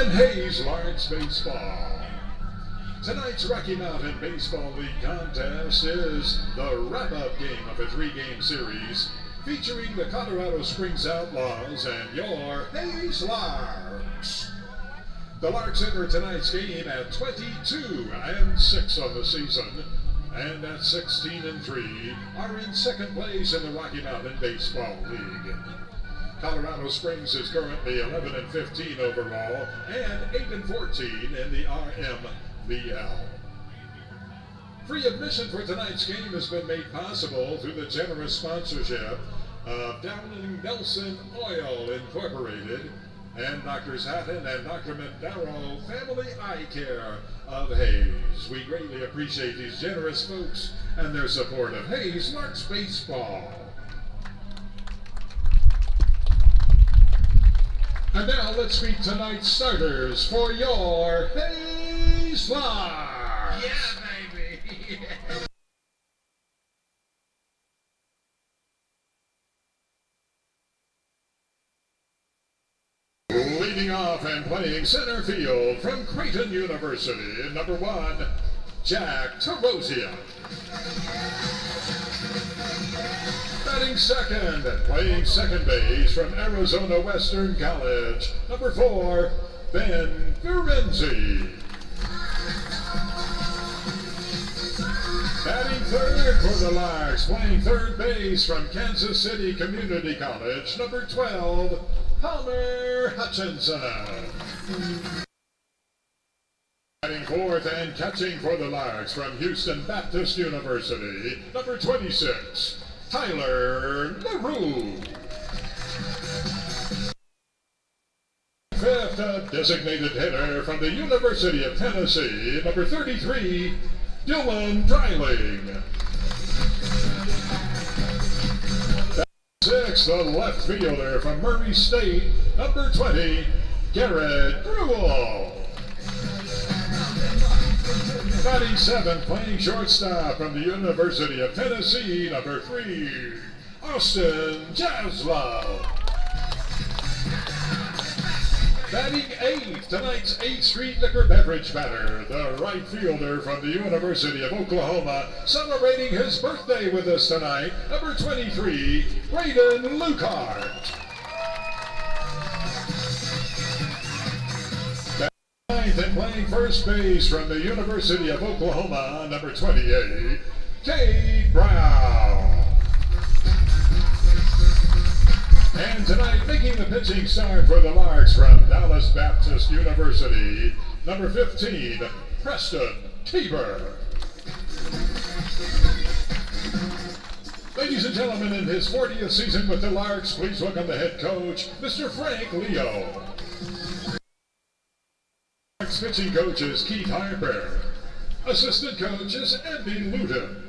and Hayes Larks Baseball. Tonight's Rocky Mountain Baseball League contest is the wrap-up game of a three-game series featuring the Colorado Springs Outlaws and your Hayes Larks. The Larks enter tonight's game at 22-6 on the season, and at 16-3 are in second place in the Rocky Mountain Baseball League. Colorado Springs is currently 11-15 overall and 8-14 in the RMVL. Free admission for tonight's game has been made possible through the generous sponsorship of Dowling Nelson Oil Incorporated and Doctors Hatton and Dr. Mendaro Family Eye Care of Hayes. We greatly appreciate these generous folks and their support of Hayes Larks Baseball. And now let's meet tonight's starters for your Hayes Larks. Yeah, baby. Yeah. Leading off and playing center field from Creighton University, number 1, Jack Tarosian. Batting second and playing second base from Arizona Western College, number 4, Ben Firenze. Batting third for the Larks, playing third base from Kansas City Community College, number 12, Palmer Hutchinson. Batting fourth and catching for the Larks from Houston Baptist University, number 26, Tyler LaRue. Fifth, a designated hitter from the University of Tennessee, number 33, Dylan Dreiling. Sixth, the left fielder from Murray State, number 20, Garrett Grewell. Batting seventh, playing shortstop from the University of Tennessee, number 3, Austin Jaslow. Batting eighth, tonight's 8th Street Liquor Beverage batter, the right fielder from the University of Oklahoma, celebrating his birthday with us tonight, number 23, Braden Lucart. Ninth and playing first base from the University of Oklahoma, number 28, Cade Brown. And tonight, making the pitching start for the Larks from Dallas Baptist University, number 15, Preston Tabor. Ladies and gentlemen, in his 40th season with the Larks, please welcome the head coach, Mr. Frank Leo. Larks pitching coach is Keith Harper. Assistant coach is Andy Luton.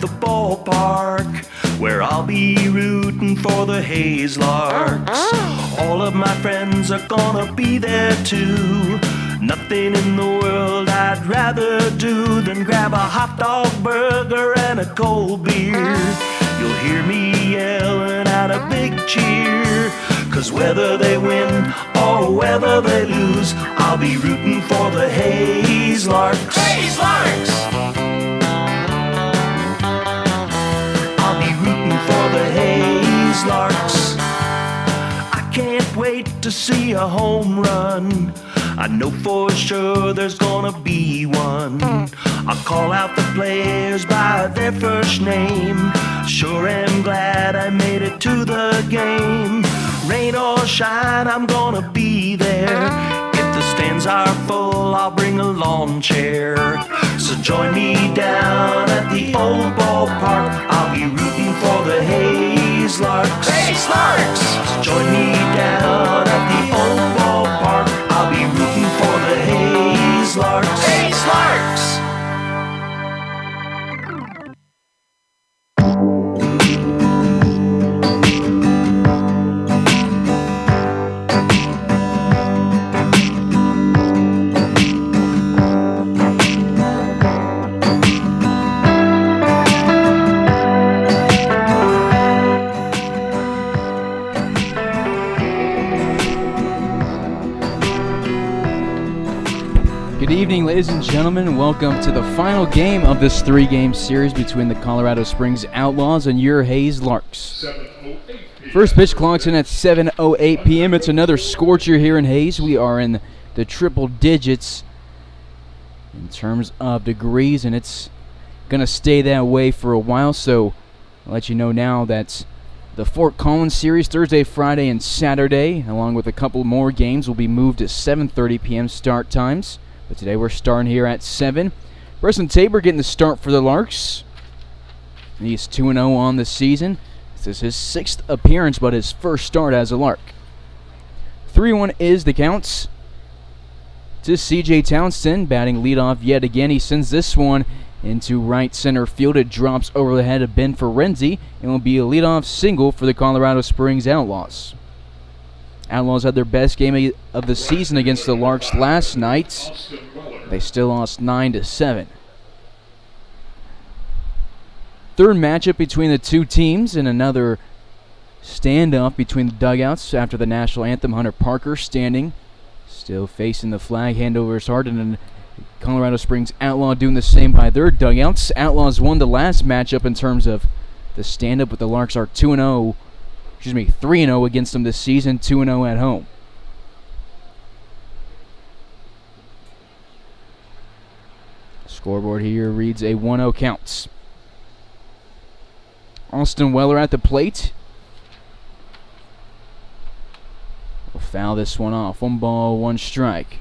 the ballpark, where I'll be rooting for the Hayes Larks. All of my friends are gonna be there too. Nothing in the world I'd rather do than grab a hot dog burger and a cold beer. You'll hear me yelling out a big cheer, 'cause whether they win or whether they lose, I'll be rooting for the Hayes Larks. Hayes Larks! I'll be rooting for the Hayes Larks. I can't wait to see a home run. I know for sure there's gonna be one. I'll call out the players by their first name. Sure am glad I made it to the game. Rain or shine, I'm gonna be there. If the stands are full, I'll bring a lawn chair. So join me down at the old ballpark. I'll be rooting for the Hayes Larks. Hayes Larks! So join me down at the old ballpark. I'll be rooting for the Hayes Larks. Hayes Larks! Good evening, ladies and gentlemen, and welcome to the final game of this three-game series between the Colorado Springs Outlaws and your Hayes Larks. First pitch clocked in at 7:08 p.m. It's another scorcher here in Hayes. We are in the triple digits in terms of degrees, and it's going to stay that way for a while. So I'll let you know now that the Fort Collins series, Thursday, Friday, and Saturday, along with a couple more games, will be moved to 7:30 p.m. start times. But today we're starting here at 7. Preston Tabor getting the start for the Larks. He's 2-0 on the season. This is his 6th appearance, but his first start as a Lark. 3-1 is the counts to C.J. Townsend, batting leadoff yet again. He sends this one into right center field. It drops over the head of Ben Ferenzi and will be a leadoff single for the Colorado Springs Outlaws. Outlaws had their best game of the season against the Larks last night. They still lost 9-7. Third matchup between the two teams and another standoff between the dugouts after the national anthem. Hunter Parker standing, still facing the flag, hand over his heart, and then Colorado Springs Outlaw doing the same by their dugouts. Outlaws won the last matchup in terms of the stand-up, but the Larks are 3-0 against them this season, 2-0 at home. Scoreboard here reads a 1-0 count. Austin Weller at the plate. Will foul this one off. 1 ball, 1 strike.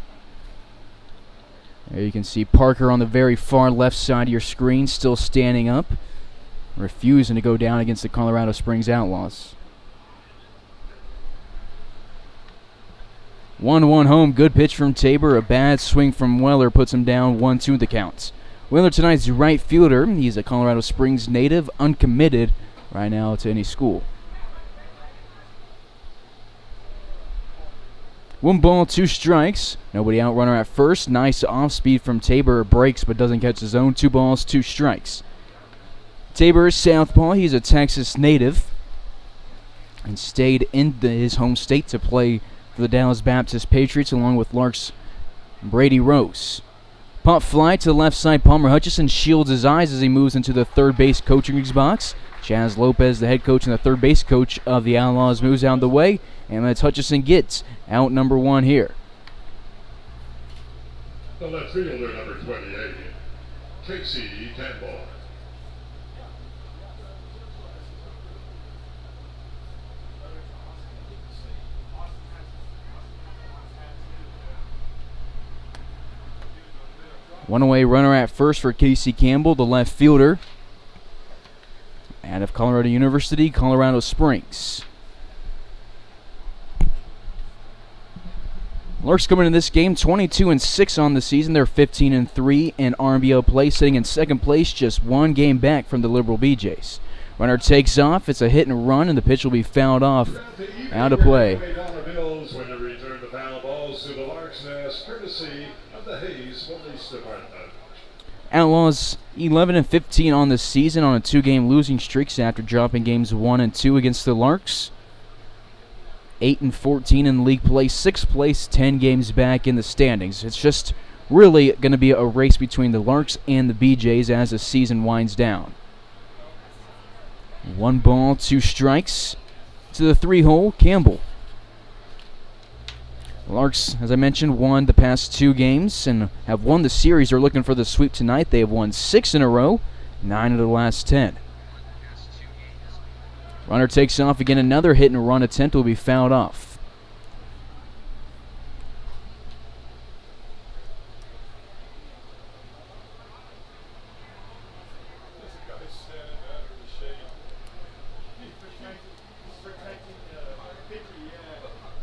There you can see Parker on the very far left side of your screen, still standing up, refusing to go down against the Colorado Springs Outlaws. 1-1 home. Good pitch from Tabor. A bad swing from Weller puts him down 1-2 the counts. Weller tonight's right fielder. He's a Colorado Springs native, uncommitted right now to any school. 1 ball, 2 strikes. Nobody out, runner at first. Nice off speed from Tabor. Breaks but doesn't catch his own. 2 balls, 2 strikes. Tabor is southpaw. He's a Texas native and stayed in his home state to play for the Dallas Baptist Patriots along with Larks Brady Rose. Pop fly to the left side. Palmer Hutchison shields his eyes as he moves into the third base coaching box. Chaz Lopez, the head coach and the third base coach of the Outlaws, moves out of the way, and lets Hutchison get out number 1 here. The left fielder, number 28, Casey Campbell. One away runner at first for Casey Campbell, the left fielder out of Colorado University, Colorado Springs. Larks coming in this game 22-6 on the season. They're 15-3 in RMBO play, sitting in second place, just one game back from the Liberal BJs. Runner takes off. It's a hit and run, and the pitch will be fouled off. Out of play. Bills when you return the foul balls to the Larks nest, courtesy of the Hayes Police Department. Outlaws 11-15 on the season on a 2-game losing streak after dropping games 1 and 2 against the Larks. 8-14 in league play, 6th place, 10 games back in the standings. It's just really going to be a race between the Larks and the BJs as the season winds down. 1 ball, 2 strikes to the 3-hole, Campbell. Larks, as I mentioned, won the past 2 games and have won the series. They're looking for the sweep tonight. They have won 6 in a row, 9 of the last 10. Runner takes off again. Another hit and run attempt will be fouled off.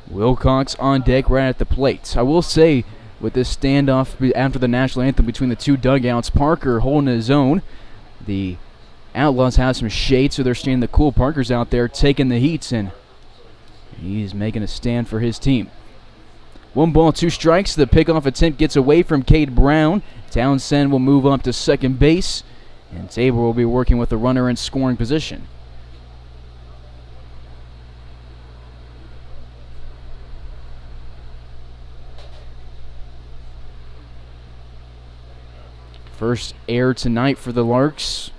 Wilcox on deck right at the plate. I will say, with this standoff after the national anthem between the 2 dugouts, Parker holding his own. The Outlaws have some shade, so they're staying the cool. Parker's out there taking the heats, and he's making a stand for his team. 1 ball, 2 strikes. The pickoff attempt gets away from Cade Brown. Townsend will move up to second base, and Tabor will be working with the runner in scoring position. First error tonight for the Larks,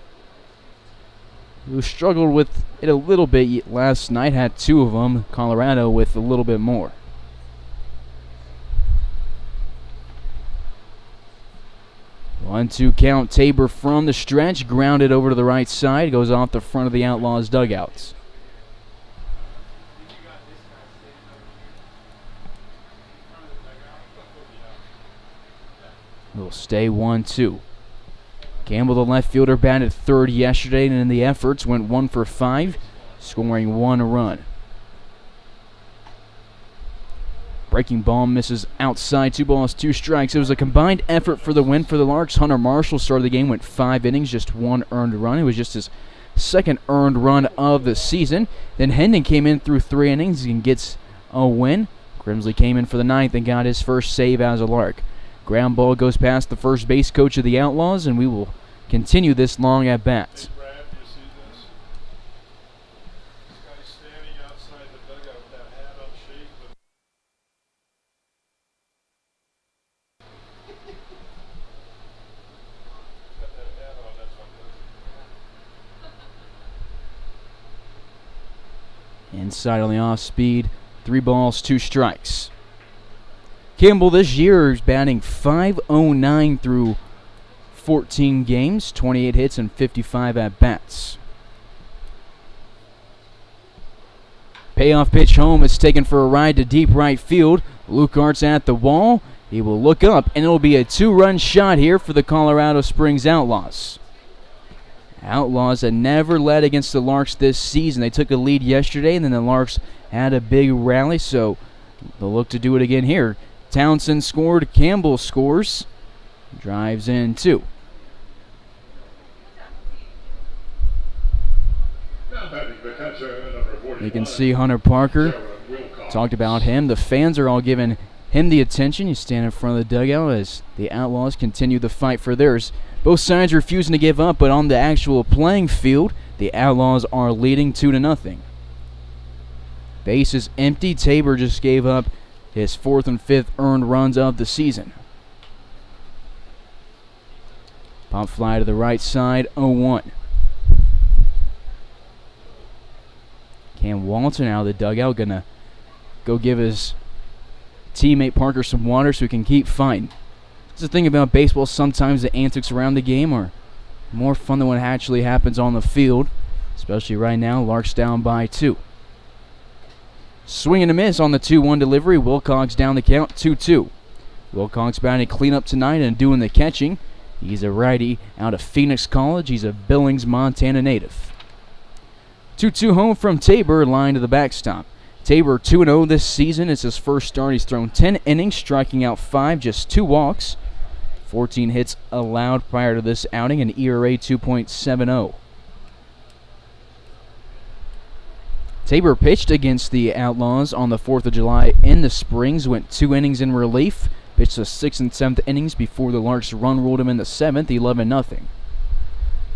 who struggled with it a little bit last night, had 2 of them. Colorado with a little bit more. One-two count. Tabor from the stretch, grounded over to the right side, goes off the front of the Outlaws dugouts. Will stay 1-2. Campbell, the left fielder, batted third yesterday, and in the efforts went 1 for 5, scoring 1 run. Breaking ball misses outside. 2 balls, 2 strikes. It was a combined effort for the win for the Larks. Hunter Marshall started the game, went 5 innings, just 1 earned run. It was just his second earned run of the season. Then Hendon came in through 3 innings and gets a win. Grimsley came in for the 9th and got his first save as a Lark. Ground ball goes past the first base coach of the Outlaws, and we will continue this long at bat. Inside on the off speed, 3 balls, 2 strikes. Campbell this year is batting .509 through 14 games, 28 hits and 55 at-bats. Payoff pitch home is taken for a ride to deep right field. Luke Art's at the wall. He will look up, and it'll be a 2-run shot here for the Colorado Springs Outlaws. Outlaws that never led against the Larks this season. They took a lead yesterday, and then the Larks had a big rally, so they'll look to do it again here. Townsend scored. Campbell scores. Drives in 2. You can see Hunter Parker. Talked about him. The fans are all giving him the attention. He's standing in front of the dugout as the Outlaws continue the fight for theirs. Both sides refusing to give up, but on the actual playing field, the Outlaws are leading 2-0. Base is empty. Tabor just gave up his 4th and 5th earned runs of the season. Pop fly to the right side, 0-1. Cam Walton out of the dugout, gonna go give his teammate Parker some water so he can keep fighting. That's the thing about baseball, sometimes the antics around the game are more fun than what actually happens on the field, especially right now. Larks down by 2. Swing and a miss on the 2-1 delivery. Wilcox down the count, 2-2. Wilcox batting cleanup tonight and doing the catching. He's a righty out of Phoenix College. He's a Billings, Montana native. 2-2 home from Tabor, line to the backstop. Tabor 2-0 this season. It's his first start. He's thrown 10 innings, striking out 5, just 2 walks. 14 hits allowed prior to this outing, an ERA 2.70. Tabor pitched against the Outlaws on the 4th of July in the Springs, went 2 innings in relief, pitched the 6th and 7th innings before the Larks run-ruled him in the 7th, 11-0.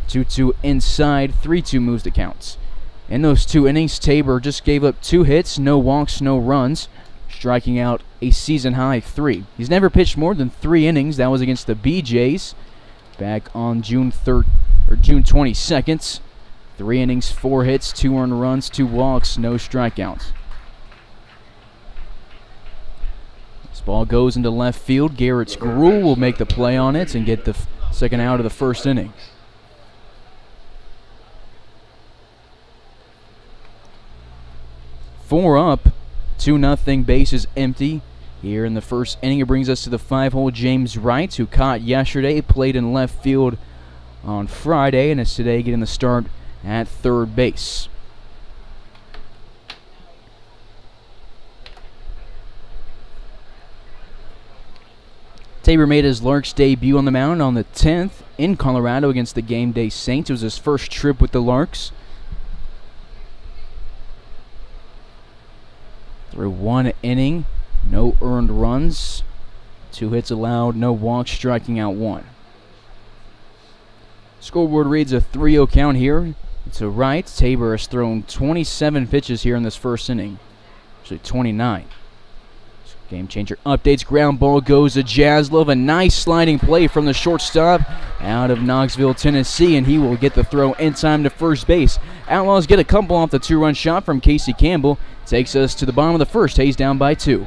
2-2 inside, 3-2 moves the counts. In those 2 innings, Tabor just gave up 2 hits, no walks, no runs, striking out a season-high 3. He's never pitched more than 3 innings. That was against the BJs back on June 22nd. 3 innings, 4 hits, 2 earned runs, 2 walks, no strikeouts. This ball goes into left field. Garrett's Gruel will make the play on it and get the second out of the first inning. Four up, 2-0, bases empty. Here in the first inning, it brings us to the 5-hole James Wright, who caught yesterday, played in left field on Friday, and is today getting the start at third base. Tabor made his Larks debut on the mound on the 10th in Colorado against the Game Day Saints. It was his first trip with the Larks. Through 1 inning, no earned runs, 2 hits allowed, no walks, striking out 1. Scoreboard reads a 3-0 count here. To Wright. Tabor has thrown 27 pitches here in this first inning. Actually 29. Game changer updates. Ground ball goes to Jaslov. A nice sliding play from the shortstop out of Knoxville, Tennessee, and he will get the throw in time to first base. Outlaws get a couple off the 2-run shot from Casey Campbell. Takes us to the bottom of the first. Hayes down by 2.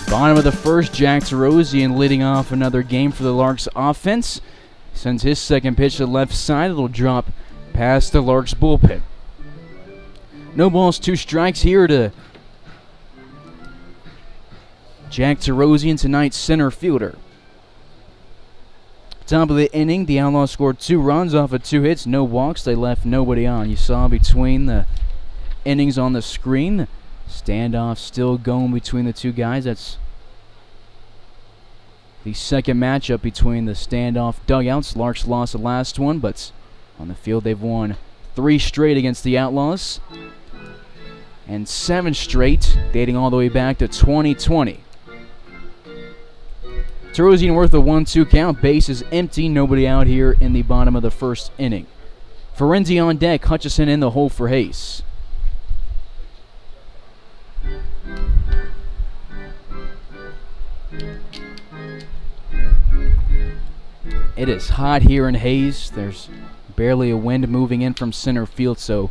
Bottom of the first, Jack Tarosian leading off another game for the Larks offense. Sends his second pitch to the left side. It'll drop past the Larks bullpen. No balls, 2 strikes here to Jack Tarosian, tonight's center fielder. Top of the inning, the Outlaws scored 2 runs off of 2 hits, no walks. They left nobody on. You saw between the innings on the screen, standoff still going between the two guys. That's the second matchup between the standoff dugouts. Larks lost the last one, but on the field they've won 3 straight against the Outlaws and 7 straight dating all the way back to 2020. Terosian worth a 1-2 count. Base is empty. Nobody out here in the bottom of the first inning. Ferenzi on deck. Hutchison in the hole for Hayes. It is hot here in Hayes. There's barely a wind moving in from center field, so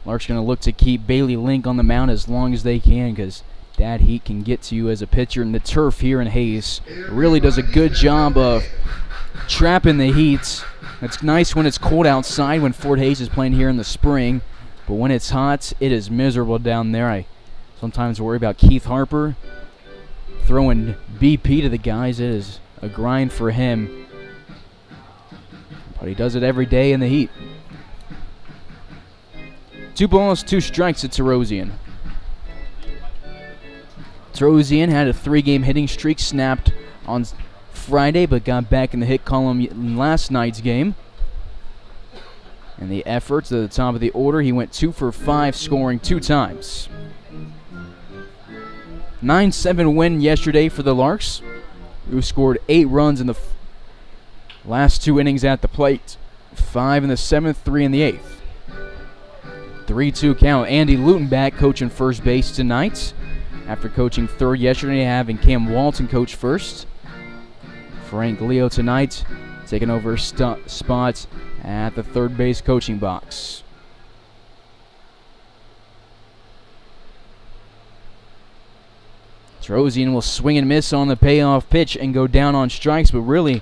Larks going to look to keep Bailey Link on the mound as long as they can, because that heat can get to you as a pitcher. And the turf here in Hayes really does a good job of trapping the heat. It's nice when it's cold outside when Fort Hayes is playing here in the spring, but when it's hot, it is miserable down there. I sometimes worry about Keith Harper throwing BP to the guys. It is a grind for him, but he does it every day in the heat. 2 balls, 2 strikes to Terosian. Terosian had a 3-game hitting streak snapped on Friday, but got back in the hit column in last night's game. And the efforts at the top of the order, he went 2 for 5, scoring 2 times. 9-7 win yesterday for the Larks, who scored 8 runs in the last 2 innings at the plate. 5 in the 7th, 3 in the 8th. 3-2 count. Andy Luton back coaching first base tonight, after coaching third yesterday, having Cam Walton coach first. Frank Leo tonight taking over spots at the third base coaching box. Terosian will swing and miss on the payoff pitch and go down on strikes, but really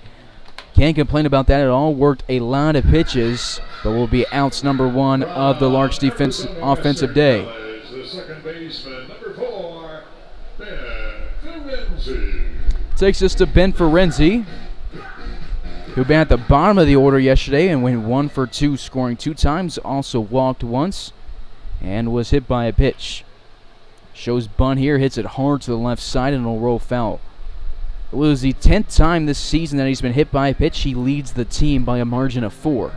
can't complain about that at all. Worked a lot of pitches, but will be outs number 1 of the Larks' offensive day. The second baseman, number 4, Ben Ferenzi. Takes us to Ben Ferenzi, who been at the bottom of the order yesterday and went 1 for 2, scoring 2 times. Also walked once and was hit by a pitch. Shows bunt here, hits it hard to the left side, and it'll roll foul. It was the 10th time this season that he's been hit by a pitch. He leads the team by a margin of 4.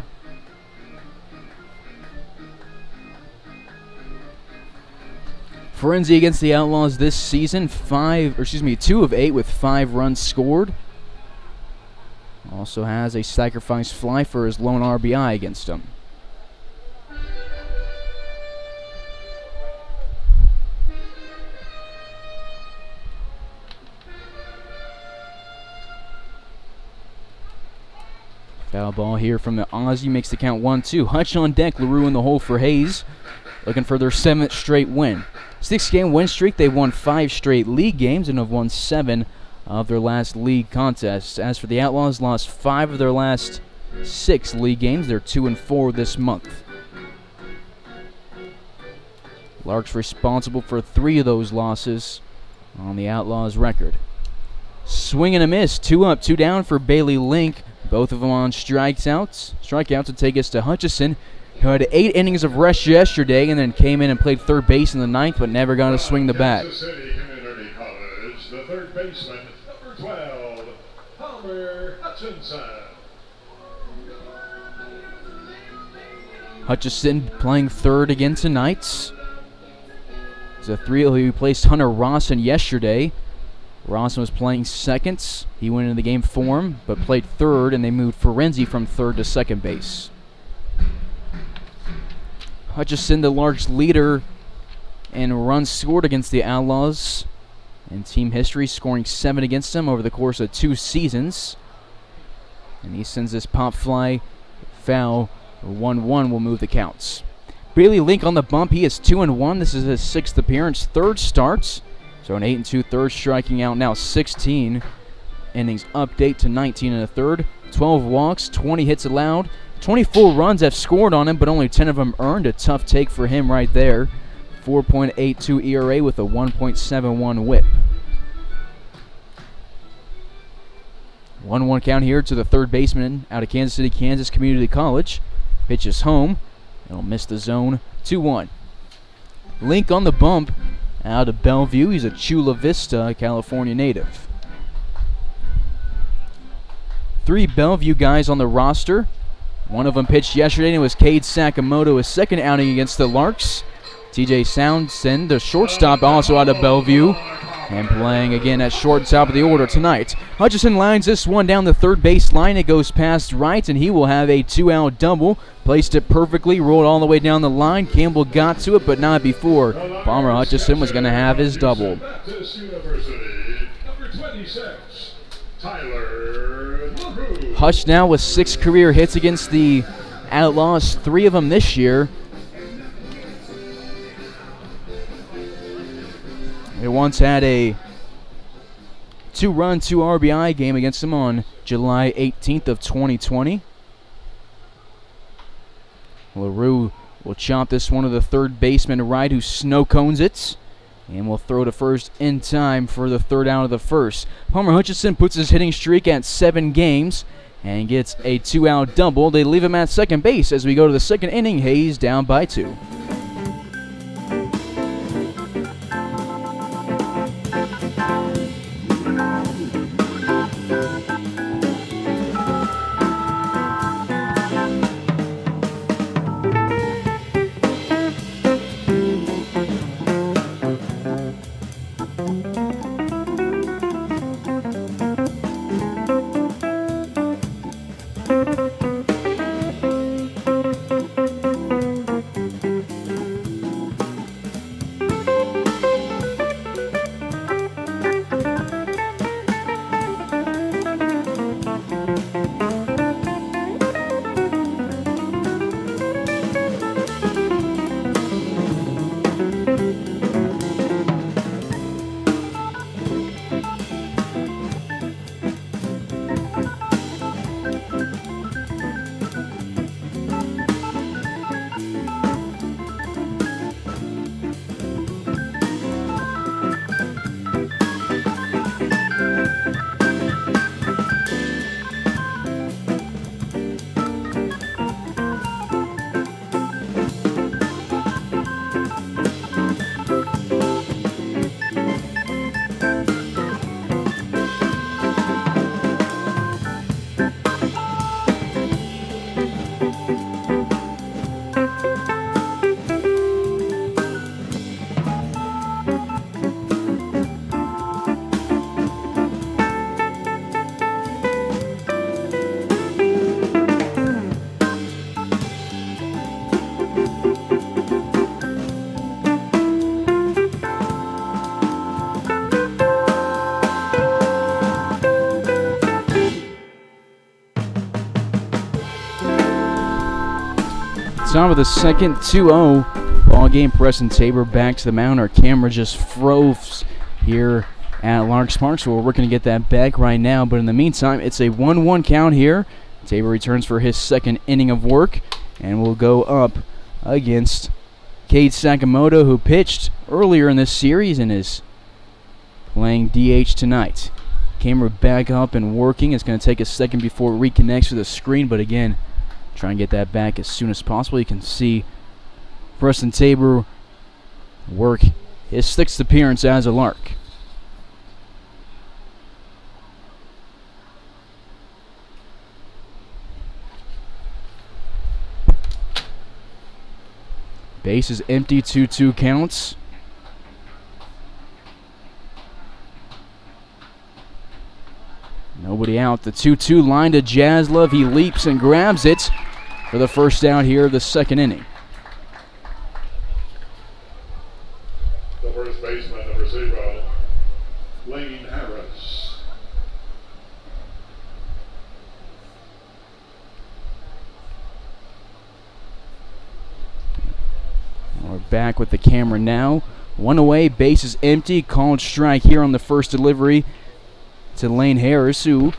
Ferenzi against the Outlaws this season, 2 of 8 with 5 runs scored. Also has a sacrifice fly for his lone RBI against him. Foul ball here from the Aussie, makes the count 1-2. Hutch on deck, LaRue in the hole for Hayes, looking for their 7th straight win. 6-game win streak. They've won 5 straight league games and have won 7 of their last league contests. As for the Outlaws, lost 5 of their last 6 league games. They're 2-4 this month. Larks responsible for 3 of those losses on the Outlaws' record. Swing and a miss. 2 up, 2 down for Bailey Link. Both of them on strikeouts to take us to Hutchison, who had 8 innings of rest yesterday and then came in and played third base in the 9th, but never got to swing the bat. Kansas City Community College, the third baseman, number 12, Palmer Hutchinson. Hutchison playing third again tonight. It's a 3. He replaced Hunter Rawson yesterday. Rawson was playing second. He went into the game for him, but played third, and they moved Ferenzi from third to second base. Hutchison, the Larks' leader in runs scored against the Outlaws in team history, scoring 7 against them over the course of 2 seasons. And he sends this pop fly foul. 1-1 will move the counts. Bailey Link on the bump. He is 2-1. This is his 6th appearance, 3rd starts. So an 8 2/3, striking out now 16 innings. Update to 19 1/3. 12 walks, 20 hits allowed. 24 runs have scored on him, but only 10 of them earned. A tough take for him right there. 4.82 ERA with a 1.71 whip. 1-1 count here to the third baseman out of Kansas City, Kansas Community College. Pitch is home. It'll miss the zone. 2-1. Link on the bump out of Bellevue. He's a Chula Vista, California native. 3 Bellevue guys on the roster. One of them pitched yesterday, and it was Cade Sakamoto, his second outing against the Larks. TJ Soundson, the shortstop, also out of Bellevue, and playing again at shortstop of the order tonight. Hutchison lines this one down the third base line. It goes past right, and he will have a 2-out double. Placed it perfectly, rolled all the way down the line. Campbell got to it, but not before Palmer Hutchison was going to have his double. Baptist University, number 26, Tyler LaRue. Hutch now with 6 career hits against the Outlaws, 3 of them this year. They once had a 2-run, 2 RBI game against them on July 18th of 2020. LaRue will chop this one to the third baseman right, who snow cones it, and will throw to first in time for the 3rd out of the first. Palmer Hutchison puts his hitting streak at 7 games and gets a 2-out double. They leave him at second base as we go to the second inning. Hayes down by 2. Top of the second, 2-0. Ball game. Preston Tabor back to the mound. Our camera just froze here at Larks Park, so we're going to get that back right now. But in the meantime, it's a 1-1 count here. Tabor returns for his second inning of work, and will go up against Cade Sakamoto, who pitched earlier in this series and is playing DH tonight. Camera back up and working. It's going to take a second before it reconnects to the screen, but again, try and get that back as soon as possible. You can see Preston Tabor work his 6th appearance as a Lark. Base is empty, 2-2 counts. Nobody out. The 2-2 line to Jaslov. He leaps and grabs it for the first out here of the second inning. The first baseman, number 0, Lane Harris. We're back with the camera now. 1 away, base is empty. Called strike here on the first delivery to Lane Harris, who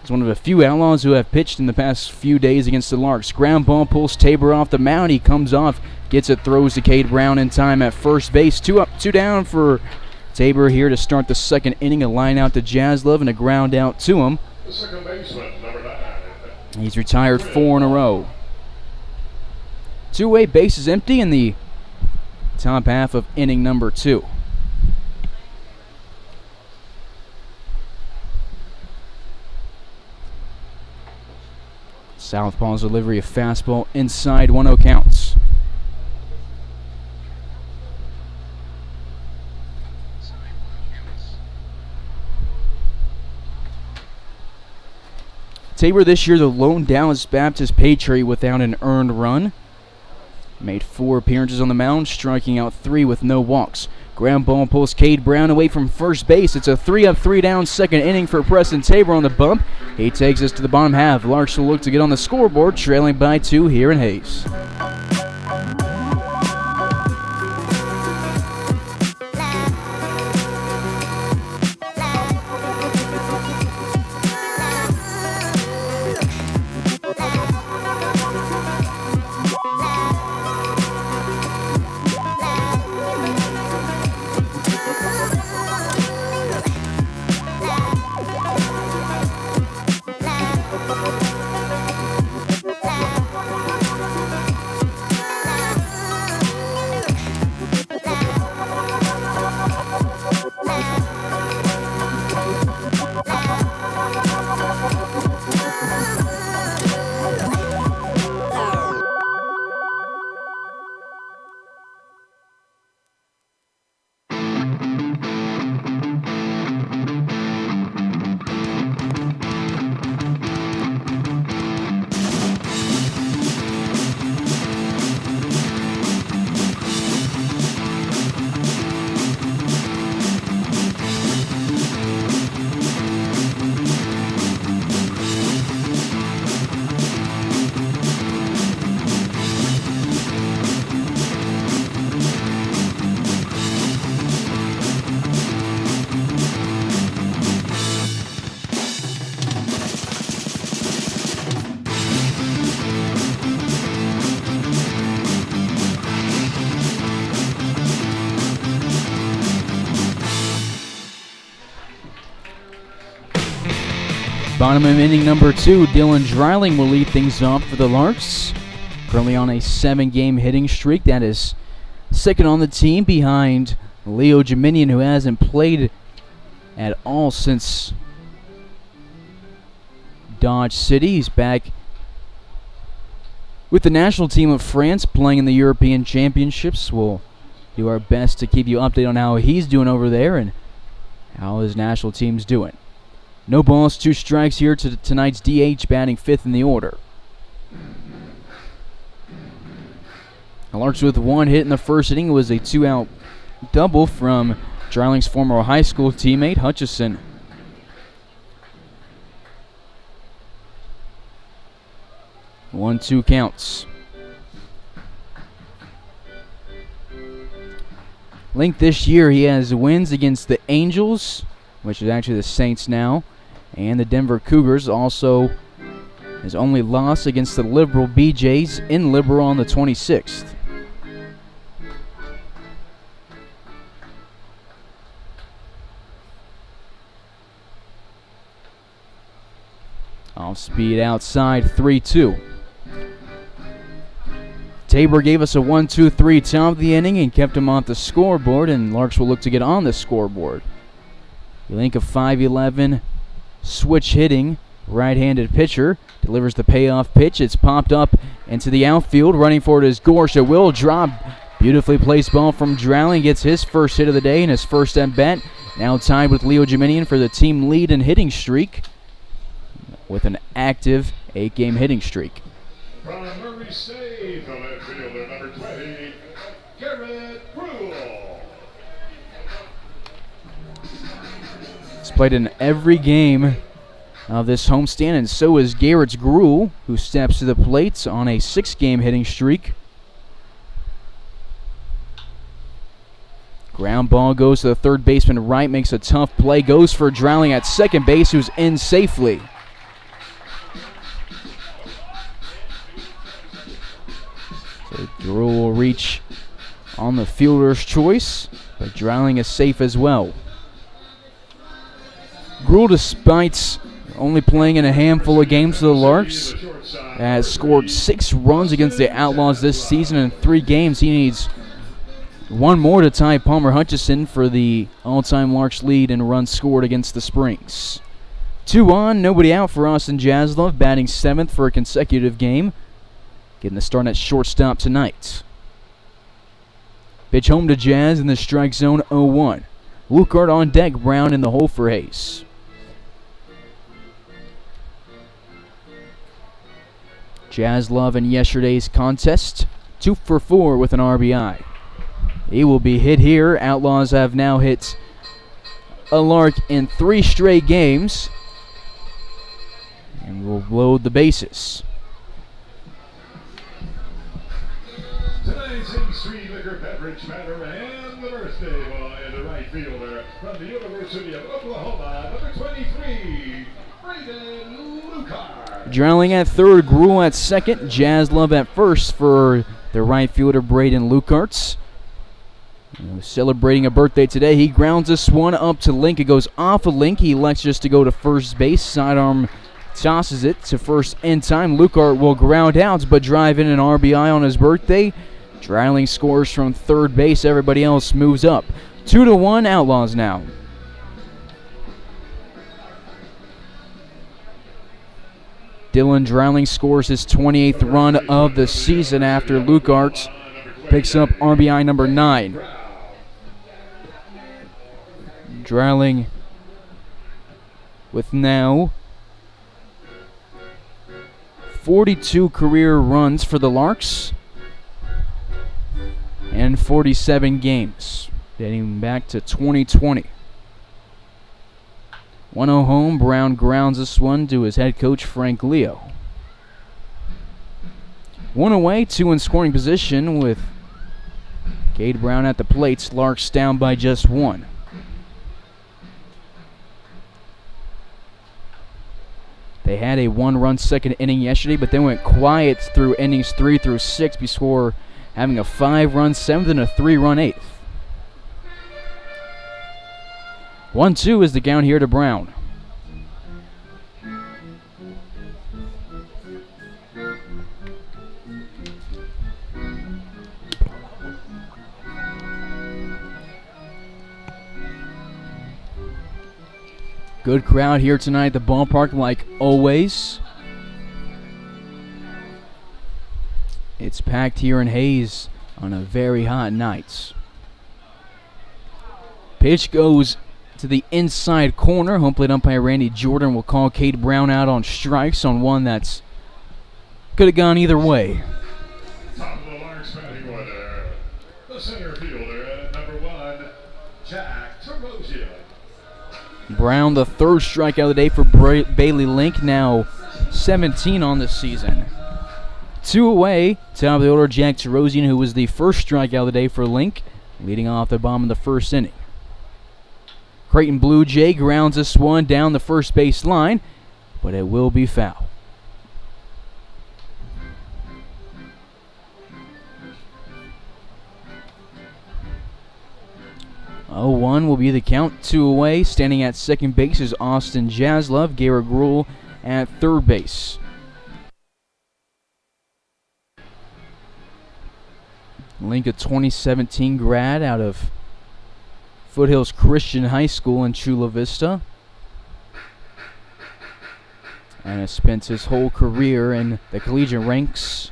is one of a few Outlaws who have pitched in the past few days against the Larks. Ground ball pulls Tabor off the mound. He comes off, gets it, throws to Cade Brown in time at first base. 2 up, 2 down for Tabor here to start the second inning. A line out to Jaslov and a ground out to him. The second baseman, number 9. He's retired 4 in a row. Two-way base is empty in the top half of inning number 2. Southpaw's delivery of fastball inside, 1-0 counts. Tabor this year the lone Dallas Baptist Patriot without an earned run. Made 4 appearances on the mound, striking out 3 with no walks. Ground ball pulls Cade Brown away from first base. It's a 3-up, 3-down second inning for Preston Tabor on the bump. He takes us to the bottom half. Larks will look to get on the scoreboard, trailing by 2 here in Hayes. Bottom of inning number 2, Dylan Dreiling will lead things off for the Larks. Currently on a 7-game hitting streak. That is second on the team behind Leo Jominian, who hasn't played at all since Dodge City. He's back with the national team of France playing in the European Championships. We'll do our best to keep you updated on how he's doing over there and how his national team's doing. No balls, 2 strikes here to tonight's DH, batting 5th in the order. The Larks with 1 hit in the first inning. It was a 2-out double from Dreiling's former high school teammate, Hutchison. One, 2 counts. Link this year, he has wins against the Angels, which is actually the Saints now, and the Denver Cougars. Also his only loss against the Liberal BJs in Liberal on the 26th. Off speed outside, 3-2. Tabor gave us a 1-2-3 top of the inning and kept him off the scoreboard, and Larks will look to get on the scoreboard. Link, a 5'11", switch hitting, right-handed pitcher, delivers the payoff pitch. It's popped up into the outfield. Running for it is Gorsh. It will drop. Beautifully placed ball from Dreiling. Gets his first hit of the day and his first at bat. Now tied with Leo Jominian for the team lead in hitting streak with an active 8-game hitting streak. From Murray State, the left fielder, number 20, Garrett Brule. He's played in every game of this homestand, and so is Garrett Gruel, who steps to the plate on a 6-game hitting streak. Ground ball goes to the third baseman right, makes a tough play, goes for Dreiling at second base, who's in safely. So Gruel will reach on the fielder's choice, but Dreiling is safe as well. Gruel, despite only playing in a handful of games for the Larks. Has scored 6 runs against the Outlaws this season in 3 games. He needs 1 more to tie Palmer Hutchison for the all-time Larks lead in runs scored against the Springs. 2 on, nobody out for Austin Jaslov, batting 7th for a consecutive game. Getting the start at shortstop tonight. Pitch home to Jazz in the strike zone, 0-1. Lukart on deck, Brown in the hole for Hayes. Jaslov in yesterday's contest, 2 for 4 with an RBI. He will be hit here. Outlaws have now hit a Lark in 3 straight games. And will load the bases. Tonight's Street Liquor Beverage Matter and the birthday boy, the right fielder from the University of Oklahoma, number 23, Braden Lucas. Drilling at third, Gruel at second, Jaslov at first for the right fielder Braden Lucarts. Celebrating a birthday today. He grounds this one up to Link. It goes off of Link. He elects just to go to first base. Sidearm tosses it to first in time. Lucart will ground out but drive in an RBI on his birthday. Dreiling scores from third base. Everybody else moves up. 2-1 Outlaws now. Dylan Dreiling scores his 28th run of the season after Lucart picks up RBI number 9. Dreiling with now 42 career runs for the Larks and 47 games, dating back to 2020. 1-0 home, Brown grounds this one to his head coach Frank Leo. 1 away, 2 in scoring position with Cade Brown at the plate. Larks down by just 1. They had a 1-run second inning yesterday, but then went quiet through innings 3 through 6 before having a 5-run 7th and a 3-run 8th. 1-2 is the count here to Brown. Good crowd here tonight at the ballpark, like always. It's packed here in Hayes on a very hot night. Pitch goes to the inside corner. Home plate umpire Randy Jordan will call Cade Brown out on strikes on one that's could have gone either way. Top of the Larks batting order, the center fielder, number 1, Jack Tarosian. Brown, the 3rd strikeout of the day for Bailey Link, now 17 on the season. 2 away, top of the order, Jack Tarosian, who was the 1st strikeout of the day for Link, leading off the bomb in the 1st inning. Creighton Blue Jay grounds this one down the first base line, but it will be foul. Oh, 1 will be the count. 2 away. Standing at second base is Austin Jaslov. Garrett Gruel at third base. Link, a 2017 grad out of Foothills Christian High School in Chula Vista, and has spent his whole career in the collegiate ranks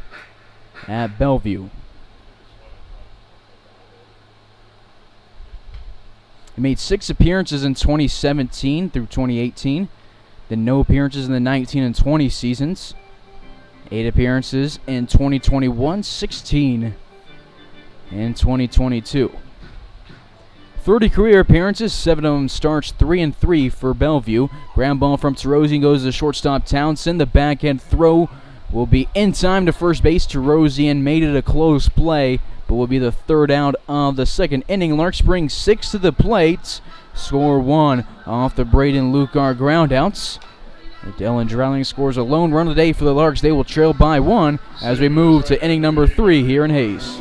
at Bellevue. He made 6 appearances in 2017 through 2018, then no appearances in the 19 and 20 seasons, 8 appearances in 2021, 16 in 2022. 30 career appearances, 7 of them starts, 3 and 3 for Bellevue. Ground ball from Tarosian goes to shortstop Townsend. The backhand throw will be in time to first base. Tarosian made it a close play, but will be the 3rd out of the 2nd inning. Larks bring 6 to the plate. Score 1 off the Braden Lucar groundouts. Dylan Dreiling scores a lone run of the day for the Larks. They will trail by 1 as we move to inning number 3 here in Hayes.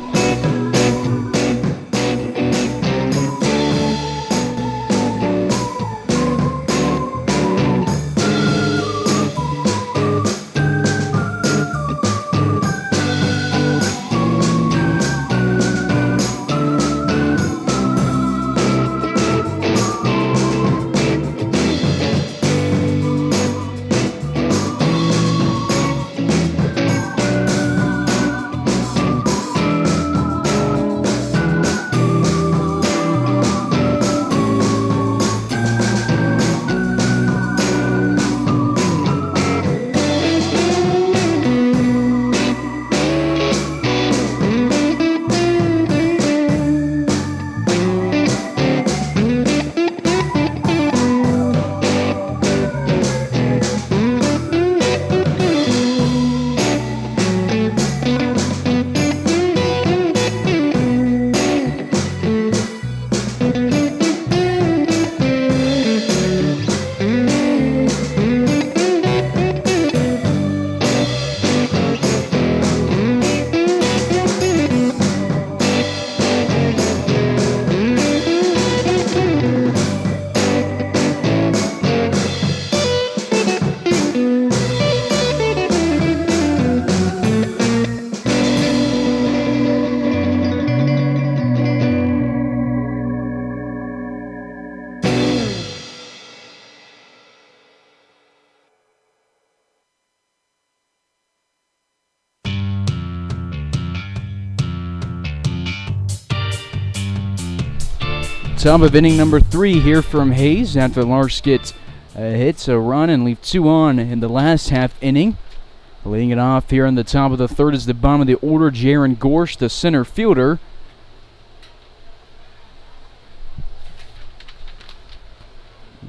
Top of inning number 3 here from Hayes after the Larks get a hit, a run, and leave 2 on in the last half inning. Leading it off here in the top of the third is the bottom of the order, Jaron Gorsh, the center fielder.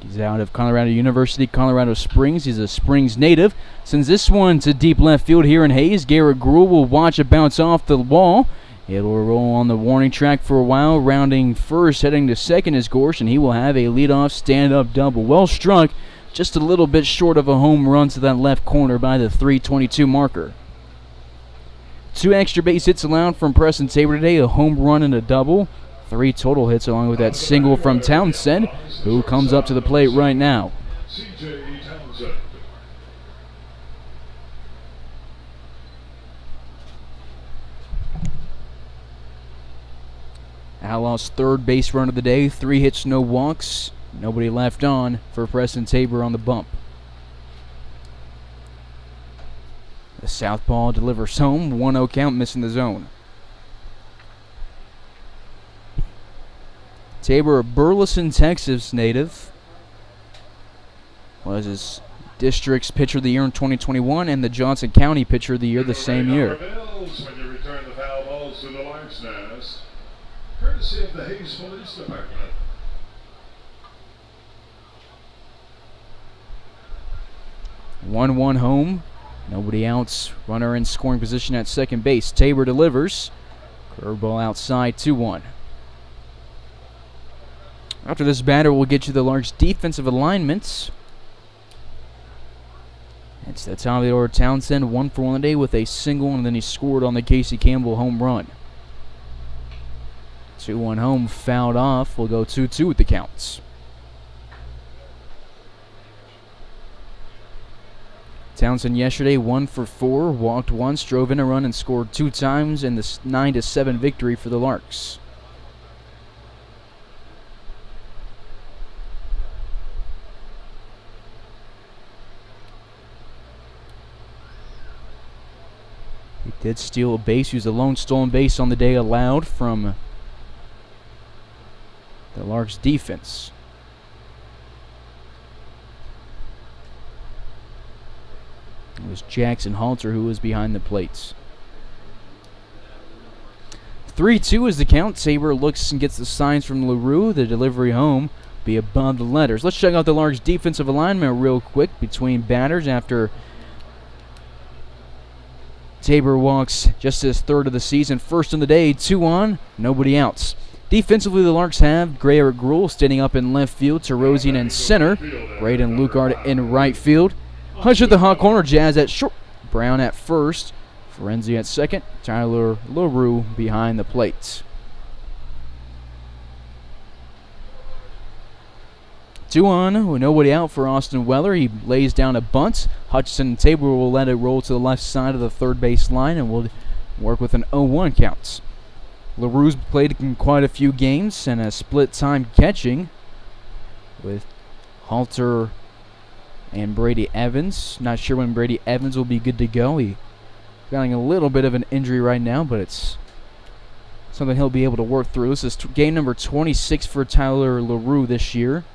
He's out of Colorado University, Colorado Springs. He's a Springs native. Sends this one to deep left field here in Hayes. Garrett Gruhl will watch it bounce off the wall. It'll roll on the warning track for a while. Rounding first, heading to second is Gorsh, and he will have a leadoff stand-up double. Well struck, just a little bit short of a home run to that left corner by the 3:22 marker. 2 extra base hits allowed from Preston Tabor today, a home run and a double. 3 total hits along with that single from Townsend, who comes up to the plate right now. CJ Townsend. Outlaws' third base run of the day, 3 hits, no walks. Nobody left on for Preston Tabor on the bump. The southpaw delivers home, 1-0 count, missing the zone. Tabor, a Burleson, Texas native. Was his district's pitcher of the year in 2021 and the Johnson County pitcher of the year the same year. When you return the foul balls to the Larks nest, courtesy of the Hayes Police Department. 1-1 home. Nobody outs. Runner in scoring position at second base. Tabor delivers. Curveball outside, 2-1. After this batter, we'll get you the Larks' defensive alignments. It's the top of the order. Townsend, 1 for 1 today with a single, and then he scored on the Casey Campbell home run. 2-1 home, fouled off. We'll go 2-2 with the counts. Townsend yesterday, 1 for 4, walked once, drove in a run, and scored 2 times in the 9-7 victory for the Larks. He did steal a base. He was the lone stolen base on the day allowed from the Larks defense. It was Jackson Halter who was behind the plates. 3-2 is the count. Tabor looks and gets the signs from LaRue. The delivery home be above the letters. Let's check out the Larks defensive alignment real quick between batters after Tabor walks just his third of the season. First in the day, 2 on, nobody outs. Defensively, the Larks have Garrett Gruhl standing up in left field, Terosian in center, Braden Lucard in right field. Hunch at the hot corner, Jazz at short, Brown at first, Ferenzi at second, Tyler LaRue behind the plate. 2 on, with nobody out for Austin Weller. He lays down a bunt. Hutchinson and Tabor will let it roll to the left side of the third base line and will work with an 0-1 count. LaRue's played in quite a few games and has split time catching with Halter and Brady Evans. Not sure when Brady Evans will be good to go. He's getting a little bit of an injury right now, but it's something he'll be able to work through. This is game number 26 for Tyler LaRue this year.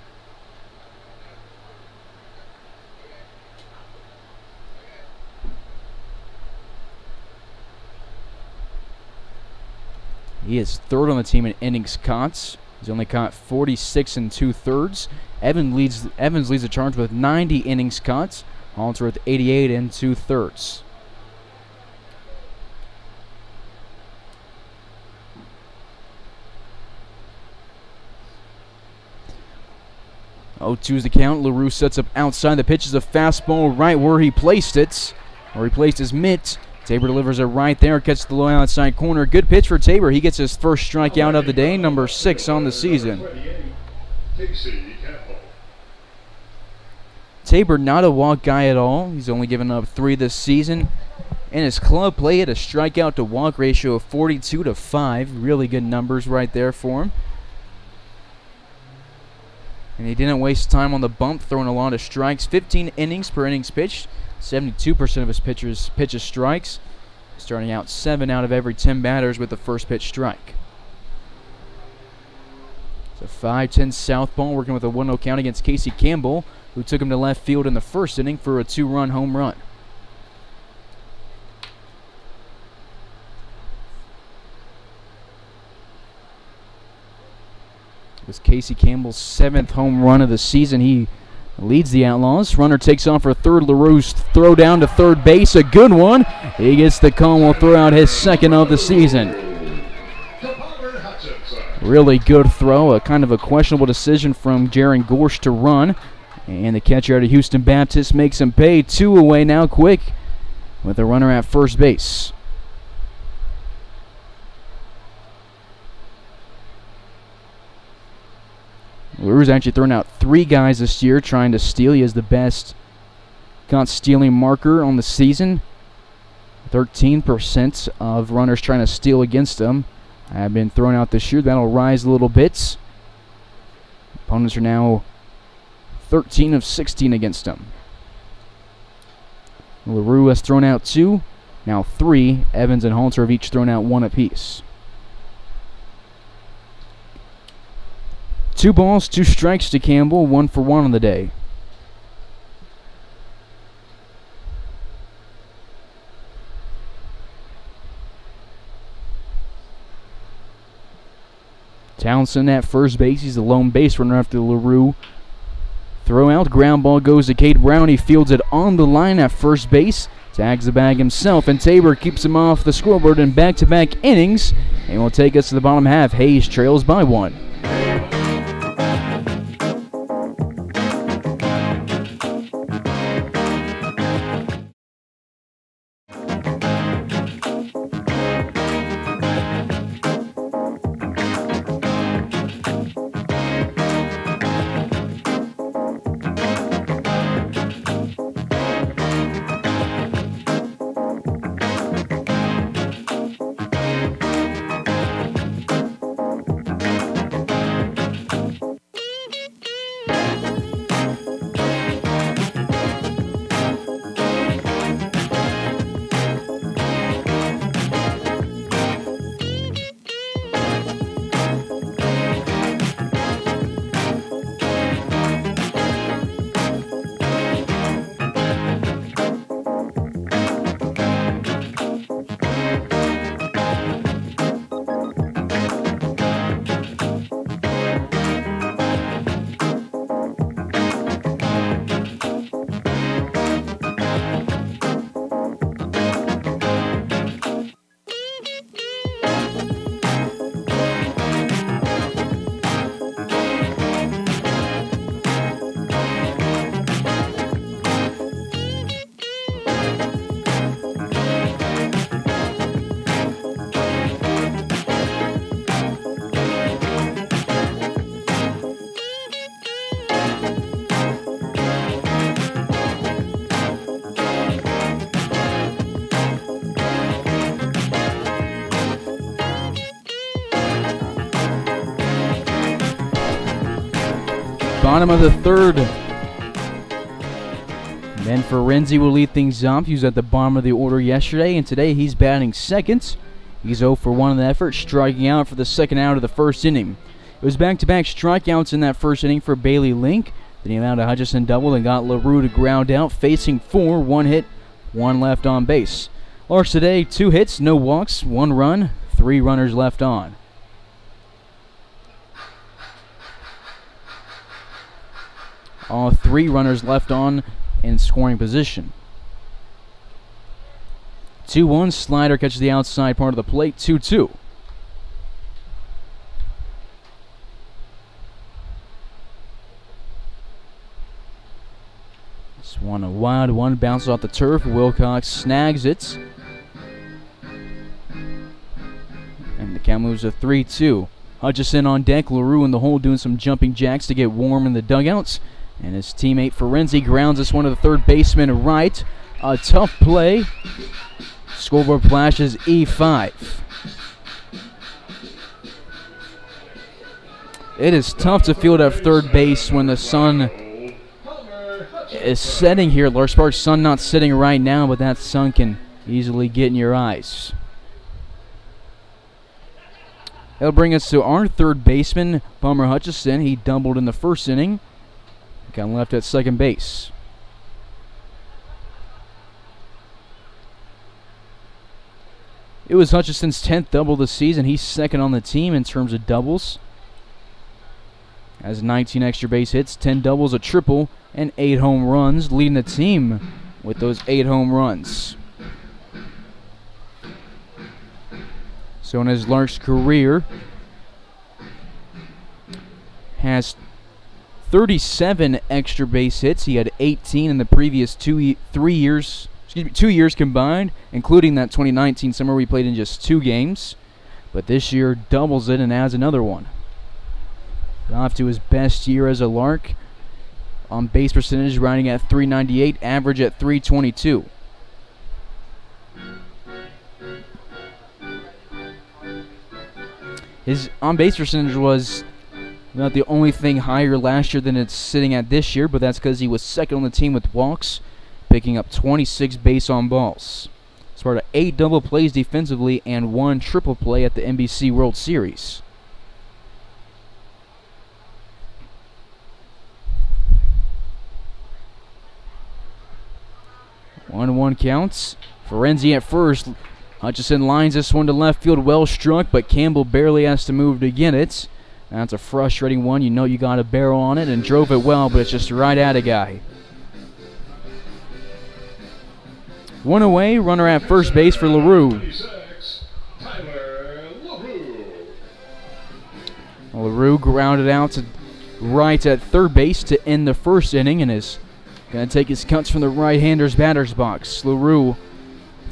He is third on the team in innings caught. He's only caught 46 2/3. Evans leads the charge with 90 innings caught. Halter with 88 2/3. Oh, 2 is the count. LaRue sets up outside. The pitch is a fastball right where he placed it, or he placed his mitt. Tabor delivers it right there, catches the low outside corner. Good pitch for Tabor. He gets his first strikeout of the day, number 6 on the season. Tabor not a walk guy at all. He's only given up 3 this season. In his club play, he had a strikeout to walk ratio of 42-5. Really good numbers right there for him. And he didn't waste time on the bump, throwing a lot of strikes. 15 innings per innings pitched. 72% of his pitches strikes, starting out 7 out of every 10 batters with the first pitch strike. So 5'10 southpaw working with a 1-0 count against Casey Campbell, who took him to left field in the first inning for a 2-run home run. It was Casey Campbell's 7th home run of the season. He leads the Outlaws. Runner takes off for third. LaRue's throw down to third base. A good one. He gets the call and will throw out his 2nd of the season. Really good throw. A kind of a questionable decision from Jaron Gorsh to run. And the catcher out of Houston Baptist makes him pay. 2 away now quick with a runner at first base. LaRue's actually thrown out 3 guys this year trying to steal. He has the best caught stealing marker on the season. 13% of runners trying to steal against him have been thrown out this year. That'll rise a little bit. Opponents are now 13 of 16 against him. LaRue has thrown out 2. Now 3. Evans and Halter have each thrown out 1 apiece. 2 balls, 2 strikes to Campbell, 1 for 1 on the day. Townsend at first base. He's the lone base runner after LaRue. Throw out, ground ball goes to Cade Brown. He fields it on the line at first base. Tags the bag himself, and Tabor keeps him off the scoreboard in back-to-back innings. And will take us to the bottom half. Hayes trails by 1. Bottom of the 3rd. Ben Ferenzi will lead things off. He was at the bottom of the order yesterday, and today he's batting 2nd. He's 0 for 1 in the effort, striking out for the 2nd out of the 1st inning. It was back-to-back strikeouts in that 1st inning for Bailey Link. Then he allowed a Hutchison double and got LaRue to ground out, facing 4, 1 hit, 1 left on base. Larks today, 2 hits, no walks, 1 run, 3 runners left on. All 3 runners left on in scoring position. 2-1, slider catches the outside part of the plate, 2-2. This one a wild one, bounces off the turf. Wilcox snags it. And the count moves to 3-2. Hutchison on deck, LaRue in the hole doing some jumping jacks to get warm in the dugouts. And his teammate Ferenzi grounds this one to the third baseman right. A tough play. Scoreboard flashes E5. It is tough to field at third base when the sun is setting here. Larks Park's sun not sitting right now, but that sun can easily get in your eyes. That'll bring us to our third baseman, Palmer Hutchison. He doubled in the first inning. Got left at second base. It was Hutchison's 10th double this season. He's second on the team in terms of doubles. Has 19 extra base hits, 10 doubles, a triple, and 8 home runs, leading the team with those 8 home runs. So in his Larks career, has 37 extra base hits. He had 18 in the previous 2 years combined, including that 2019 summer we played in just 2 games. But this year doubles it and adds another one. Off to his best year as a Lark. On base percentage riding at .398, average at .322. His on-base percentage was not the only thing higher last year than it's sitting at this year, but that's because he was second on the team with walks, picking up 26 base on balls. As part of 8 double plays defensively and 1 triple play at the NBC World Series. 1-1 counts. Ferenzi at first. Hutchison lines this one to left field, well struck, but Campbell barely has to move to get it. That's a frustrating one. You know you got a barrel on it and drove it well, but it's just right at a guy. 1 away, runner at first base for LaRue. LaRue grounded out to right at third base to end the first inning and is going to take his cuts from the right-hander's batter's box. LaRue,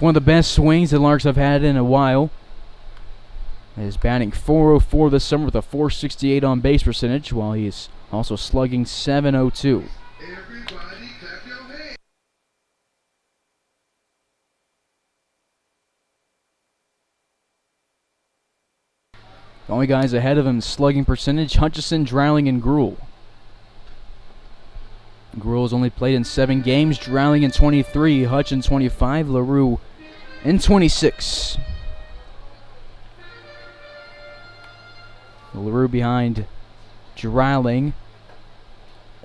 one of the best swings the Larks have had in a while. Is batting .404 this summer with a .468 on base percentage, while he is also slugging .702. Everybody clap your hands. The only guys ahead of him slugging percentage, Hutchison, Dreiling, and Gruhl. Gruhl has only played in 7 games, Dreiling in 23, Hutch in 25, LaRue in 26. LaRue behind Dreiling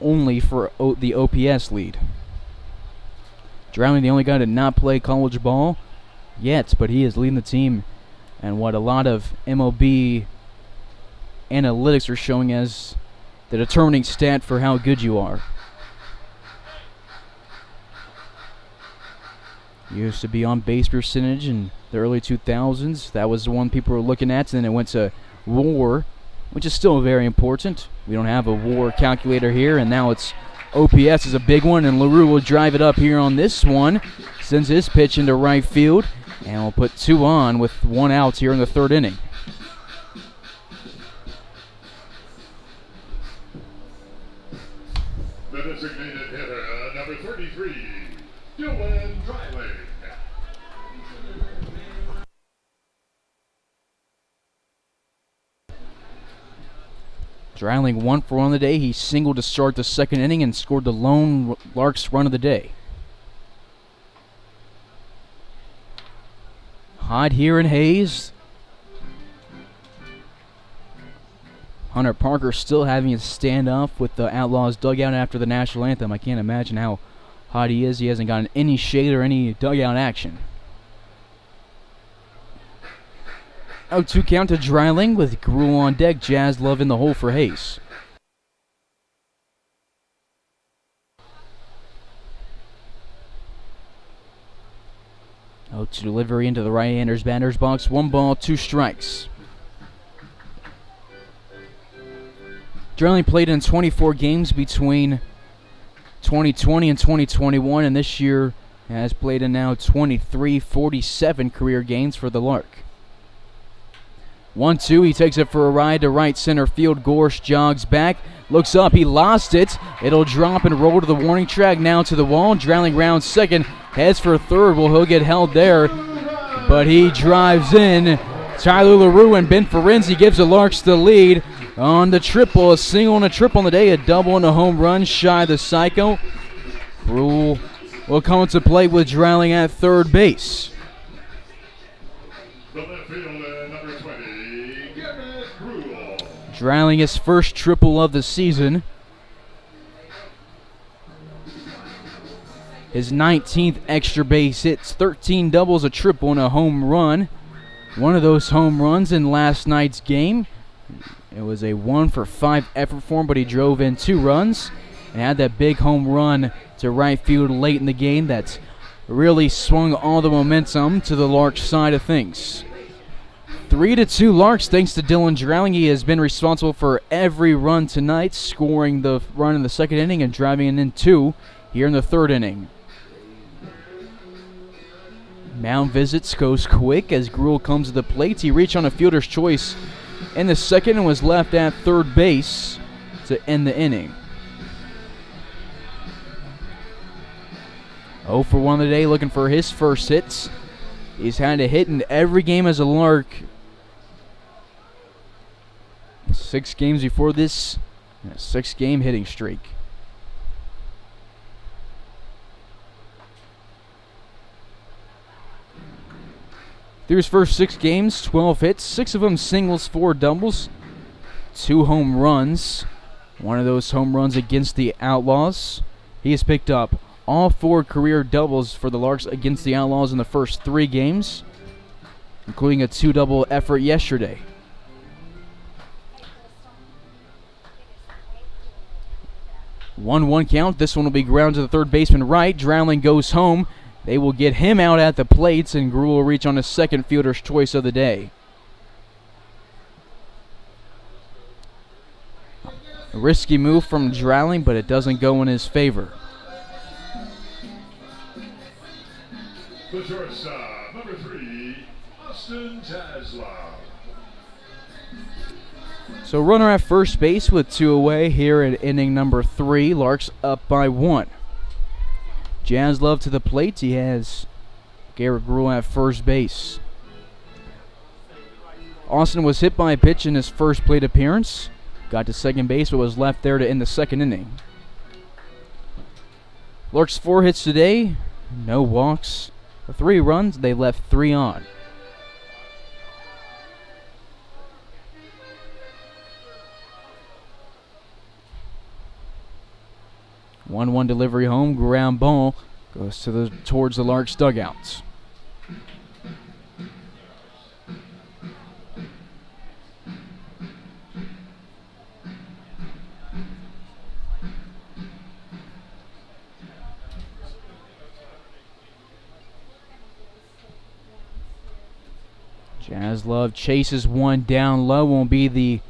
only for the OPS lead. Dreiling the only guy to not play college ball yet, but he is leading the team and what a lot of MLB analytics are showing as the determining stat for how good you are. Used to be on base percentage in the early 2000s. That was the one people were looking at. And then it went to WAR, which is still very important. We don't have a WAR calculator here, and now it's OPS is a big one, and LaRue will drive it up here on this one. Sends his pitch into right field, and we'll put 2 on with 1 out here in the 3rd inning. The designated hitter, number 33, Dylan Dreiling. Dreiling 1 for 1 on the day. He singled to start the 2nd inning and scored the lone Larks run of the day. Hot here in Hayes. Hunter Parker still having to stand up with the Outlaws dugout after the national anthem. I can't imagine how hot he is. He hasn't gotten any shade or any dugout action. 0-2 count to Dreiling with Gruhl on deck. Jazz Love in the hole for Hayes. To delivery into the right-hander's batter's box. 1 ball, 2 strikes. Dreiling played in 24 games between 2020 and 2021, and this year has played in now 47 career games for the Lark. 1-2, he takes it for a ride to right center field. Gorsh jogs back, looks up, he lost it. It'll drop and roll to the warning track, now to the wall. Dreiling rounds second, heads for third. Well, he'll get held there, but he drives in. Tyler LaRue and Ben Ferenzi gives the Larks the lead on the triple. A single and a triple on the day, a double and a home run shy the Psycho. Gruhl will come to play with Dreiling at third base. The left fielder, number 20, Dryling his first triple of the season. His 19th extra base hits, 13 doubles, a triple, and a home run. One of those home runs in last night's game. It was a 1-for-5 effort for him, but he drove in 2 runs and had that big home run to right field late in the game that really swung all the momentum to the Larks side of things. 3-2 Larks thanks to Dylan Dryling. He has been responsible for every run tonight, scoring the run in the second inning and driving in 2 here in the third inning. Mound visits goes quick as Gruel comes to the plate. He reached on a fielder's choice in the second and was left at third base to end the inning. 0 for 1 today, looking for his first hits. He's had a hit in every game as a Lark. 6 games before this, a 6-game hitting streak. Through his first 6 games, 12 hits, 6 of them singles, 4 doubles, 2 home runs. One of those home runs against the Outlaws. He has picked up all 4 career doubles for the Larks against the Outlaws in the first 3 games, including a 2-double effort yesterday. One count. This one will be ground to the third baseman right. Dryling goes home. They will get him out at the plates, and Gruel will reach on his second fielder's choice of the day. A risky move from Dryling, but it doesn't go in his favor. The shortstop, number 3, Austin Taslow. So runner at first base with 2 away here in inning number 3. Larks up by 1. Jaslove to the plate. He has Garrett Gruel at first base. Austin was hit by a pitch in his first plate appearance. Got to second base, but was left there to end the second inning. Larks 4 hits today, no walks. For 3 runs, they left 3 on. One delivery home, ground ball goes to towards the Larks dugouts. Jaslove chases one down low. Won't be the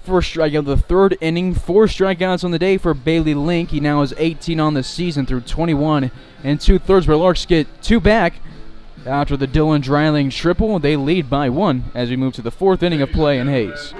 first strikeout of the third inning. 4 strikeouts on the day for Bailey Link. He now has 18 on the season through 21 2/3. But Larks get 2 back after the Dylan Dryling triple. They lead by 1 as we move to the 4th inning of play in Hayes.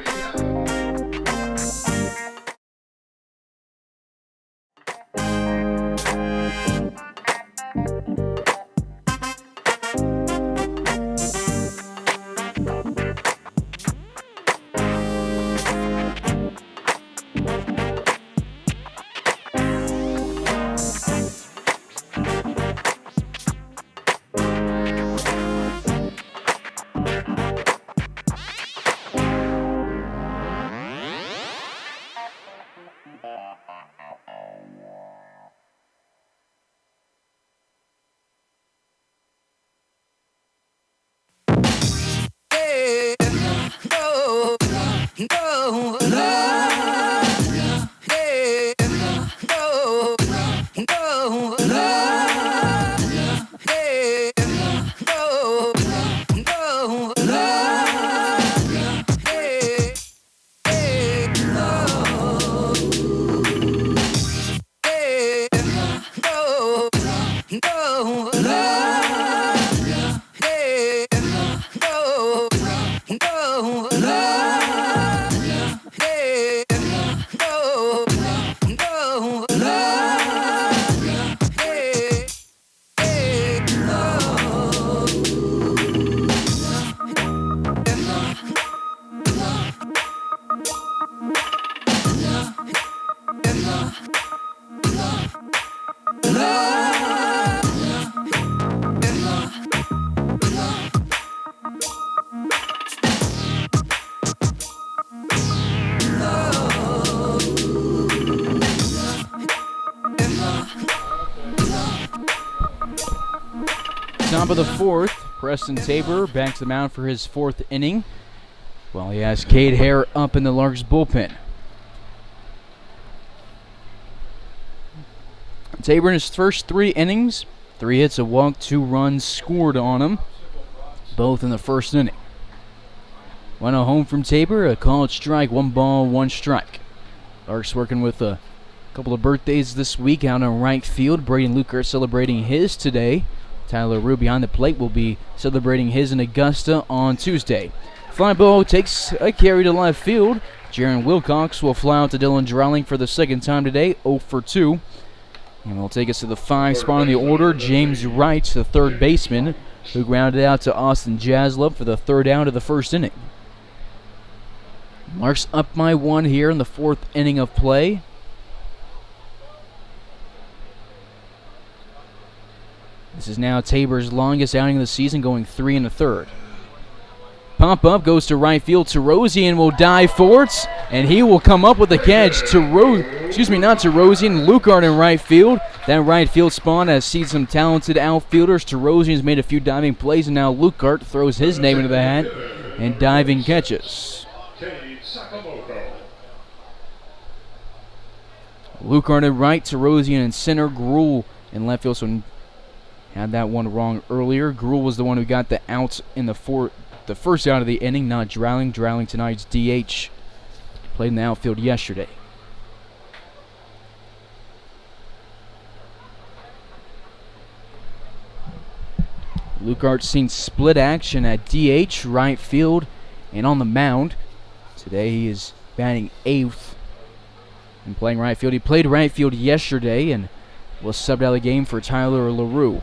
Top of the fourth, Preston Tabor back to the mound for his fourth inning, while he has Cade Hare up in the Larks bullpen. Tabor in his first 3 innings, 3 hits, a walk, 2 runs scored on him, both in the first inning. 1-0 home from Tabor, a called strike, 1 ball, 1 strike. Larks working with a couple of birthdays this week out in right field. Braden Luker celebrating his today. Tyler Rue behind the plate will be celebrating his in Augusta on Tuesday. Fly ball takes a carry to left field. Jaron Wilcox will fly out to Dylan Drawling for the second time today, 0 for 2. And will take us to the 5 spot in the order. James Wright, the third baseman, who grounded out to Austin Jaslub for the third out of the first inning. Larks up by 1 here in the 4th inning of play. This is now Tabor's longest outing of the season, going 3 1/3. Pop up goes to right field. Terosian will dive for it, and he will come up with the catch. Not Terosian, Lukart in right field. That right field spot has seen some talented outfielders. Terosian's made a few diving plays, and now Lukart throws his name into the hat and diving catches. Lukart in right, Terosian in center, Gruel in left field. So had that one wrong earlier. Gruel was the one who got the outs in the first out of the inning, not Drawling. Drawling tonight's DH. Played in the outfield yesterday. Lukart's seen split action at DH, right field, and on the mound. Today he is batting 8th and playing right field. He played right field yesterday and was subbed out of the game for Tyler LaRue.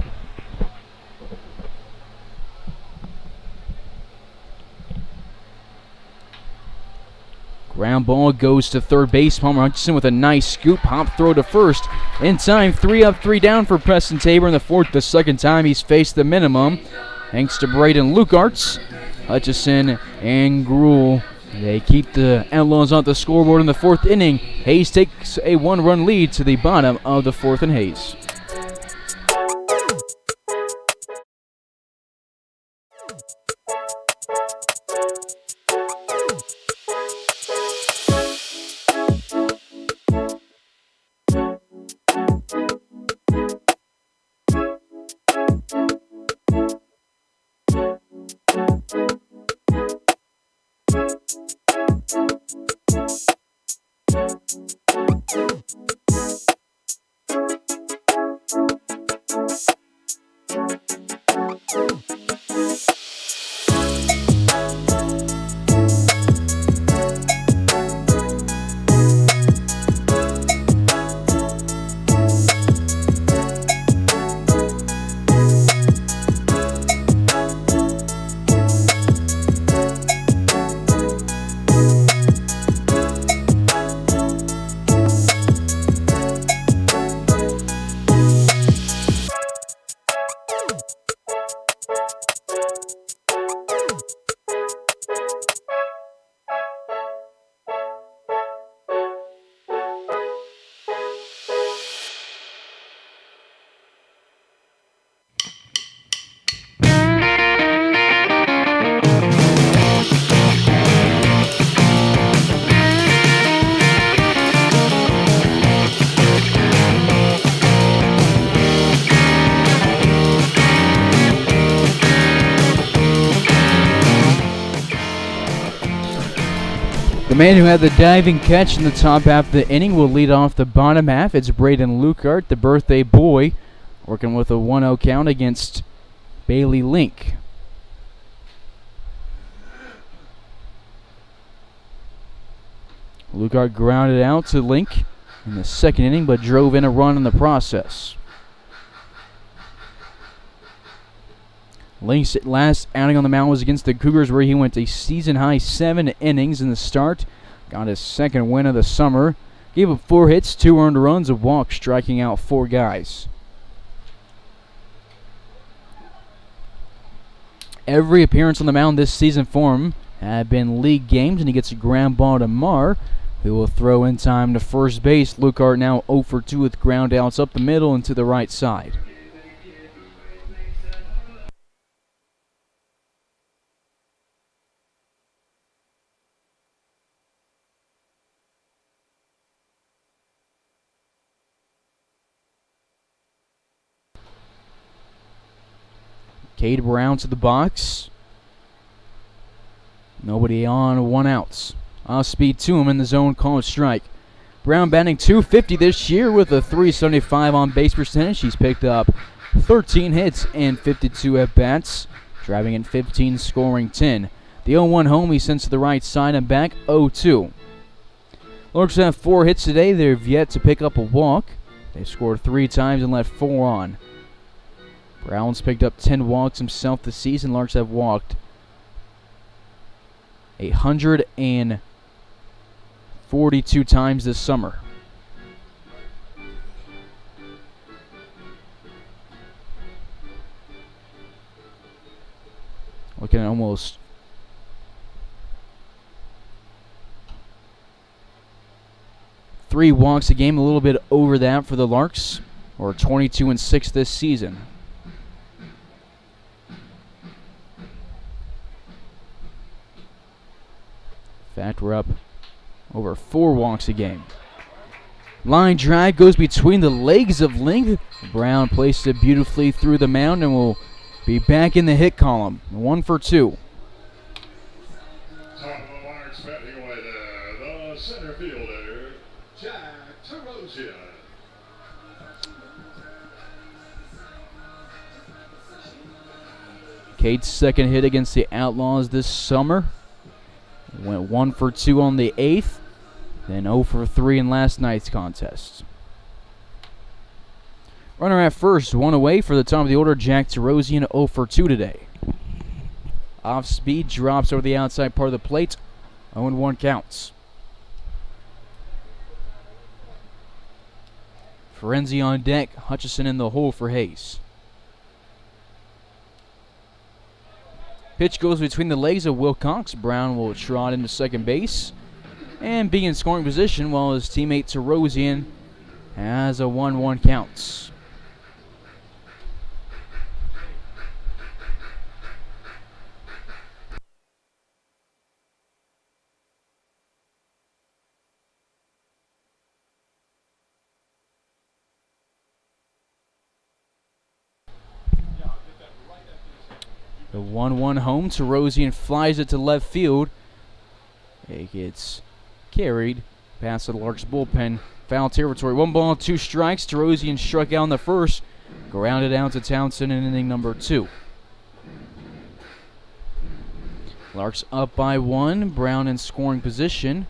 Ground ball goes to third base. Palmer Hutchinson with a nice scoop. Hop throw to first. In time, 3 up, 3 down for Preston Tabor in the 4th. The second time he's faced the minimum. Thanks to Braden Lukarts. Hutchison and Gruel. They keep the Outlaws off the scoreboard in the 4th inning. Hayes takes a 1-run lead to the bottom of the 4th and Hayes. The man who had the diving catch in the top half of the inning will lead off the bottom half. It's Braden Lukart, the birthday boy, working with a 1-0 count against Bailey Link. Lukart grounded out to Link in the second inning, but drove in a run in the process. Link's last outing on the mound was against the Cougars, where he went a season-high 7 innings in the start. Got his second win of the summer. Gave up 4 hits, 2 earned runs, a walk, striking out 4 guys. Every appearance on the mound this season for him had been league games, and he gets a ground ball to Marr, who will throw in time to first base. Lukart now 0 for 2 with ground outs up the middle and to the right side. Cade Brown to the box. Nobody on, 1 out. Off speed to him in the zone, called strike. Brown batting .250 this year with a .375 on base percentage. He's picked up 13 hits and 52 at-bats, driving in 15, scoring 10. The 0-1 home he sends to the right side and back, 0-2. Larks have 4 hits today. They've yet to pick up a walk. They've scored 3 times and let 4 on. Brown's picked up 10 walks himself this season. Larks have walked 142 times this summer. Looking at almost 3 walks a game, a little bit over that for the Larks, or 22-6 this season. In fact, we're up over 4 walks a game. Line drive goes between the legs of Link. Brown placed it beautifully through the mound and will be back in the hit column. 1 for 2. Top of the Larks batting away there, the center fielder, Jack Terosia. Cade's second hit against the Outlaws this summer. Went 1 for 2 on the 8th, then 0 for 3 in last night's contest. Runner at first, 1 away for the top of the order, Jack Terosian, 0 for 2 today. Off speed, drops over the outside part of the plate, 0-1 counts. Ferenzi on deck, Hutchison in the hole for Hayes. Pitch goes between the legs of Wilcox. Brown will trot into second base and be in scoring position while his teammate Terosian has a 1-1 count. The 1-1 home, Terosian flies it to left field. It gets carried past the Larks bullpen. Foul territory. 1 ball, 2 strikes. Terosian struck out in the first. Grounded out to Townsend in inning number 2. Larks up by 1. Brown in scoring position.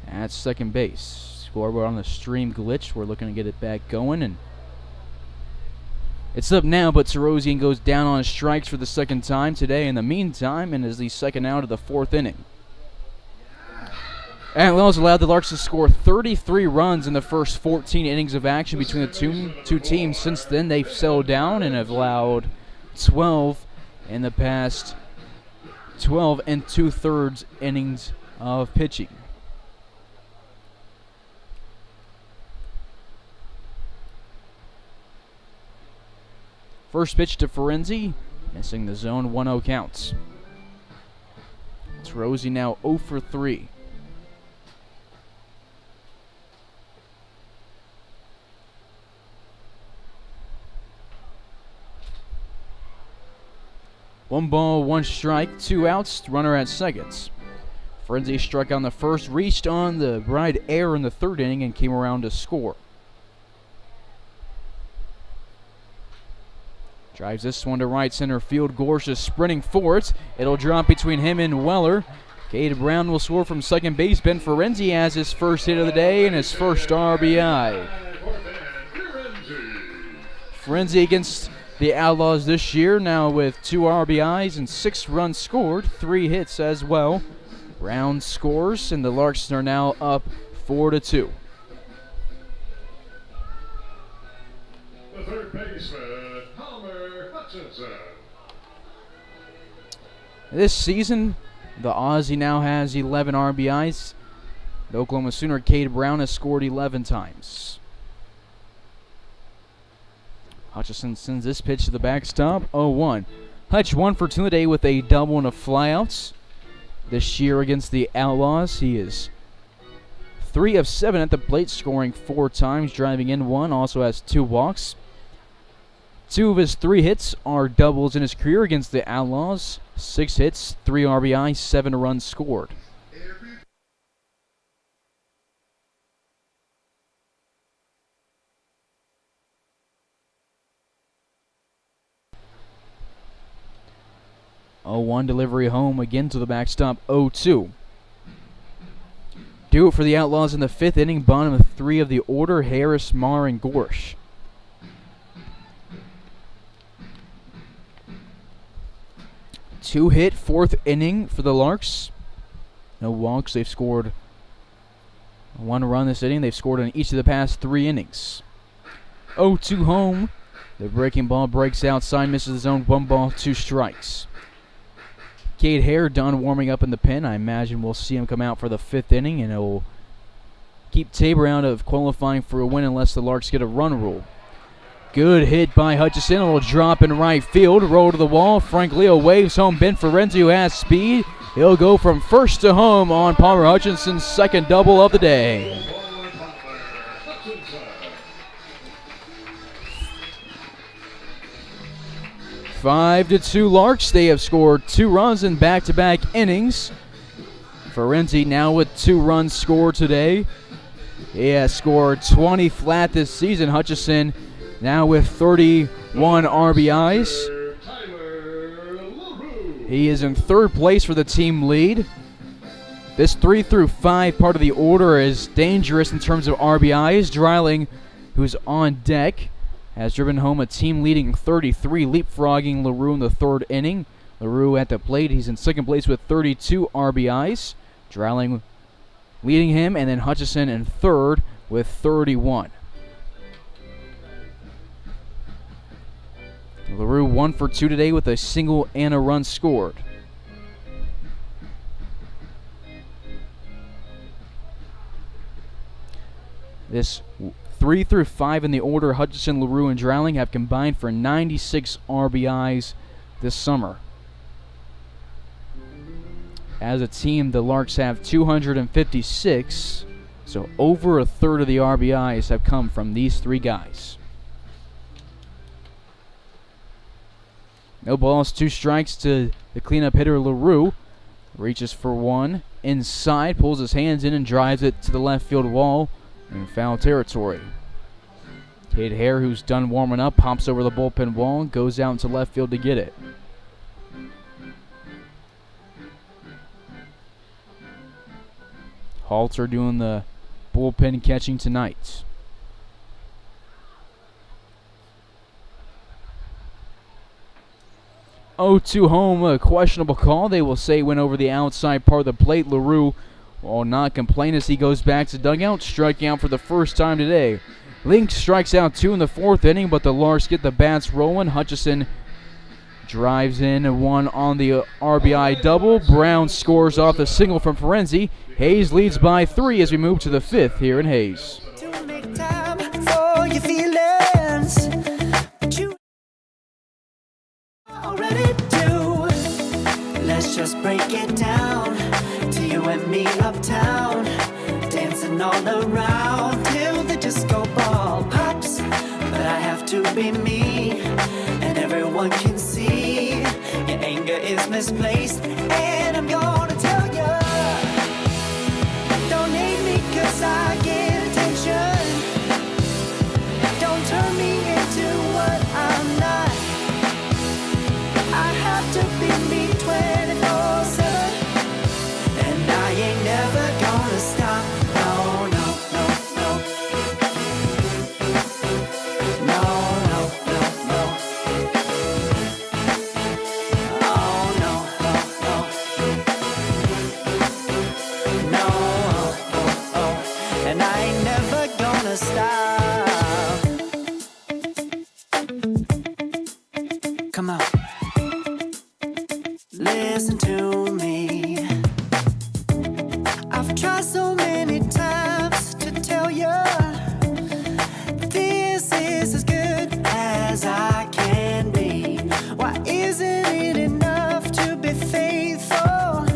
At second base. Scoreboard on the stream glitched. We're looking to get it back going, and it's up now, but Terosian goes down on strikes for the second time today in the meantime, and is the second out of the 4th inning. Outlaws allowed the Larks to score 33 runs in the first 14 innings of action between the two teams. Since then, they've settled down and have allowed 12 in the past 12 and 2/3 innings of pitching. First pitch to Ferenzi, missing the zone, 1-0 counts. Terosian now 0 for 3. One ball, 1 strike, 2 outs, runner at second. Ferenzi struck on the first, reached on the right air in the 3rd inning, and came around to score. Drives this one to right center field. Gorsh is sprinting for it. It'll drop between him and Weller. Cade Brown will score from second base. Ben Ferenzi has his first hit of the day and his first RBI. Ferenzi against the Outlaws this year, now with 2 RBIs and 6 runs scored, 3 hits as well. Brown scores, and the Larks are now up 4-2. The third baseman, this season, the Aussie now has 11 RBIs. The Oklahoma Sooner, Cade Brown, has scored 11 times. Hutchison sends this pitch to the backstop, 0-1. Hutch 1 for 2 today with a double and a flyout. This year against the Outlaws, he is 3 of 7 at the plate, scoring 4 times, driving in 1, also has 2 walks. 2 of his 3 hits are doubles in his career against the Outlaws. 6 hits, 3 RBI, 7 runs scored. One delivery home again to the backstop, 0-2. Do it for the Outlaws in the 5th inning, bottom of 3 of the order, Harris, Marr, and Gorsh. Two-hit 4th inning for the Larks. No walks. They've scored 1 run this inning. They've scored in each of the past 3 innings. 0-2 home. The breaking ball breaks outside, misses the zone. 1 ball, 2 strikes. Cade Hare done warming up in the pen. I imagine we'll see him come out for the 5th inning, and it will keep Tabor out of qualifying for a win unless the Larks get a run rule. Good hit by Hutchison. A little drop in right field. Roll to the wall. Frank Leo waves home. Ben Ferenzi, who has speed. He'll go from first to home on Palmer Hutchinson's 2nd double of the day. 5-2 Larks. They have scored 2 runs in back-to-back innings. Ferenzi now with 2 runs scored today. He has scored 20 flat this season. Hutchison now with 31 RBIs. He is in 3rd place for the team lead. This 3 through 5 part of the order is dangerous in terms of RBIs. Dreiling, who's on deck, has driven home a team-leading 33, leapfrogging LaRue in the 3rd inning. LaRue at the plate. He's in 2nd place with 32 RBIs. Dreiling leading him, and then Hutchison in 3rd with 31. LaRue 1 for 2 today with a single and a run scored. This 3 through 5 in the order, Hutchison, LaRue, and Dreiling have combined for 96 RBIs this summer. As a team, the Larks have 256, so over a third of the RBIs have come from these 3 guys. No balls, 2 strikes to the cleanup hitter LaRue. Reaches for 1 inside, pulls his hands in and drives it to the left field wall in foul territory. Cade Hare, who's done warming up, hops over the bullpen wall and goes out into left field to get it. Halter doing the bullpen catching tonight. Oh, 0-2 home, a questionable call. They will say went over the outside part of the plate. LaRue will not complain as he goes back to dugout, striking out for the first time today. Link strikes out 2 in the 4th inning, but the Larks get the bats rolling. Hutchison drives in 1 on the RBI double. Brown scores off the single from Ferenzi. Hayes leads by 3 as we move to the 5th here in Hayes. To make time for your feelings, but you already do. Let's just break it down to you and me uptown, dancing all around till the disco ball pops. But I have to be me, and everyone can see your anger is misplaced, and I'm gonna tell you, don't hate me 'cause I get attention. Don't turn me into what I'm not. I have to be me 24/7, and I ain't never gonna stop. No, no, no, no. No, no, no, no. Oh, no, no, no. No, oh, oh, and I ain't never gonna stop. Come on. Listen to me. I've tried so many times to tell you this is as good as I can be. Why isn't it enough to be faithful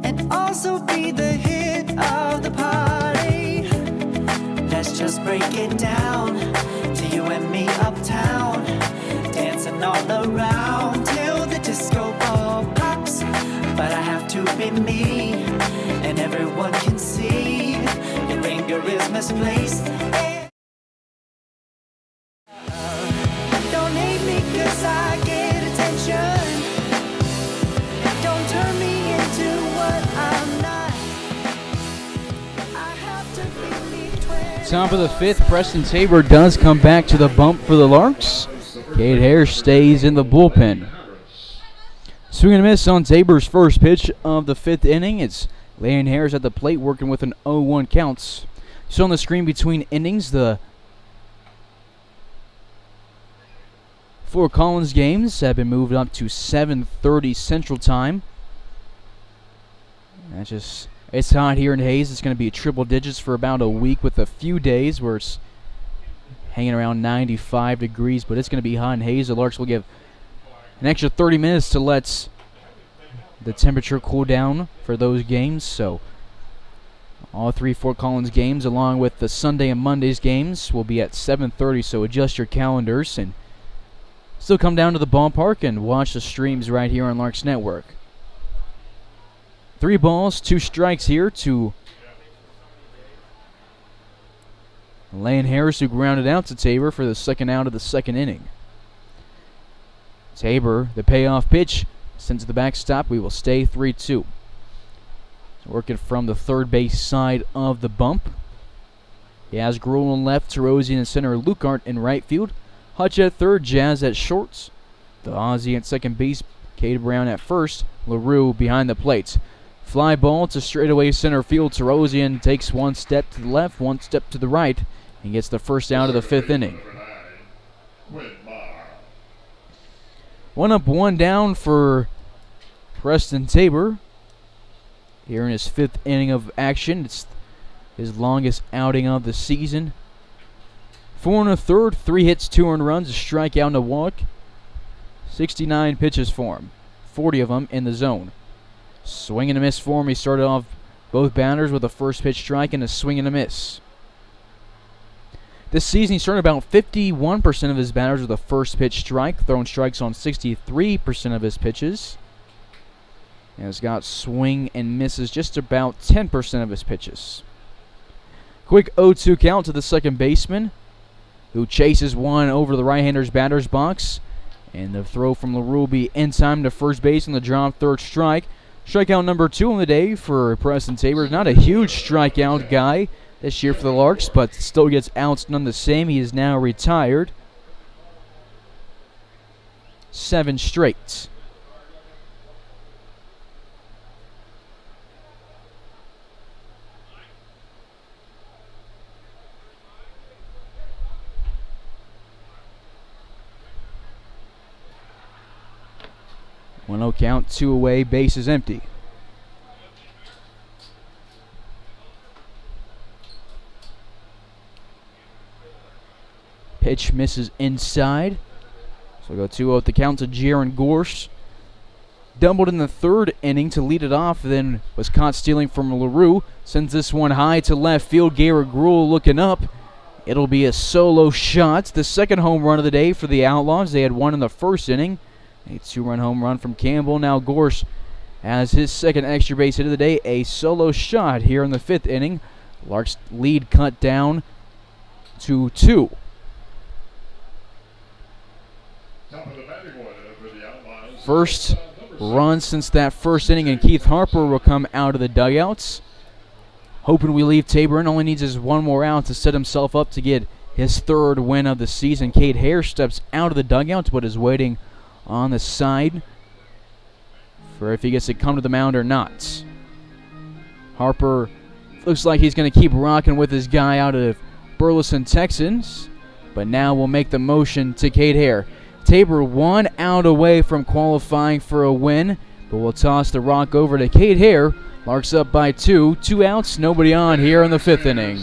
and also be the hit of the party? get down to you and me uptown, dancing all around till the disco ball pops. But I have to be me, and everyone can see your anger is misplaced. Don't hate me 'cause I get attention. Don't turn me into what I'm not. I have to be me 20. Top of the fifth, Preston Tabor does come back to the bump for the Larks. Cade Hare stays in the bullpen. Swing and a miss on Tabor's first pitch of the fifth inning. It's Lane Harris at the plate working with an 0-1 counts. So on the screen between innings, the Fort Collins games have been moved up to 7:30 Central Time. It's hot here in Hayes. It's going to be triple digits for about a week with a few days where it's hanging around 95 degrees, but it's going to be hot in Hayes. The Larks will give an extra 30 minutes to let the temperature cool down for those games. So all three Fort Collins games, along with the Sunday and Monday's games, will be at 7:30. So adjust your calendars and still come down to the ballpark and watch the streams right here on Larks Network. 3 balls, 2 strikes here to Lane Harris, who grounded out to Tabor for the second out of the second inning. Tabor, the payoff pitch, sent to the backstop. We will stay 3-2. Working from the third base side of the bump. He has Gruel in left, Terosian in center, Lukart in right field. Hutch at third, Jazz at shorts. The Aussie at second base, Cade Brown at first, LaRue behind the plate. Fly ball to straightaway center field. Terosian takes one step to the left, one step to the right, and gets the first out of the fifth inning. 1 up, 1 down for Preston Tabor. Here in his fifth inning of action. It's his longest outing of the season. 4 1/3, 3 hits, 2 earned runs, a strikeout and a walk. 69 pitches for him, 40 of them in the zone. Swing and a miss for him. He started off both batters with a first pitch strike and a swing and a miss. This season, he started about 51% of his batters with a first pitch strike, throwing strikes on 63% of his pitches. And has got swing and misses just about 10% of his pitches. Quick 0-2 count to the second baseman, who chases one over the right-hander's batter's box. And the throw from LaRue will be in time to first base on the drop third strike. Strikeout number 2 on the day for Preston Tabor. Not a huge strikeout guy this year for the Larks, but still gets outs none the same. He is now retired. 7 straight. One 0 count, 2 away, base is empty. Pitch misses inside. So we'll go 2-0 at the count to Jaron Gorse. Doubled in the third inning to lead it off, then was caught stealing from LaRue. Sends this one high to left field. Garrett Gruel looking up. It'll be a solo shot. The second home run of the day for the Outlaws. They had one in the first inning. A 2-run home run from Campbell. Now Gorse has his second extra base hit of the day. A solo shot here in the fifth inning. Larks lead cut down to 2. First run since that first inning, and Keith Harper will come out of the dugouts. Hoping we leave Tabor in. Only needs is one more out to set himself up to get his third win of the season. Cade Hare steps out of the dugouts but is waiting on the side for if he gets to come to the mound or not. Harper looks like he's going to keep rocking with his guy out of Burleson, Texas, but now will make the motion to Cade Hare. Tabor 1 out away from qualifying for a win, but we'll toss the rock over to Cade Hare. Larks up by 2, 2 outs, nobody on here in the fifth inning.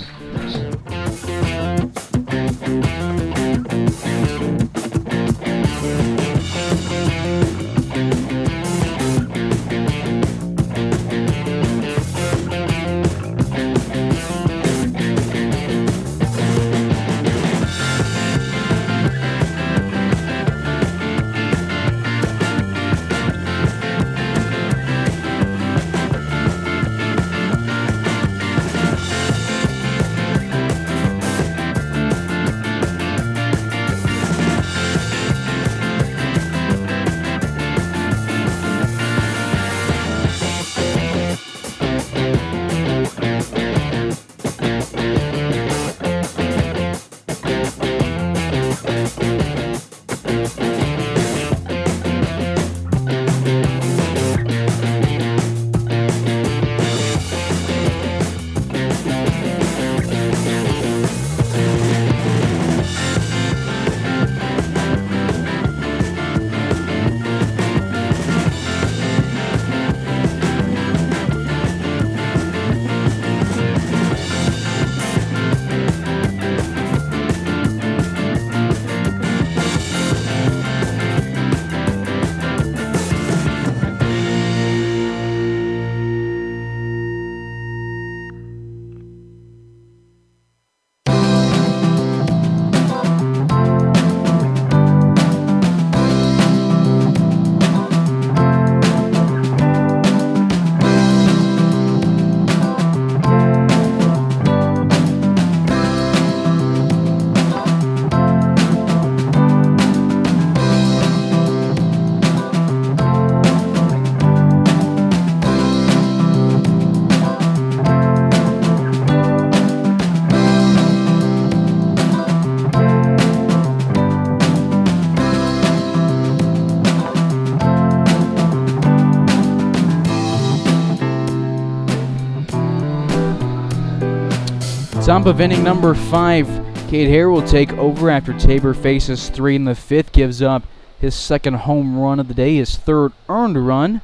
Top of inning number 5, Cade Hare will take over after Tabor faces 3 in the 5th, gives up his second home run of the day, his third earned run.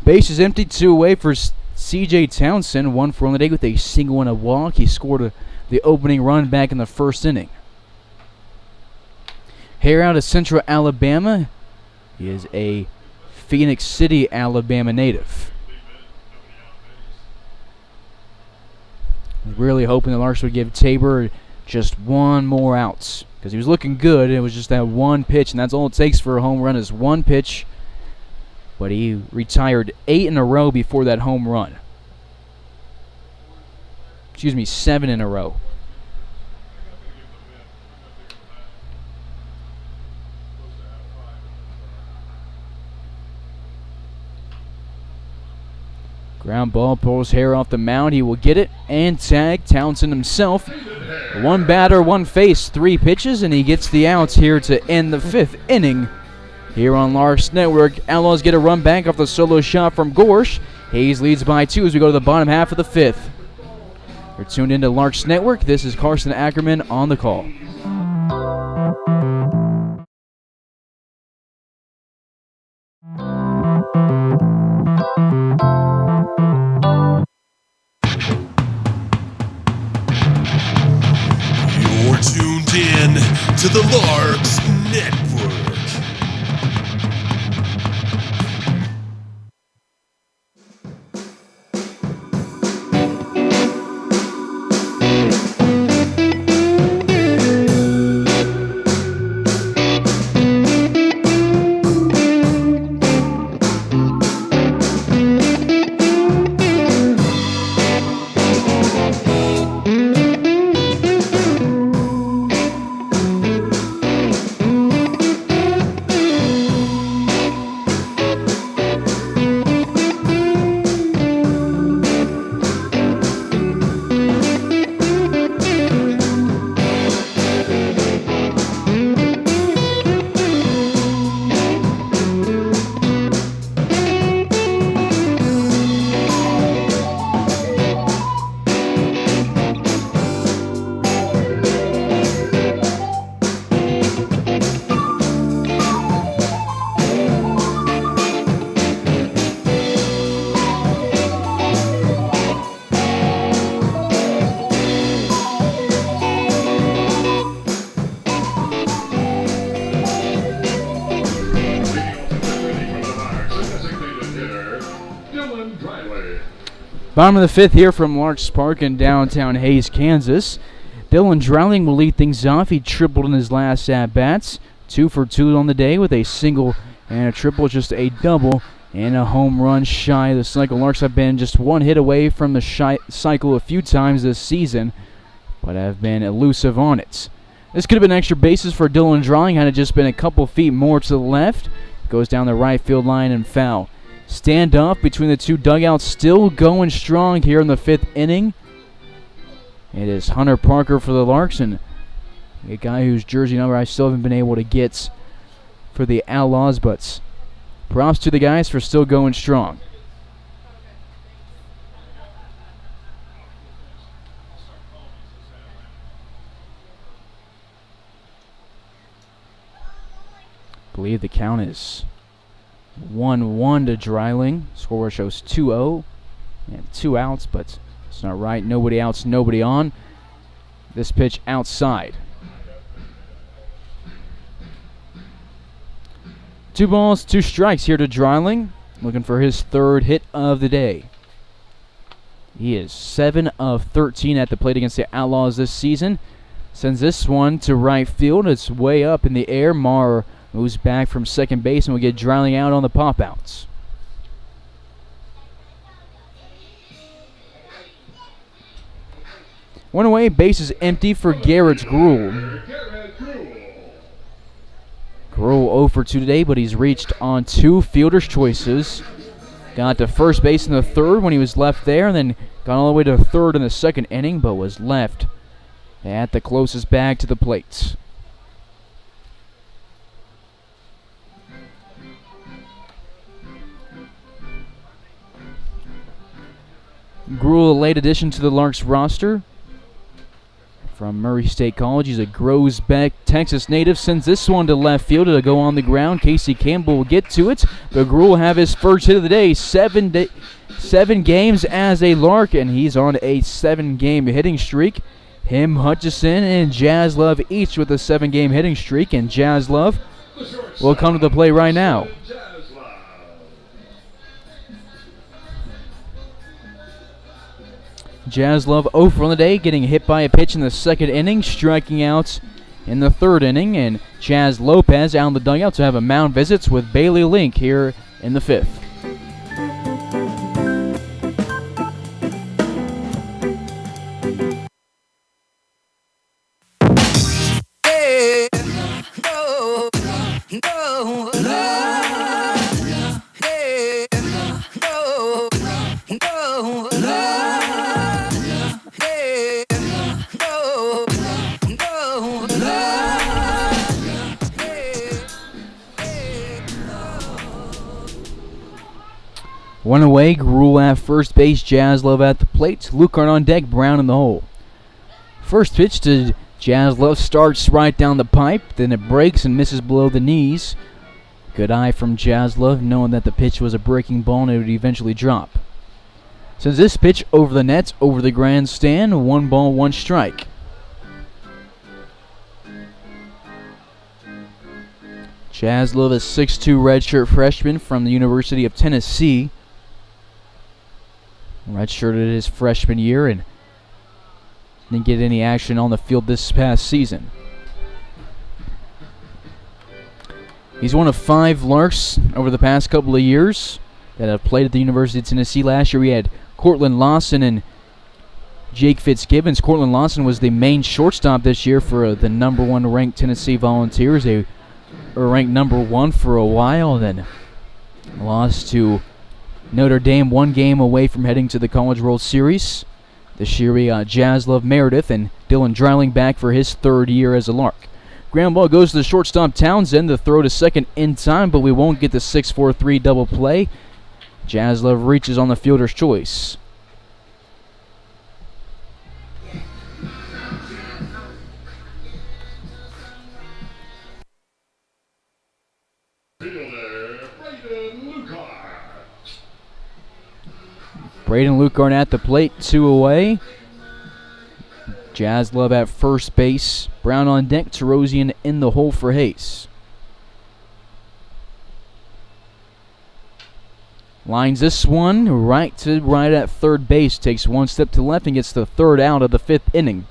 Base is empty, 2 away for C.J. Townsend, 1 for on the day with a single and a walk. He scored the opening run back in the first inning. Hare out of Central Alabama. He is a Phoenix City, Alabama native. Really hoping the Larks would give Tabor just one more outs because he was looking good. It was just that one pitch, and that's all it takes for a home run is one pitch. But he retired 8 in a row before that home run. Excuse me, 7 in a row. Ground ball pulls Hare off the mound. He will get it and tag Townsend himself. 1 batter, 1 face, 3 pitches, and he gets the outs here to end the 5th inning. Here on Larks Network, Outlaws get a run back off the solo shot from Gorsh. Hayes leads by 2 as we go to the bottom half of the 5th. You're tuned into Larks Network. This is Carson Ackerman on the call. You're tuned in to the Larks Network. Bottom of the 5th here from Larks Park in downtown Hays, Kansas. Dylan Dreiling will lead things off. He tripled in his last at-bats. 2 for 2 on the day with a single and a triple, just a double and a home run shy of the cycle. Larks have been just 1 hit away from the cycle a few times this season, but have been elusive on it. This could have been extra bases for Dylan Dreiling had it just been a couple feet more to the left. Goes down the right field line and foul. Standoff between the 2 dugouts still going strong here in the 5th inning. It is Hunter Parker for the Larks, and a guy whose jersey number I still haven't been able to get for the Outlaws, but props to the guys for still going strong. I believe the count is 1-1 to Dreiling. Score shows 2-0 and 2 outs, but it's not right. Nobody outs, nobody on. This pitch outside. 2 balls, 2 strikes here to Dreiling, looking for his 3rd hit of the day. He is 7 of 13 at the plate against the Outlaws this season. Sends this one to right field. It's way up in the air. Marr moves back from second base and will get Dreiling out on the pop-outs. One away, base is empty for Garrett Gruel. Gruel 0 for 2 today, but he's reached on 2 fielder's choices. Got to first base in the 3rd when he was left there, and then got all the way to 3rd in the 2nd inning, but was left at the closest bag to the plate. Gruel, a late addition to the Larks roster. from Murray State College. He's a Groesbeck, Texas native. Sends this one to left field to go on the ground. Casey Campbell will get to it, but Gruel will have his first hit of the day. 7 games as a Lark, and he's on a 7-game hitting streak. Him, Hutchison, and Jazz Love each with a 7-game hitting streak, and Jazz Love will come to the play right now. Jazz Love 0 for on the day, getting hit by a pitch in the second inning, striking out in the third inning, and Chaz Lopez out in the dugout to have a mound visits with Bailey Link here in the 5th. One away, Gruel at first base, Jazz Love at the plate, Lucart on deck, Brown in the hole. First pitch to Jazz Love starts right down the pipe, then it breaks and misses below the knees. Good eye from Jazz Love, knowing that the pitch was a breaking ball and it would eventually drop. Sends this pitch over the net, over the grandstand, 1 ball, 1 strike. Jazz Love, a 6'2" redshirt freshman from the University of Tennessee. Redshirted his freshman year and didn't get any action on the field this past season. He's one of 5 Larks over the past couple of years that have played at the University of Tennessee. Last year we had Cortland Lawson and Jake Fitzgibbons. Cortland Lawson was the main shortstop this year for the number 1 ranked Tennessee Volunteers. They were ranked number 1 for a while, then lost to Notre Dame, 1 game away from heading to the College World Series. This year we got Jazz Love Meredith and Dylan Dreiling back for his 3rd year as a Lark. Ground ball goes to the shortstop Townsend. The throw to second in time, but we won't get the 6-4-3 double play. Jazz Love reaches on the fielder's choice. Braden Lucart at the plate, 2 away. Jazz Love at first base. Brown on deck, Terosian in the hole for Hayes. Lines this one right at third base. Takes 1 step to left and gets the 3rd out of the 5th inning.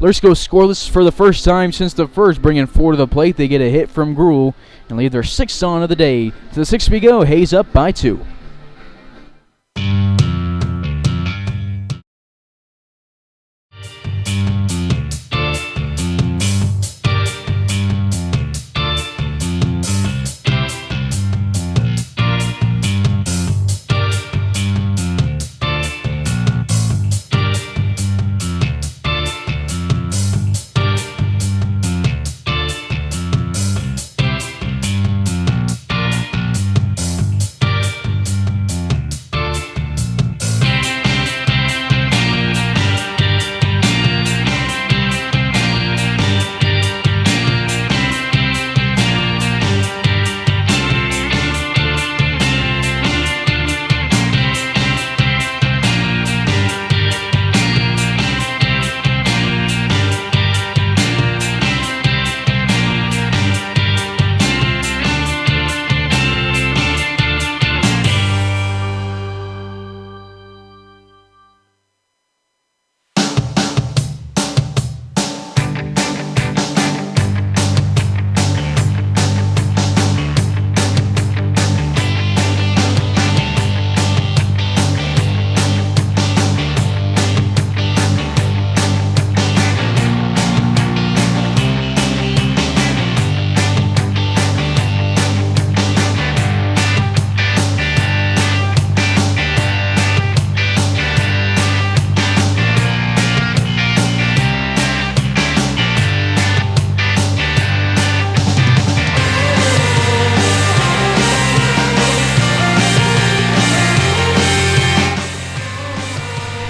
Larks go scoreless for the first time since the first, bringing 4 to the plate. They get a hit from Gruel and leave their 6th on of the day. To the 6th we go. Hayes up by 2.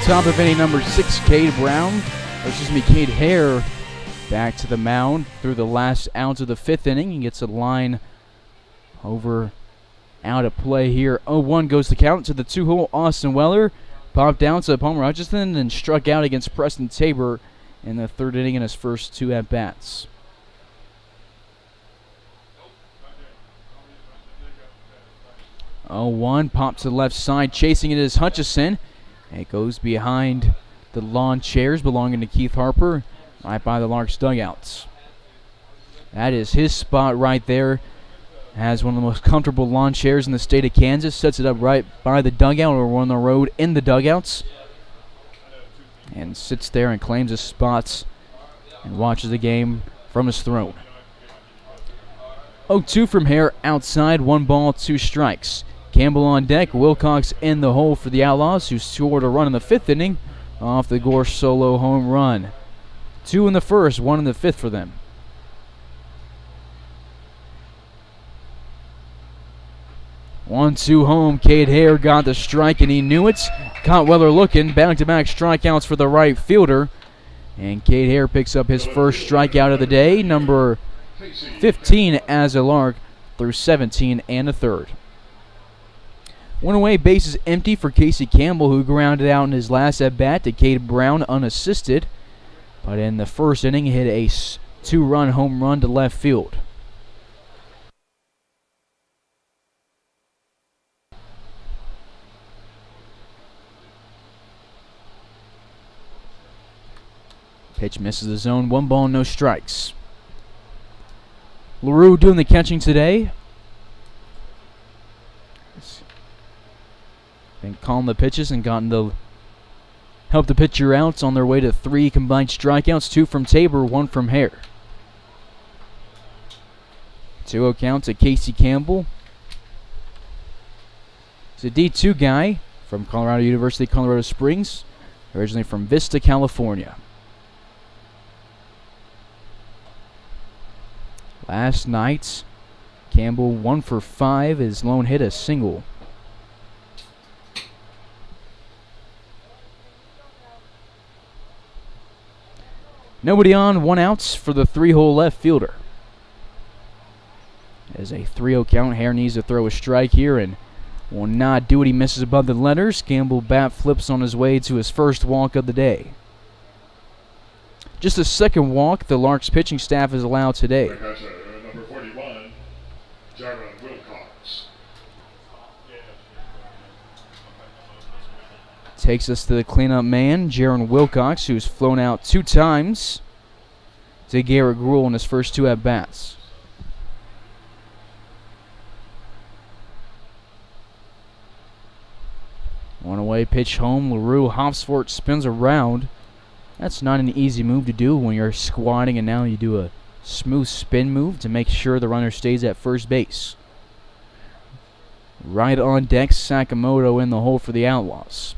Top of inning number 6, Cade Brown. Cade Hare back to the mound through the last out of the 5th inning. He gets a line over out of play here. 0-1 goes the count to the 2-hole. Austin Weller popped down to Palmer Hutchinson and struck out against Preston Tabor in the 3rd inning in his first 2 at-bats. 0-1, pop to the left side, chasing it is Hutchison. It goes behind the lawn chairs belonging to Keith Harper, right by the Larks dugouts. That is his spot right there. Has one of the most comfortable lawn chairs in the state of Kansas. Sets it up right by the dugout or on the road in the dugouts. And sits there and claims his spots and watches the game from his throne. 0-2 from Hare outside, 1 ball, 2 strikes. Campbell on deck, Wilcox in the hole for the Outlaws, who scored a run in the 5th inning off the Gore solo home run. 2 in the 1st, 1 in the 5th for them. 1-2 home. Cade Hare got the strike and he knew it. Caught Weller looking. Back-to-back strikeouts for the right fielder. And Cade Hare picks up his first strikeout of the day, number 15 as a Lark, through 17 and a 3rd. 1 away, bases empty for Casey Campbell, who grounded out in his last at-bat to Cade Brown unassisted. But in the 1st inning, hit a 2-run home run to left field. Pitch misses the zone. 1 ball, no strikes. LaRue doing the catching today. Been calling the pitches and gotten to help the pitcher out on their way to 3 combined strikeouts. 2 from Tabor, 1 from Hare. 2-0 count to Casey Campbell. He's a D2 guy from Colorado University, Colorado Springs, originally from Vista, California. Last night, Campbell 1 for 5. His lone hit a single. Nobody on, 1 out for the 3-hole left fielder. As a 3-0 count, Hare needs to throw a strike here and will not do it. He misses above the letters. Campbell bat flips on his way to his first walk of the day. Just a 2nd walk the Larks pitching staff has allowed today. Number 41, Jaron Wilcox. Takes us to the cleanup man, Jaron Wilcox, who's flown out 2 times to Garrett Gruhl in his first 2 at-bats. One away, pitch home. LaRue hops for it, spins around. That's not an easy move to do when you're squatting, and now you do a smooth spin move to make sure the runner stays at first base. Right on deck, Sakamoto in the hole for the Outlaws.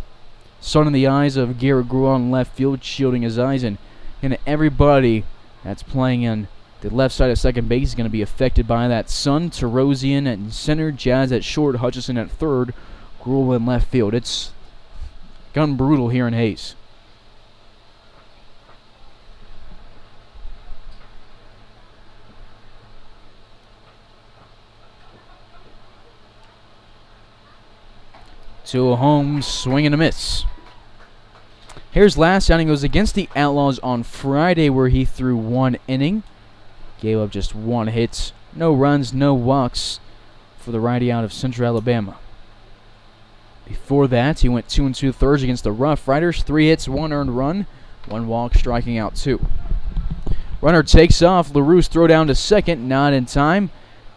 Sun in the eyes of Garrett Gruhl on left field, shielding his eyes, and everybody that's playing on the left side of second base is going to be affected by that sun. Terosian at center, Jazz at short, Hutchison at 3rd, Gruhl in left field. It's gun brutal here in Hayes. To a home, swing and a miss. Hare's last outing was against the Outlaws on Friday, where he threw 1 inning. Gave up just 1 hit. No runs, no walks for the righty out of Central Alabama. Before that, he went 2 2/3 against the Rough Riders. 3 hits, 1 earned run, 1 walk, striking out 2. Runner takes off. LaRue's throw down to second, not in time.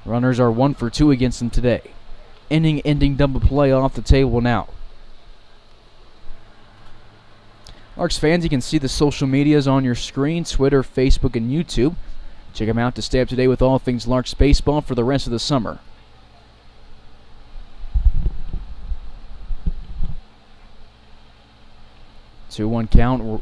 Runners are 1 for 2 against him today. Inning-ending double play off the table now. Larks fans, you can see the social medias on your screen, Twitter, Facebook, and YouTube. Check them out to stay up to date with all things Larks baseball for the rest of the summer. Two one count.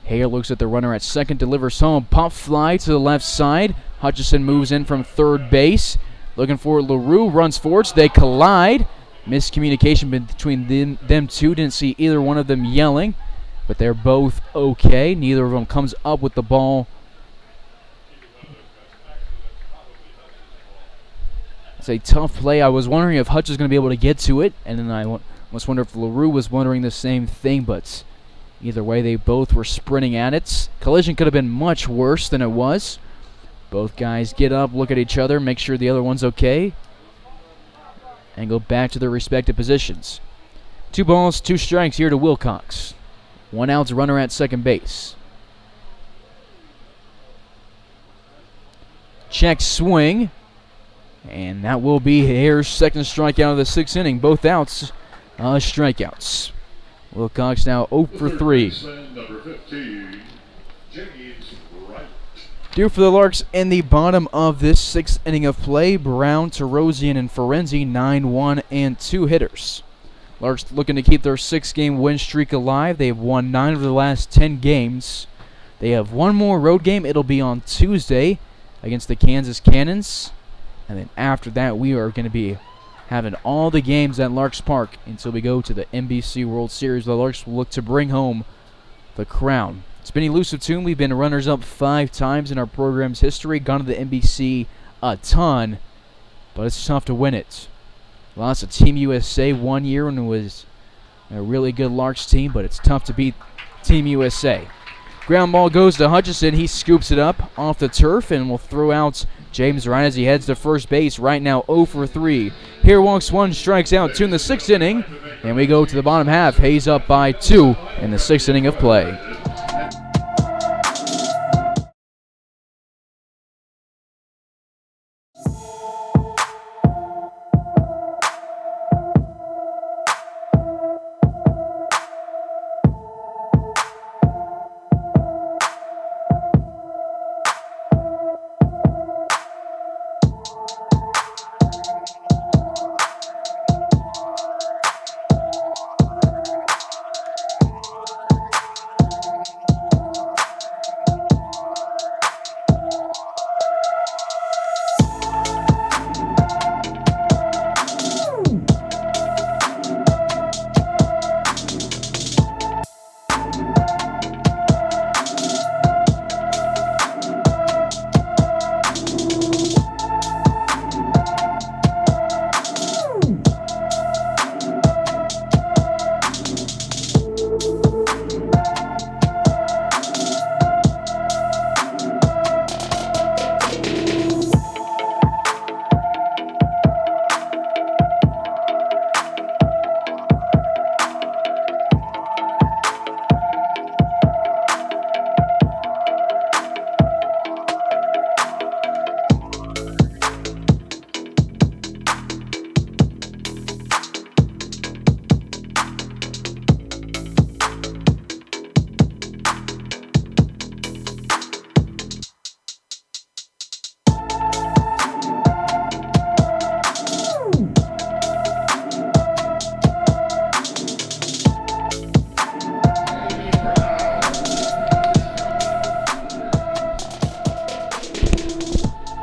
Hale looks at the runner at second, delivers home. Pop fly to the left side. Hutchison moves in from 3rd base. Looking for LaRue, runs forward, so they collide. Miscommunication between them two. Didn't see either one of them yelling. but they're both okay. Neither of them comes up with the ball. It's a tough play. I was wondering if Hutch was going to be able to get to it, and then I was wondering if LaRue was wondering the same thing, but either way, they both were sprinting at it. Collision could have been much worse than it was. Both guys get up, look at each other, make sure the other one's okay, and go back to their respective positions. 2 balls, 2 strikes here to Wilcox. 1 out, runner at second base. Check swing. And that will be Hare's second strikeout of the 6th inning. Both outs, strikeouts. Wilcox now 0 for 3. Due for the Larks in the bottom of this 6th inning of play. Brown, Tarosian, and Ferenzi, 9-1 and 2 hitters. Larks looking to keep their 6-game win streak alive. They've won 9 of the last 10 games. They have one more road game. It'll be on Tuesday against the Kansas Cannons. And then after that, we are going to be having all the games at Larks Park until we go to the NBC World Series. The Larks will look to bring home the crown. It's been elusive too. We've been runners-up 5 times in our program's history. Gone to the NBC a ton, but it's tough to win it. Lost to Team USA one year when it was a really good Larks team, but it's tough to beat Team USA. Ground ball goes to Hutchison. He scoops it up off the turf and will throw out James Ryan as he heads to first base. Right now 0 for 3. Here walks 1, strikes out 2 in the 6th inning. And we go to the bottom half. Hayes up by 2 in the 6th inning of play.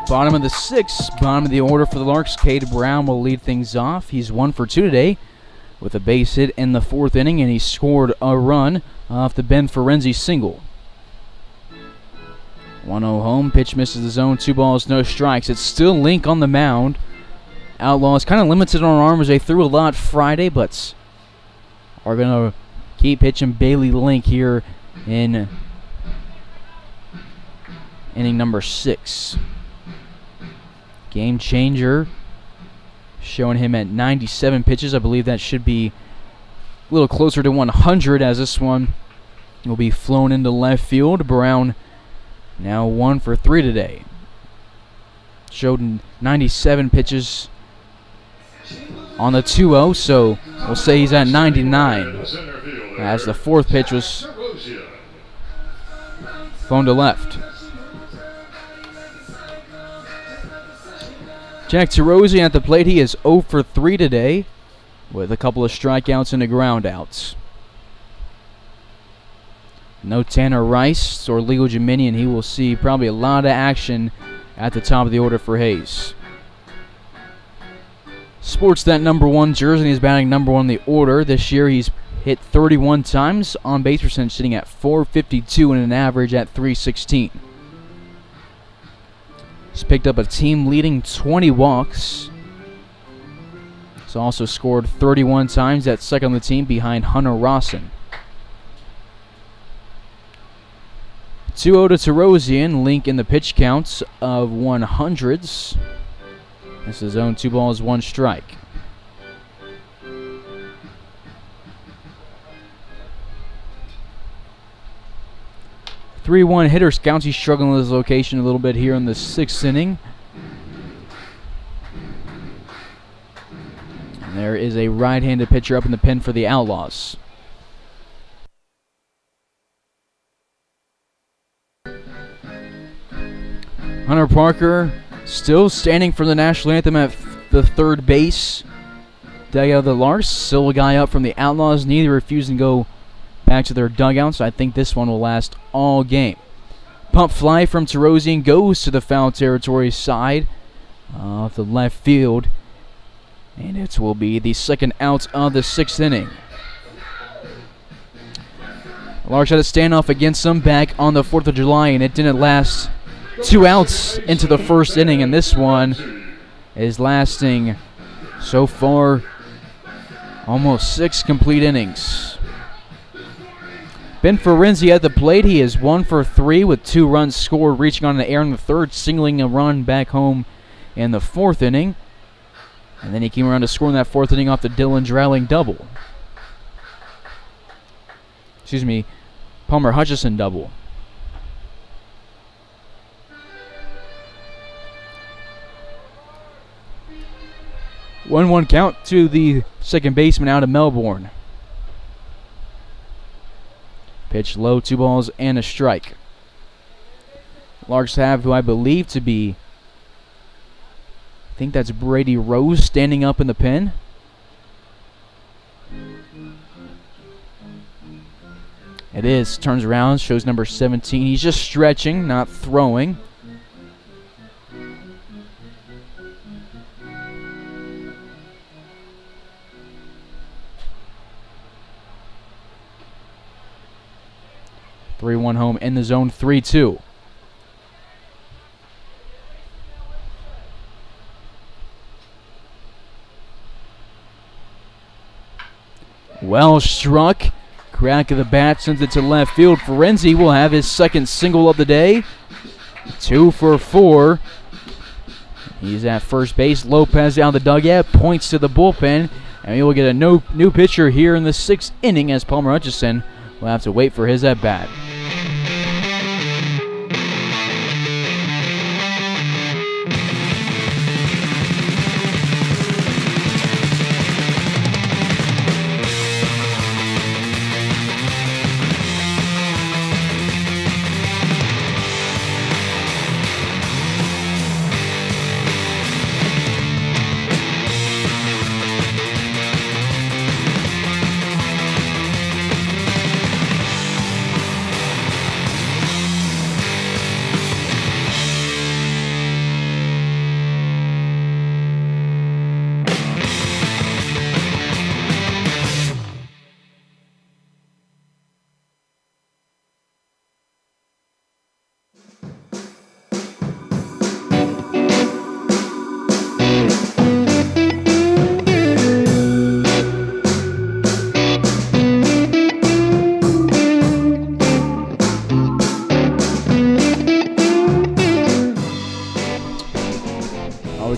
Bottom of the 6th, bottom of the order for the Larks. Cade Brown will lead things off. He's 1 for 2 today with a base hit in the 4th inning, and he scored a run off the Ben Ferenzi single. 1-0 home, pitch misses the zone, 2 balls, no strikes. It's still Link on the mound. Outlaws kind of limited on arms. They threw a lot Friday, but are going to keep pitching Bailey Link here in inning number 6. Game changer, showing him at 97 pitches. I believe that should be a little closer to 100, as this one will be flown into left field. Brown now 1 for 3 today. Showed 97 pitches on the 2-0, so we'll say he's at 99, as the 4th pitch was flown to left. Jack Tarosian at the plate. He is 0 for 3 today with a couple of strikeouts and a ground outs. No Tanner Rice or Leo Geminian. He will see probably a lot of action at the top of the order for Hayes. Sports that number 1 jersey. He's batting number 1 in the order. This year he's hit 31 times, on base percentage sitting at .452 and an average at .316. He's picked up a team leading 20 walks. He's also scored 31 times at second on the team behind Hunter Rawson. 2-0 to Terosian, Link in the pitch counts of 100s. This is zone 2 balls, 1 strike. .3-1 hitter. Scouncey struggling with his location a little bit here in the 6th inning. And there is a right-handed pitcher up in the pen for the Outlaws. Hunter Parker still standing for the national anthem at the third base dugout of the Larks. Still a guy up from the Outlaws. Neither refusing to go back to their dugouts. I think this one will last all game. Pump fly from Terosian goes to the foul territory side of the left field. And it will be the second out of the 6th inning. Larks had a standoff against them back on the 4th of July, and it didn't last 2 outs into the 1st inning. And this one is lasting so far almost 6 complete innings. Ben Ferenzi at the plate. He is 1 for 3 with 2 runs scored, reaching on an error in the 3rd, singling a run back home in the 4th inning. And then he came around to score in that 4th inning off the Dylan Dreiling double. Excuse me, Palmer Hutchison double. One count to the second baseman out of Melbourne. Pitch low, 2 balls and a strike. Larks have who I believe to be, I think that's Brady Rose standing up in the pen. It is. Turns around, shows number 17. He's just stretching, not throwing. .3-1 home in the zone, 3-2. Well struck. Crack of the bat sends it to left field. Ferenzi will have his second single of the day. 2 for 4. He's at first base. Lopez out of the dugout, points to the bullpen, and we will get a new pitcher here in the 6th inning as Palmer Hutchison will have to wait for his at bat.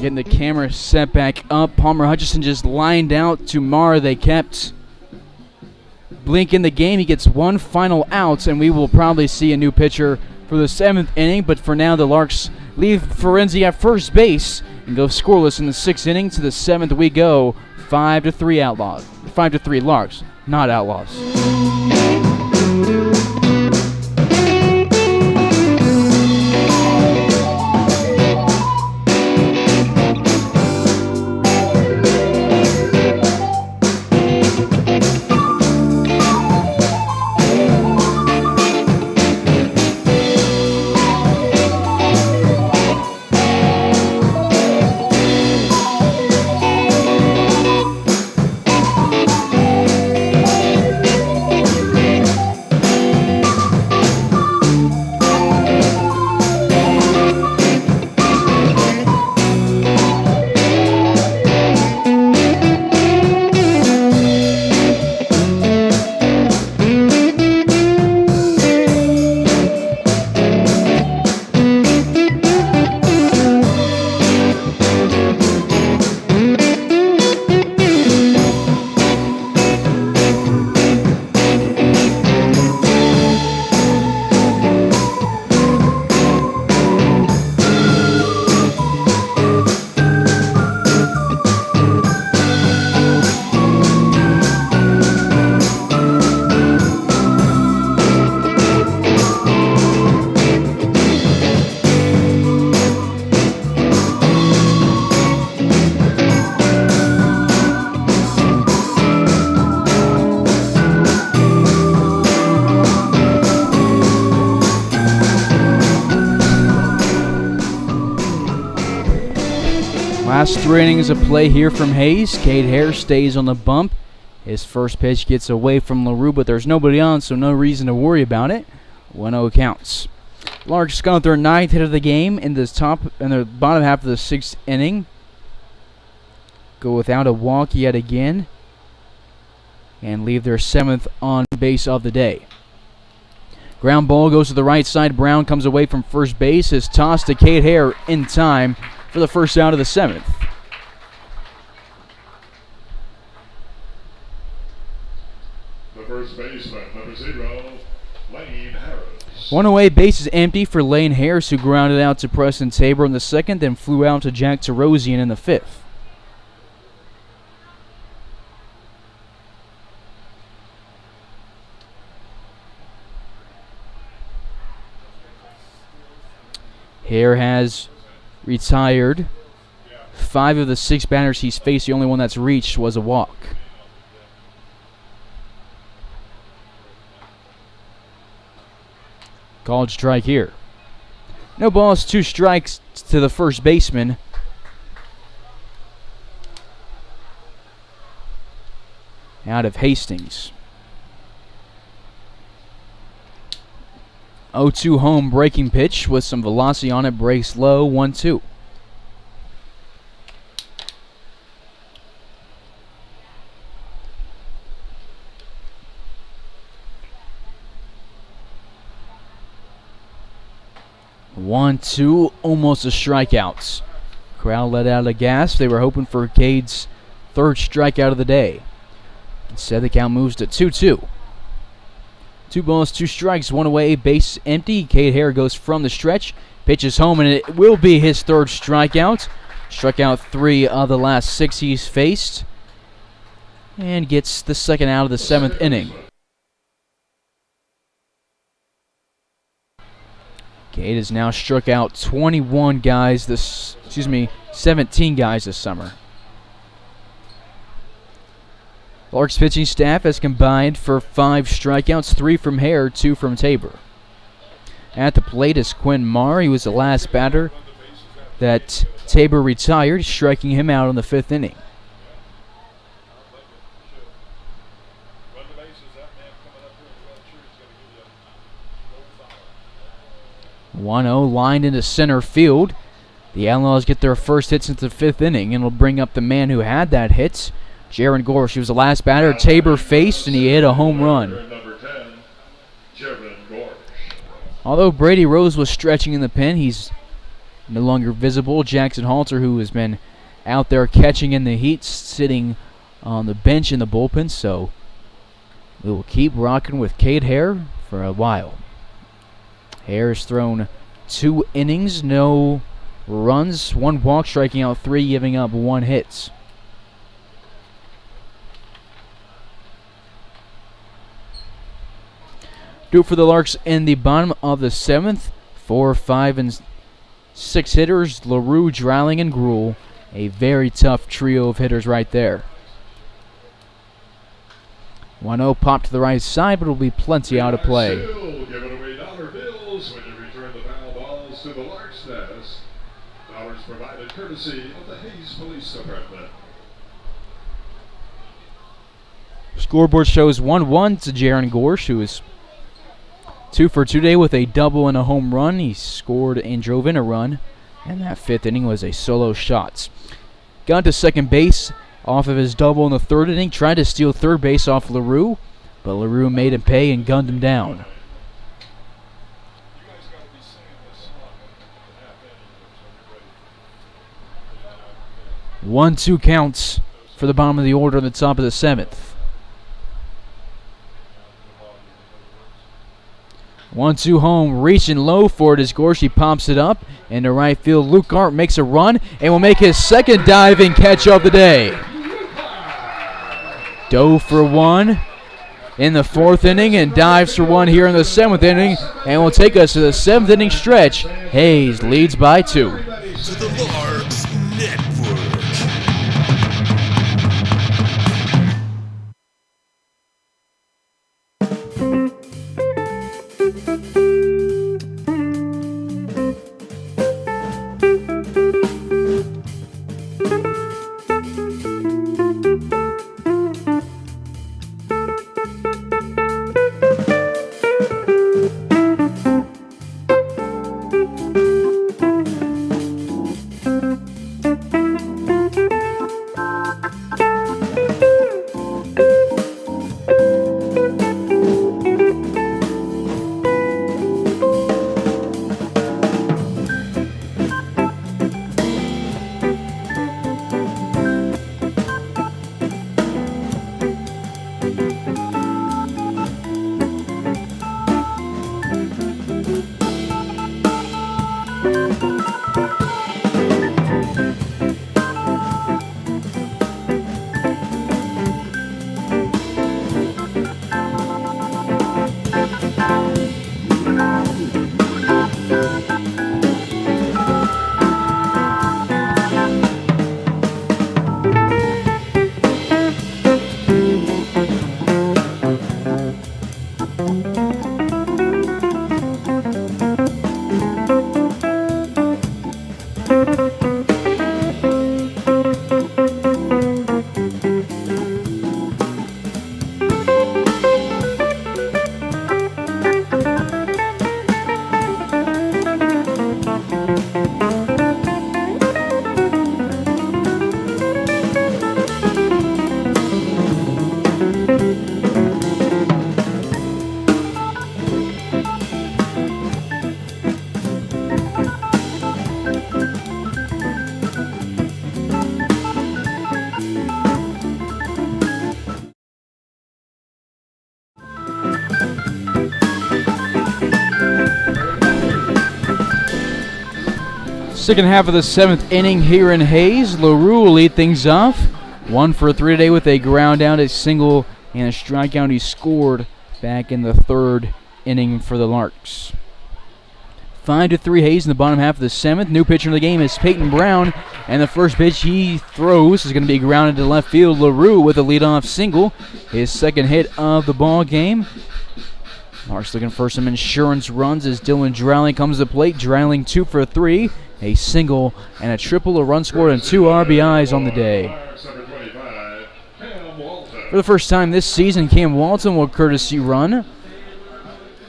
Getting the camera set back up. Palmer Hutchison just lined out to Mar. They kept Blink in the game. He gets one final out, and we will probably see a new pitcher for the 7th inning. But for now, the Larks leave Ferenzi at first base and go scoreless in the 6th inning. To the 7th we go. 5-3 Outlaws. 5-3 Larks, not Outlaws. Last 3 innings of play here from Hayes. Cade Hare stays on the bump. His first pitch gets away from LaRue, but there's nobody on, so no reason to worry about it. 1-0 counts. Larks got their 9th hit of the game in the bottom half of the 6th inning. Go without a walk yet again, and leave their 7th on base of the day. Ground ball goes to the right side. Brown comes away from first base. Is tossed to Cade Hare in time for the first out of the 7th. The first baseman, number 0, Lane Harris. One away, base is empty for Lane Harris, who grounded out to Preston Tabor in the 2nd, then flew out to Jack Tarosian in the 5th. Hare has retired 5 of the 6 batters he's faced. The only one that's reached was a walk. Called strike here. No balls, 2 strikes to the first baseman. Out of Hastings. 0-2 home breaking pitch with some velocity on it. Breaks low, 1-2. One, two, almost a strikeout. Crowd let out of gas. They were hoping for Cade's 3rd strikeout of the day. Instead, the count moves to 2-2. 2 balls, 2 strikes, 1 away, base empty. Cade Hare goes from the stretch, pitches home, and it will be his 3rd strikeout. Struck out 3 of the last 6 he's faced, and gets the 2nd out of the 7th inning. Cade has now struck out 17 guys this summer. Larks pitching staff has combined for 5 strikeouts, 3 from Hare, 2 from Tabor. At the plate is Quinn Marr. He was the last batter that Tabor retired, striking him out in the 5th inning. One 0 lined into center field. The Outlaws get their first hit since the 5th inning, and will bring up the man who had that hit, Jaron Gorsh. He was the last batter Tabor faced, and he hit a home run. Although Brady Rose was stretching in the pen, he's no longer visible. Jackson Halter, who has been out there catching in the heat, sitting on the bench in the bullpen, so we will keep rocking with Cade Hare for a while. Hare has thrown 2 innings, no runs, 1 walk, striking out 3, giving up 1 hit. Do it for the Larks in the bottom of the 7th. 4, 5, and 6 hitters. LaRue, Dreiling, and Gruhl. A very tough trio of hitters right there. 1-0 pop to the right side, but it'll be plenty out of play. Giving away dollar bills when you return the foul balls to the Larks nest. Dollars provided courtesy of the Hayes Police Department. Scoreboard shows 1-1 to Jaron Gorsh, who is 2 for 2 today with a double and a home run. He scored and drove in a run, and that 5th inning was a solo shot. Got to second base off of his double in the 3rd inning. Tried to steal 3rd base off LaRue, but LaRue made him pay and gunned him down. One, 2 counts for the bottom of the order on the top of the 7th. 1-2 home, reaching low for it as Gorshi pops it up into right field. Luke Art makes a run and will make his 2nd diving catch of the day. Dove for 1 in the 4th inning and dives for 1 here in the 7th inning, and will take us to the 7th inning stretch. Hayes leads by 2. To the Larks Network. Second half of the 7th inning here in Hayes. LaRue will lead things off. 1 for 3 today with a ground out, a single, and a strikeout. He scored back in the 3rd inning for the Larks. 5-3 Hayes in the bottom half of the 7th. New pitcher in the game is Peyton Brown, and the first pitch he throws is going to be grounded to left field. LaRue with a leadoff single, his 2nd hit of the ball game. Larks looking for some insurance runs as Dylan Dreiling comes to the plate. Dreiling 2 for 3, a single and a triple, a run scored, and 2 RBIs on the day. For the first time this season, Cam Walton will courtesy run. A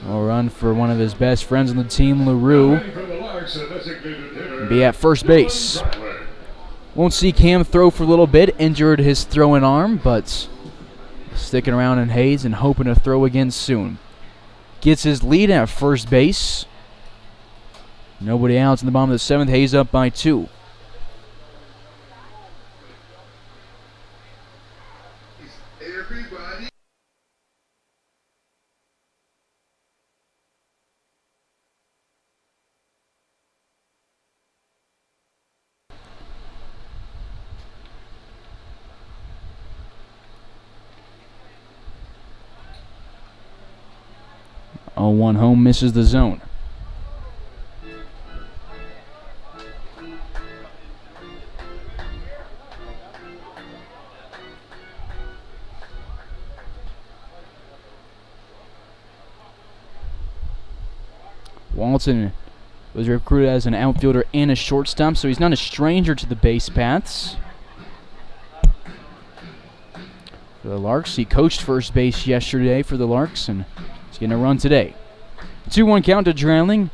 run for one of his best friends on the team, LaRue. Be at first base. Won't see Cam throw for a little bit, injured his throwing arm, but sticking around in Hayes and hoping to throw again soon. Gets his lead at first base. Nobody out in the bottom of the 7th. Hayes up by 2. Everybody. 0-1 home, misses the zone. Walton was recruited as an outfielder and a shortstop, so he's not a stranger to the base paths. For the Larks, he coached first base yesterday for the Larks, and he's getting a run today. 2-1 count to Dreiling.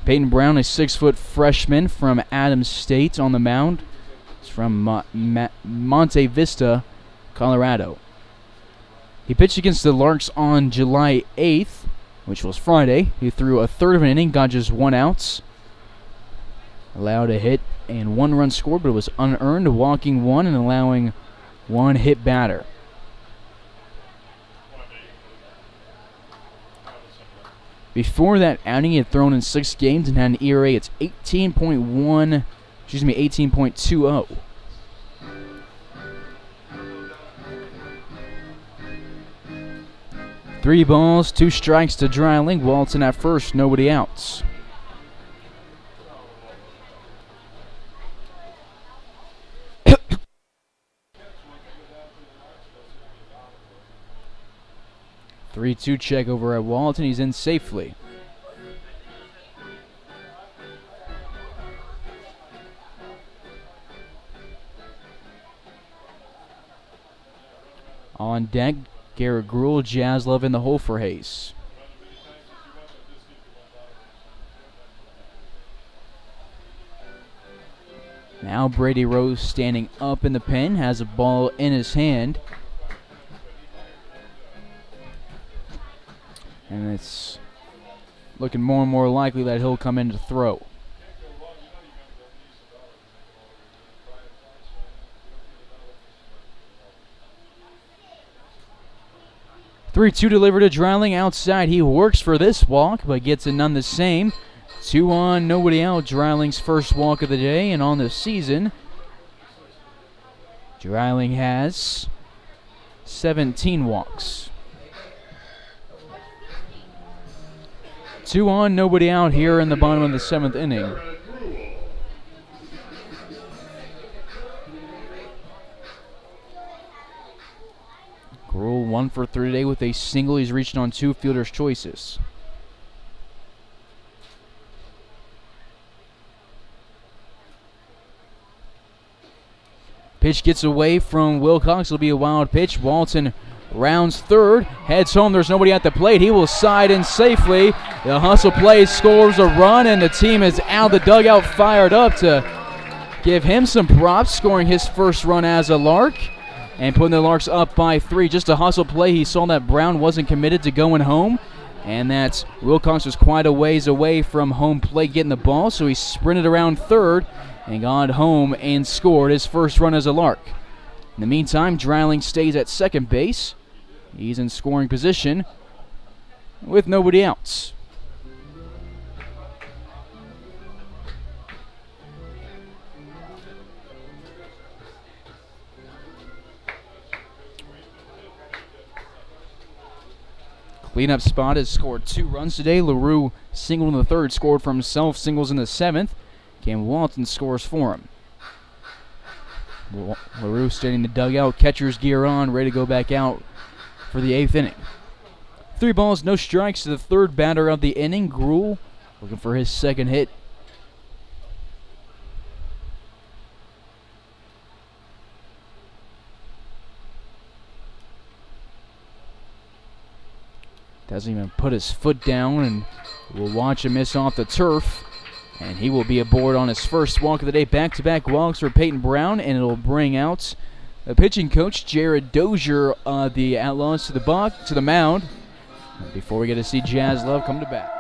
Peyton Brown, a 6-foot freshman from Adams State on the mound. He's from Monte Vista, Colorado. He pitched against the Larks on July 8th, which was Friday. He threw a third of an inning, got just 1 out. Allowed a hit and 1 run scored, but it was unearned, walking 1 and allowing 1 hit batter. Before that outing, he had thrown in 6 games and had an ERA. It's 18.20. 3 balls, 2 strikes to Dreiling. Walton at first, nobody outs. Three-two check over at Walton. He's in safely. On deck, Garrett Gruhl, Jaslov in the hole for Hayes. Now Brady Rose standing up in the pen, has a ball in his hand. And it's looking more and more likely that he'll come in to throw. 3-2 delivered to Dreiling outside. He works for this walk, but gets it none the same. 2 on, nobody out. Dreiling's first walk of the day, and on the season, Dreiling has 17 walks. 2 on, nobody out here in the bottom of the 7th inning. Gruel 1 for 3 today with a single. He's reached on 2 fielders' choices. Pitch gets away from Wilcox. It'll be a wild pitch. Walton rounds third, heads home. There's nobody at the plate. He will side in safely. The hustle play scores a run, and the team is out of the dugout fired up to give him some props, scoring his first run as a Lark and putting the Larks up by 3. Just a hustle play. He saw that Brown wasn't committed to going home, and that Wilcox was quite a ways away from home plate getting the ball, so he sprinted around third and got home and scored his first run as a Lark. In the meantime, Dreiling stays at second base. He's in scoring position with nobody else. Cleanup spot has scored 2 runs today. LaRue singled in the 3rd, scored for himself, singles in the 7th. Cam Walton scores for him. LaRue staying in the dugout, catcher's gear on, ready to go back out for the 8th inning. 3 balls, no strikes to the 3rd batter of the inning. Gruel looking for his 2nd hit. Doesn't even put his foot down, and we'll watch him miss off the turf. And he will be aboard on his first walk of the day. Back-to-back walks for Peyton Brown, and it'll bring out the pitching coach, Jared Dozier, the Outlaws to the mound. Before we get to see Jazz Love come to bat.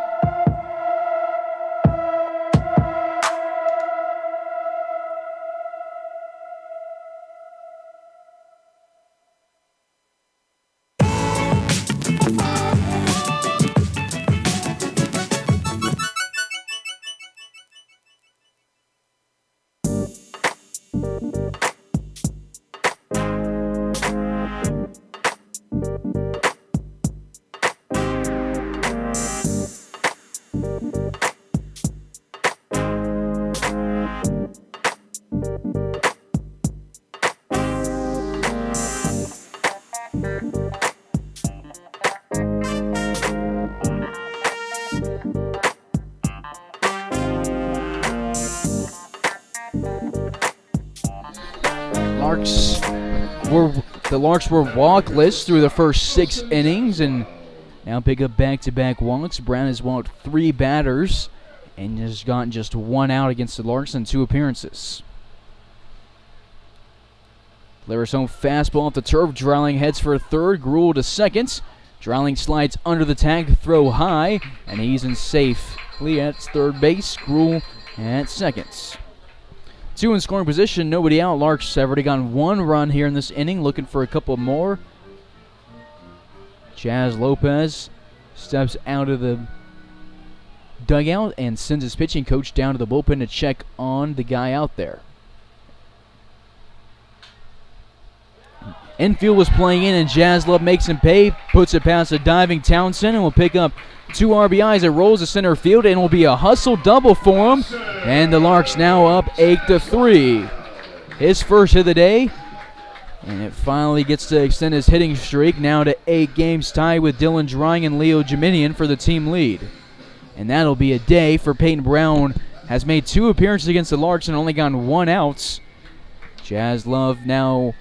The Larks were walkless through the first 6 innings and now pick up back-to-back walks. Brown has walked 3 batters and has gotten just 1 out against the Larks in 2 appearances. Delivers home fastball off the turf. Dreiling heads for 3rd. Gruel to 2nd. Dreiling slides under the tag to throw high, and he's in safely at 3rd base. Gruel at 2nd. 2 in scoring position, nobody out. Larks have already gotten 1 run here in this inning, looking for a couple more. Chaz Lopez steps out of the dugout and sends his pitching coach down to the bullpen to check on the guy out there. Infield was playing in, and Jazz Love makes him pay, puts it past a diving Townsend, and will pick up 2 RBIs. It rolls to center field, and will be a hustle double for him. And the Larks now up 8-3. His first hit of the day, and it finally gets to extend his hitting streak now to 8 games, tied with Dylan Drying and Leo Jeminian for the team lead. And that'll be a day for Peyton Brown. Has made 2 appearances against the Larks and only gotten 1 out. Jazz Love now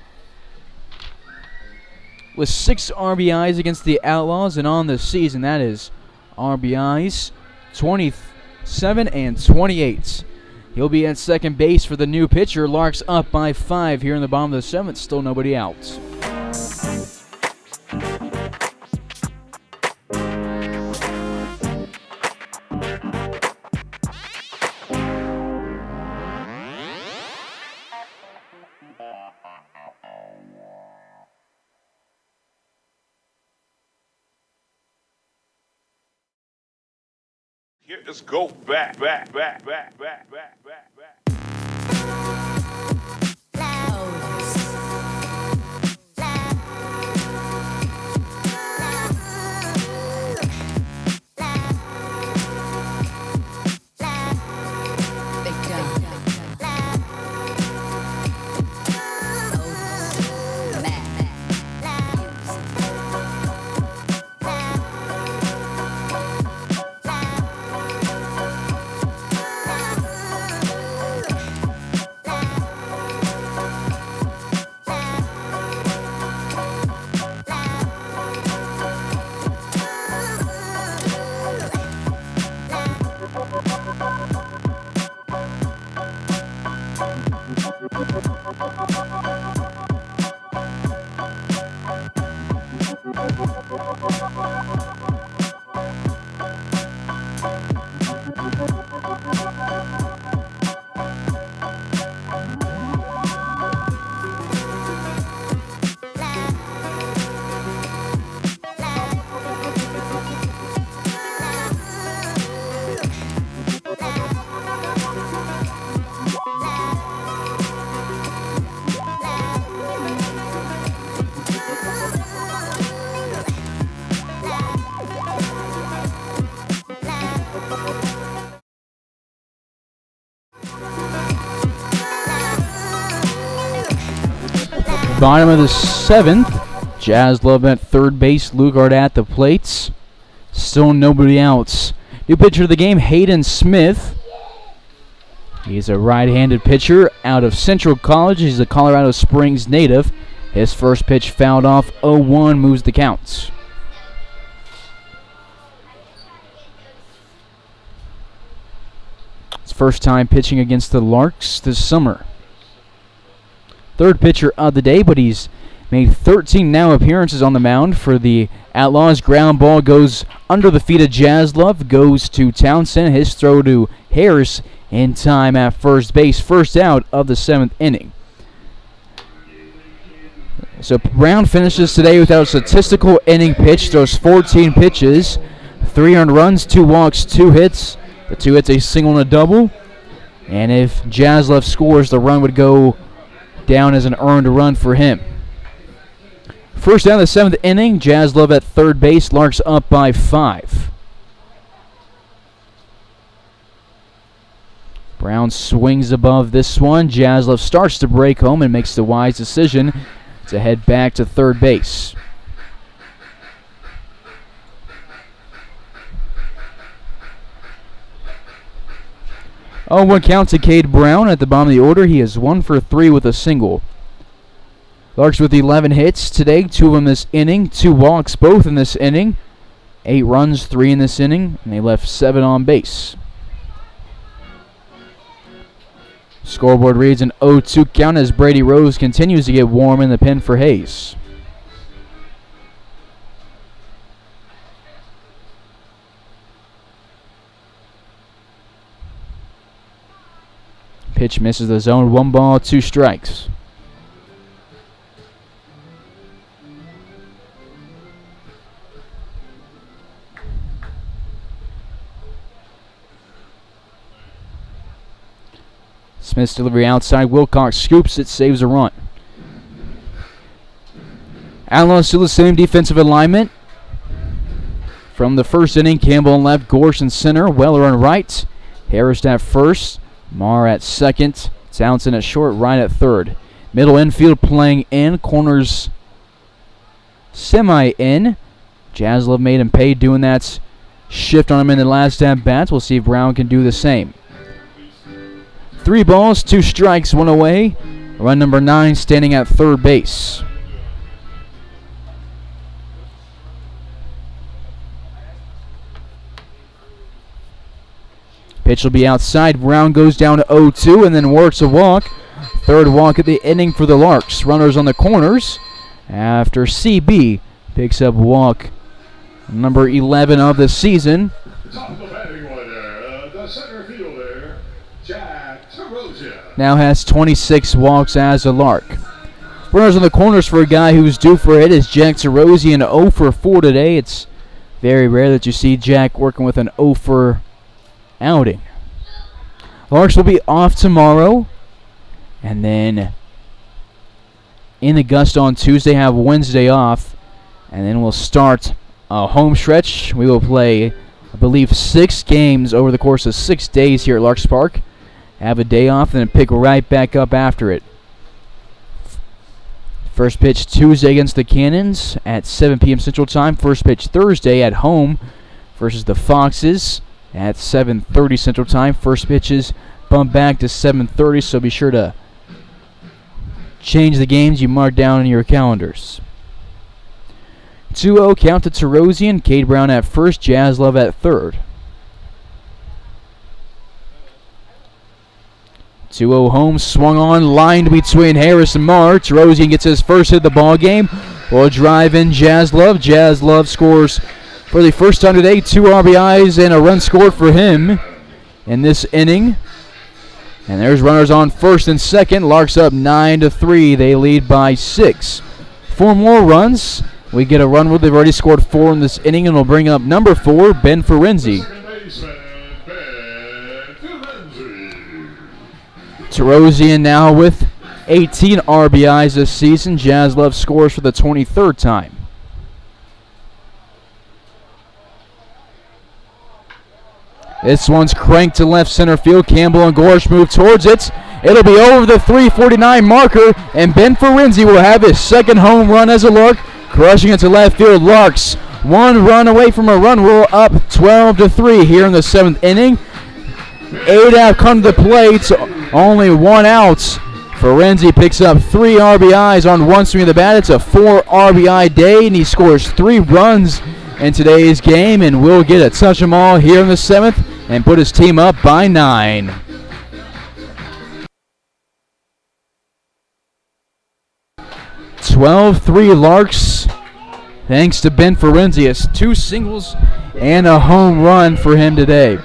with 6 RBIs against the Outlaws, and on the season that is RBIs 27 and 28. He'll be at second base for the new pitcher. Larks up by 5 here in the bottom of the 7th. Still nobody out. Here, let's go back. Bottom of the 7th, Jazz Love at third base, Lugard at the plates. Still nobody outs. New pitcher of the game, Hayden Smith. He's a right-handed pitcher out of Central College. He's a Colorado Springs native. His first pitch fouled off, 0-1, moves the counts. His first time pitching against the Larks this summer. Third pitcher of the day, but he's made 13 now appearances on the mound for the Outlaws. Ground ball goes under the feet of Jazz Love, goes to Townsend. His throw to Harris in time at first base. First out of the 7th inning. So Brown finishes today without a statistical inning pitch, throws 14 pitches, 3 earned runs, 2 walks, 2 hits. The 2 hits, a single and a double. And if Jazz Love scores, the run would go down as an earned run for him. First down of the 7th inning, Jazz Love at third base, Larks up by 5. Brown swings above this one. Jazz Love starts to break home and makes the wise decision to head back to third base. Oh, 1 count to Cade Brown at the bottom of the order. He is 1 for 3 with a single. Larks with 11 hits today, 2 of them this inning, 2 walks both in this inning, 8 runs, 3 in this inning, and they left 7 on base. Scoreboard reads an 0-2 count as Brady Rose continues to get warm in the pen for Hayes. Pitch misses the zone. 1 ball, 2 strikes. Smith's delivery outside. Wilcox scoops it, saves a run. Outlaws still the same defensive alignment. From the first inning, Campbell on left, Gorsh in center, Weller on right, Harris at first, Marr at second, Townsend at short, right at third. Middle infield playing in, corners semi-in. Jazz Love made him pay doing that shift on him in the last at-bat. We'll see if Brown can do the same. 3 balls, 2 strikes, 1 away. Run number 9 standing at third base. Pitch will be outside. Brown goes down to 0-2 and then works a walk. Third walk of the inning for the Larks. Runners on the corners after CB picks up walk number 11 of the season. Top of the batting order, the center fielder, Jack Tarosia. Now has 26 walks as a Lark. Runners on the corners for a guy who's due for it is Jack Tarosian, 0 for 4 today. It's very rare that you see Jack working with an 0 for outing. Larks will be off tomorrow, and then in Augusta on Tuesday, have Wednesday off, and then we'll start a home stretch. We will play, I believe, 6 games over the course of 6 days here at Larks Park. Have a day off, and then pick right back up after it. First pitch Tuesday against the Cannons at 7 p.m. Central Time. First pitch Thursday at home versus the Foxes at 7:30 Central Time. First pitches bumped back to 7:30, so be sure to change the games you mark down in your calendars. 2-0 count to Terosian. Cade Brown at first, Jazz Love at third. 2-0 home, swung on, lined between Harris and Marr. Terosian gets his first hit of the ball game. Will drive in Jazz Love. Jazz Love scores for the first time today. 2 RBIs and a run scored for him in this inning. And there's runners on first and second. Larks up 9-3. They lead by 6. 4 more runs. We get a run rule. They've already scored 4 in this inning, and we'll bring up number 4, Ben Ferenzi. Terosian now with 18 RBIs this season. Jazz Love scores for the 23rd time. This one's cranked to left center field. Campbell and Gorsh move towards it. It'll be over the 349 marker, and Ben Ferenzi will have his second home run as a Lark, crushing it to left field. Larks 1 run away from a run rule, up 12-3 here in the 7th inning. 8 have come to the plate, only 1 out. Ferenzi picks up 3 RBIs on 1 swing of the bat. It's a 4 RBI day, and he scores 3 runs in today's game, and will get a touch 'em all here in the 7th and put his team up by 9. (12-3) Larks, thanks to Ben Ferenzi. It's 2 singles and a home run for him today.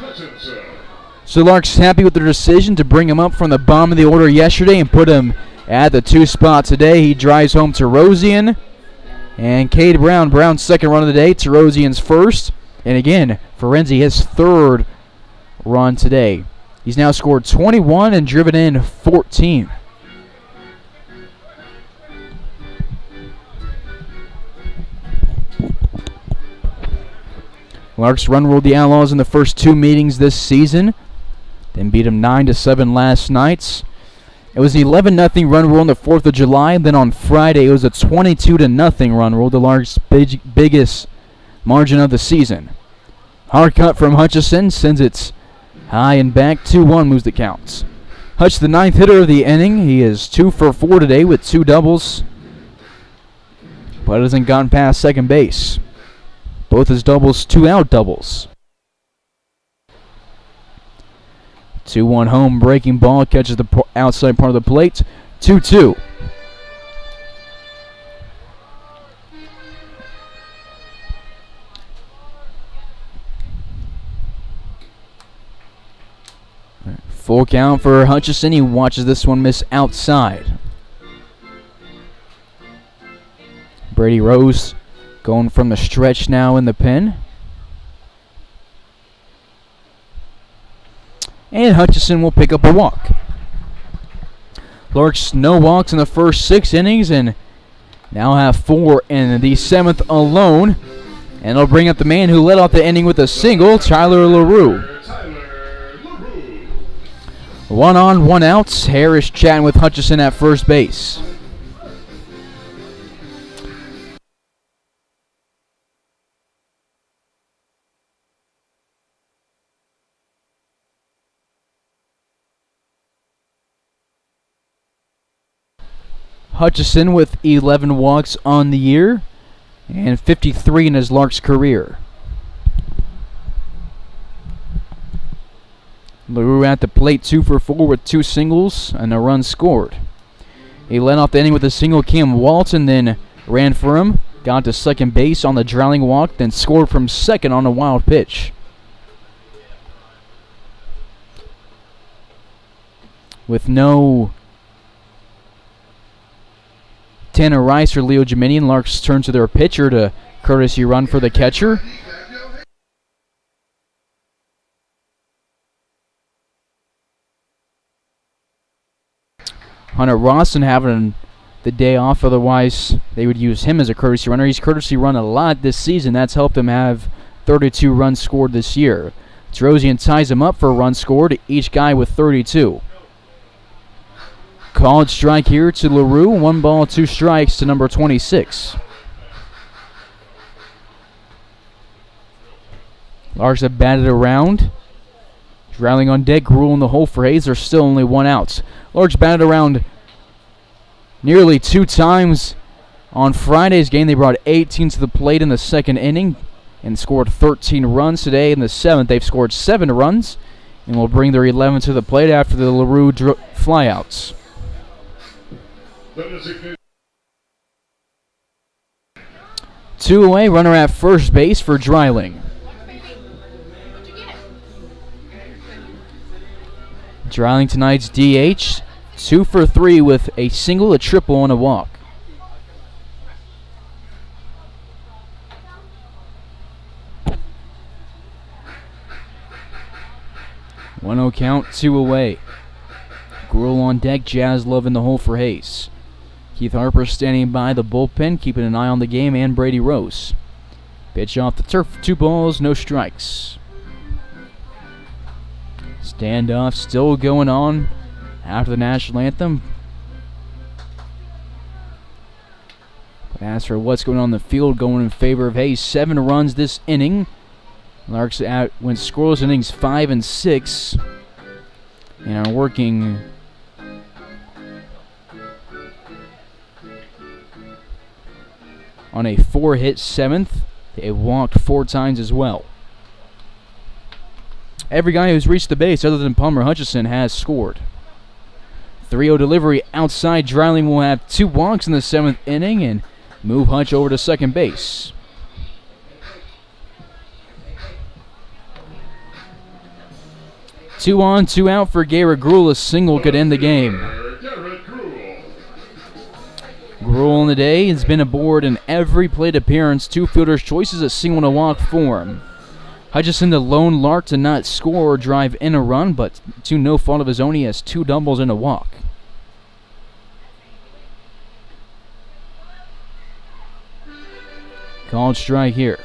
So Larks happy with their decision to bring him up from the bottom of the order yesterday and put him at the 2 spot today. He drives home Terosian and Cade Brown. Brown's second run of the day, Terosian's first. And again, Ferenzi his 3rd run today. He's now scored 21 and driven in 14. Larks run ruled the Outlaws in the first 2 meetings this season, then beat them 9-7 last night. It was an 11-0 run rule on the 4th of July. Then on Friday, it was a 22-0 run rule, the Larks' biggest margin of the season. Hard cut from Hutchison sends it high and back. 2-1 moves the counts. Hutch, the 9th hitter of the inning. He is 2 for 4 today with 2 doubles, but hasn't gotten past second base. Both his doubles, 2-out doubles. 2-1 home, breaking ball, catches the outside part of the plate. 2-2. Full count for Hutchison. He watches this one miss outside. Brady Rose going from the stretch now in the pen. And Hutchison will pick up a walk. Larks no walks in the first 6 innings and now have 4 in the 7th alone. And it'll bring up the man who led off the inning with a single, Tyler LaRue. 1 on, 1 out. Harris chatting with Hutchison at first base. Hutchison with 11 walks on the year and 53 in his Larks career. LaRue at the plate, 2 for 4 with 2 singles and a run scored. He led off the inning with a single. Cam Walton then ran for him, got to second base on the drowning walk, then scored from second on a wild pitch. With no Tanner Rice or Leo Geminian, Larks turn to their pitcher to courtesy run for the catcher. Hunter Rawson having the day off. Otherwise, they would use him as a courtesy runner. He's courtesy run a lot this season. That's helped him have 32 runs scored this year. Terosian ties him up for a run scored, each guy with 32. Called strike here to LaRue. 1 ball, 2 strikes to number 26. Larks have batted around. Drowning on deck, Gruel in the hole for Hayes. There's still only 1 out. Larks batted around nearly 2 times. On Friday's game, they brought 18 to the plate in the 2nd inning and scored 13 runs. Today in the 7th, they've scored 7 runs and will bring their 11 to the plate after the LaRue flyouts. 2 away, runner at first base for Dreiling. Dreiling tonight's DH, 2 for 3 with a single, a triple, and a walk. One 0 count, 2 away. Gruel on deck, Jaslove in the hole for Hayes. Keith Harper standing by the bullpen, keeping an eye on the game, and Brady Rose. Pitch off the turf, 2 balls, no strikes. Standoff still going on after the national anthem. But as for what's going on in the field, going in favor of Hayes, 7 runs this inning. Larks went scoreless innings 5 and 6 and are working on a 4-hit 7th. They walked 4 times as well. Every guy who's reached the base other than Palmer Hutchison has scored. 3-0 delivery outside. Dreiling will have 2 walks in the 7th inning and move Hutch over to second base. Two on, 2 out for Garrett Gruel. A single could end the game. Gruel in the day has been aboard in every plate appearance. 2 fielders' choices, a single and a walk for him. Hutchison, the lone Lark to not score or drive in a run, but to no fault of his own, he has 2 doubles and a walk. Called strike here.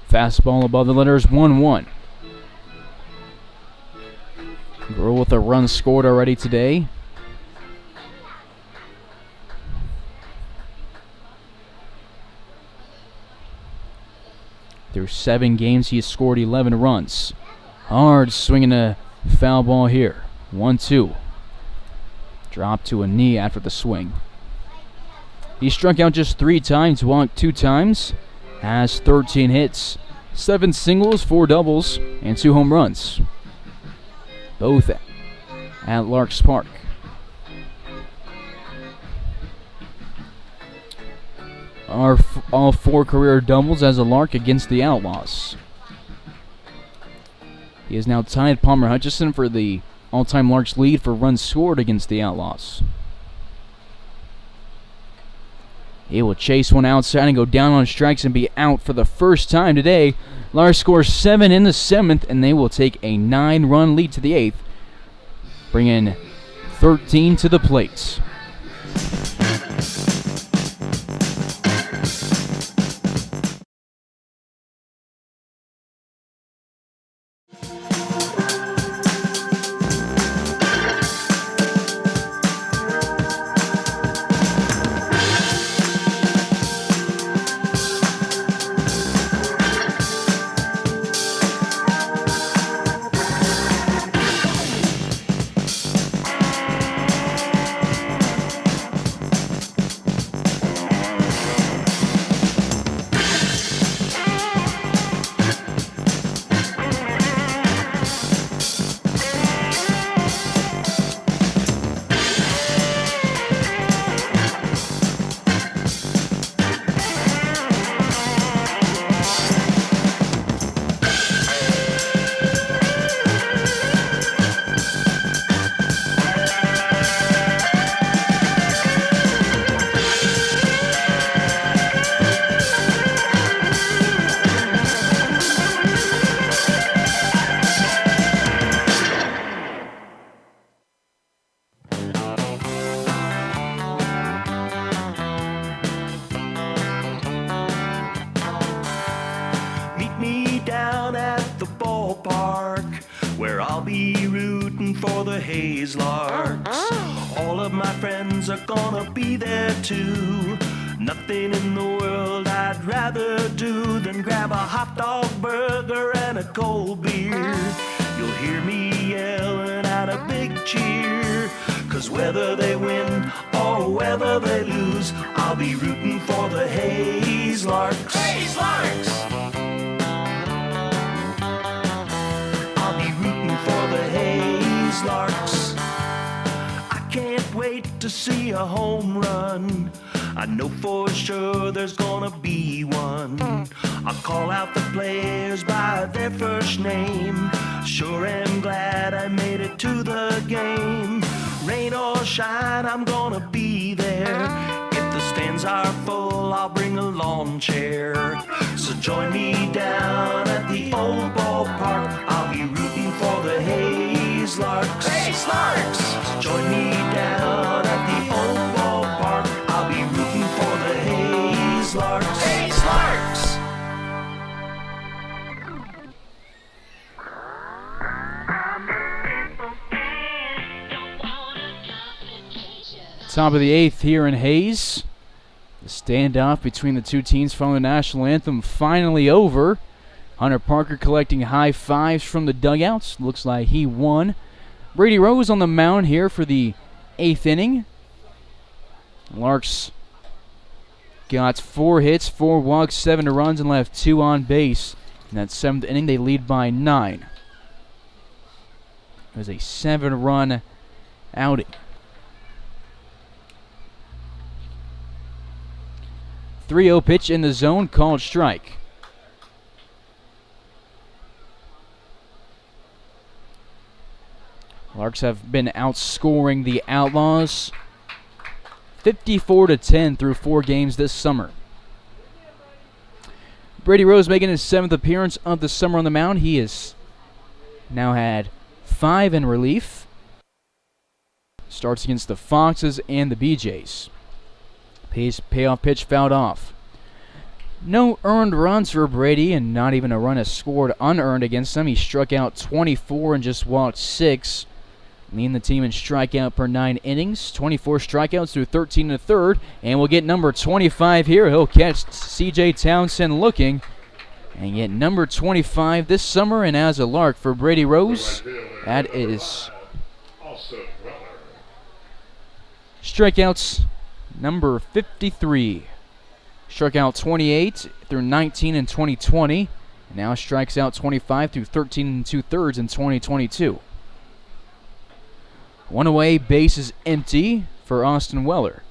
Fastball above the letters, 1-1. Gruel with a run scored already today. Through 7 games, he has scored 11 runs. Hard swinging a foul ball here. 1-2. Drop to a knee after the swing. He struck out just 3 times, walked 2 times. Has 13 hits, 7 singles, 4 doubles, and 2 home runs. Both at Larks Park. All 4 career doubles as a Lark against the Outlaws. He has now tied Palmer Hutchison for the all-time Larks lead for runs scored against the Outlaws. He will chase one outside and go down on strikes and be out for the first time today. Larks scores 7 in the 7th, and they will take a 9-run lead to the 8th, bringing 13 to the plate. for the Hayes Larks. All of my friends are gonna be there too. Nothing in the world I'd rather do than grab a hot dog burger and a cold beer. You'll hear me yelling out a big cheer, 'cause whether they win or whether they lose, I'll be rooting for the Hayes Larks. Hayes Larks! I'll be rooting for the Hayes Larks. I can't wait to see a home run. I know for sure there's gonna be one. I'll call out the players by their first name. Sure am glad I made it to the game. Rain or shine, I'm gonna be there. If the stands are full, I'll bring a lawn chair. So join me down at the old ballpark. I'll be rooting for the Hayes Larks. Hayes Larks! So join me down at the old ballpark. I'll be rooting for the Hayes Larks. Hayes Larks! Top of the 8th here in Hayes. The standoff between the two teams following the national anthem finally over. Hunter Parker collecting high fives from the dugouts. Looks like he won. Brady Rose on the mound here for the 8th inning. Larks got 4 hits, 4 walks, 7 runs, and left 2 on base. In that 7th inning, they lead by 9. It was a 7-run outing. 3-0 pitch in the zone, called strike. Larks have been outscoring the Outlaws 54-10 through 4 games this summer. Brady Rose making his 7th appearance of the summer on the mound. He has now had 5 in relief. Starts against the Foxes and the BJs. Payoff pitch fouled off. No earned runs for Brady, and not even a run is scored unearned against him. He struck out 24 and just walked 6. Leading the team in strikeout per 9 innings. 24 strikeouts through 13 1/3. And we'll get number 25 here. He'll catch C.J. Townsend looking. And get number 25 this summer. And as a Lark for Brady Rose, that is strikeouts number 53. Struck out 28 through 19 in 2020. And now strikes out 25 through 13 2/3 in 2022. One away, base is empty for Austin Weller.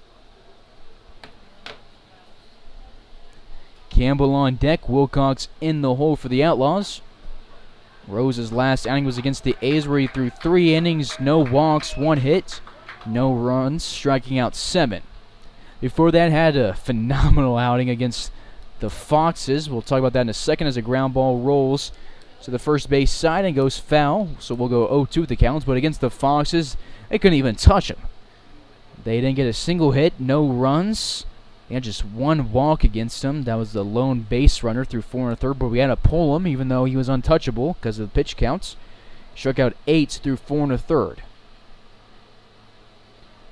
Campbell on deck, Wilcox in the hole for the Outlaws. Rose's last outing was against the A's, where he threw 3 innings, no walks, 1 hit, no runs, striking out 7. Before that, had a phenomenal outing against the Foxes. We'll talk about that in a second as a ground ball rolls to the first base side and goes foul. So we'll go 0-2 with the counts. But against the Foxes, they couldn't even touch him. They didn't get a single hit, no runs. They had just 1 walk against him. That was the lone base runner through 4 1/3. But we had to pull him, even though he was untouchable because of the pitch counts. Struck out 8 through 4 1/3.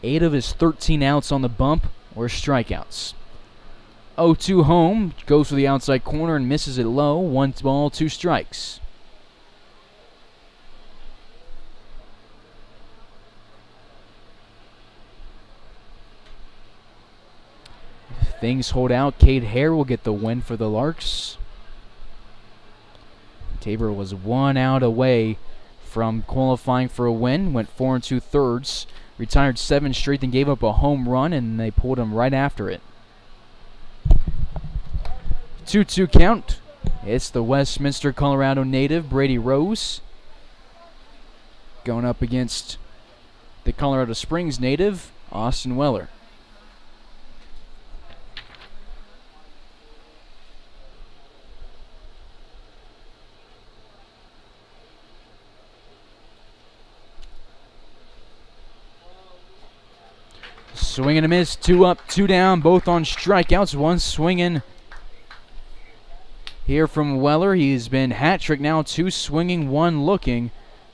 8 of his 13 outs on the bump were strikeouts. 0-2 home, goes for the outside corner and misses it low. 1 ball, 2 strikes. If things hold out, Cade Hare will get the win for the Larks. Tabor was 1 out away from qualifying for a win. Went 4 2/3. Retired 7 straight, then gave up a home run, and they pulled him right after it. 2-2 count. It's the Westminster, Colorado native, Brady Rose, going up against the Colorado Springs native, Austin Weller. Swing and a miss, 2 up, 2 down, both on strikeouts. 1 swinging here from Weller. He's been hat-trick now, 2 swinging, 1 looking.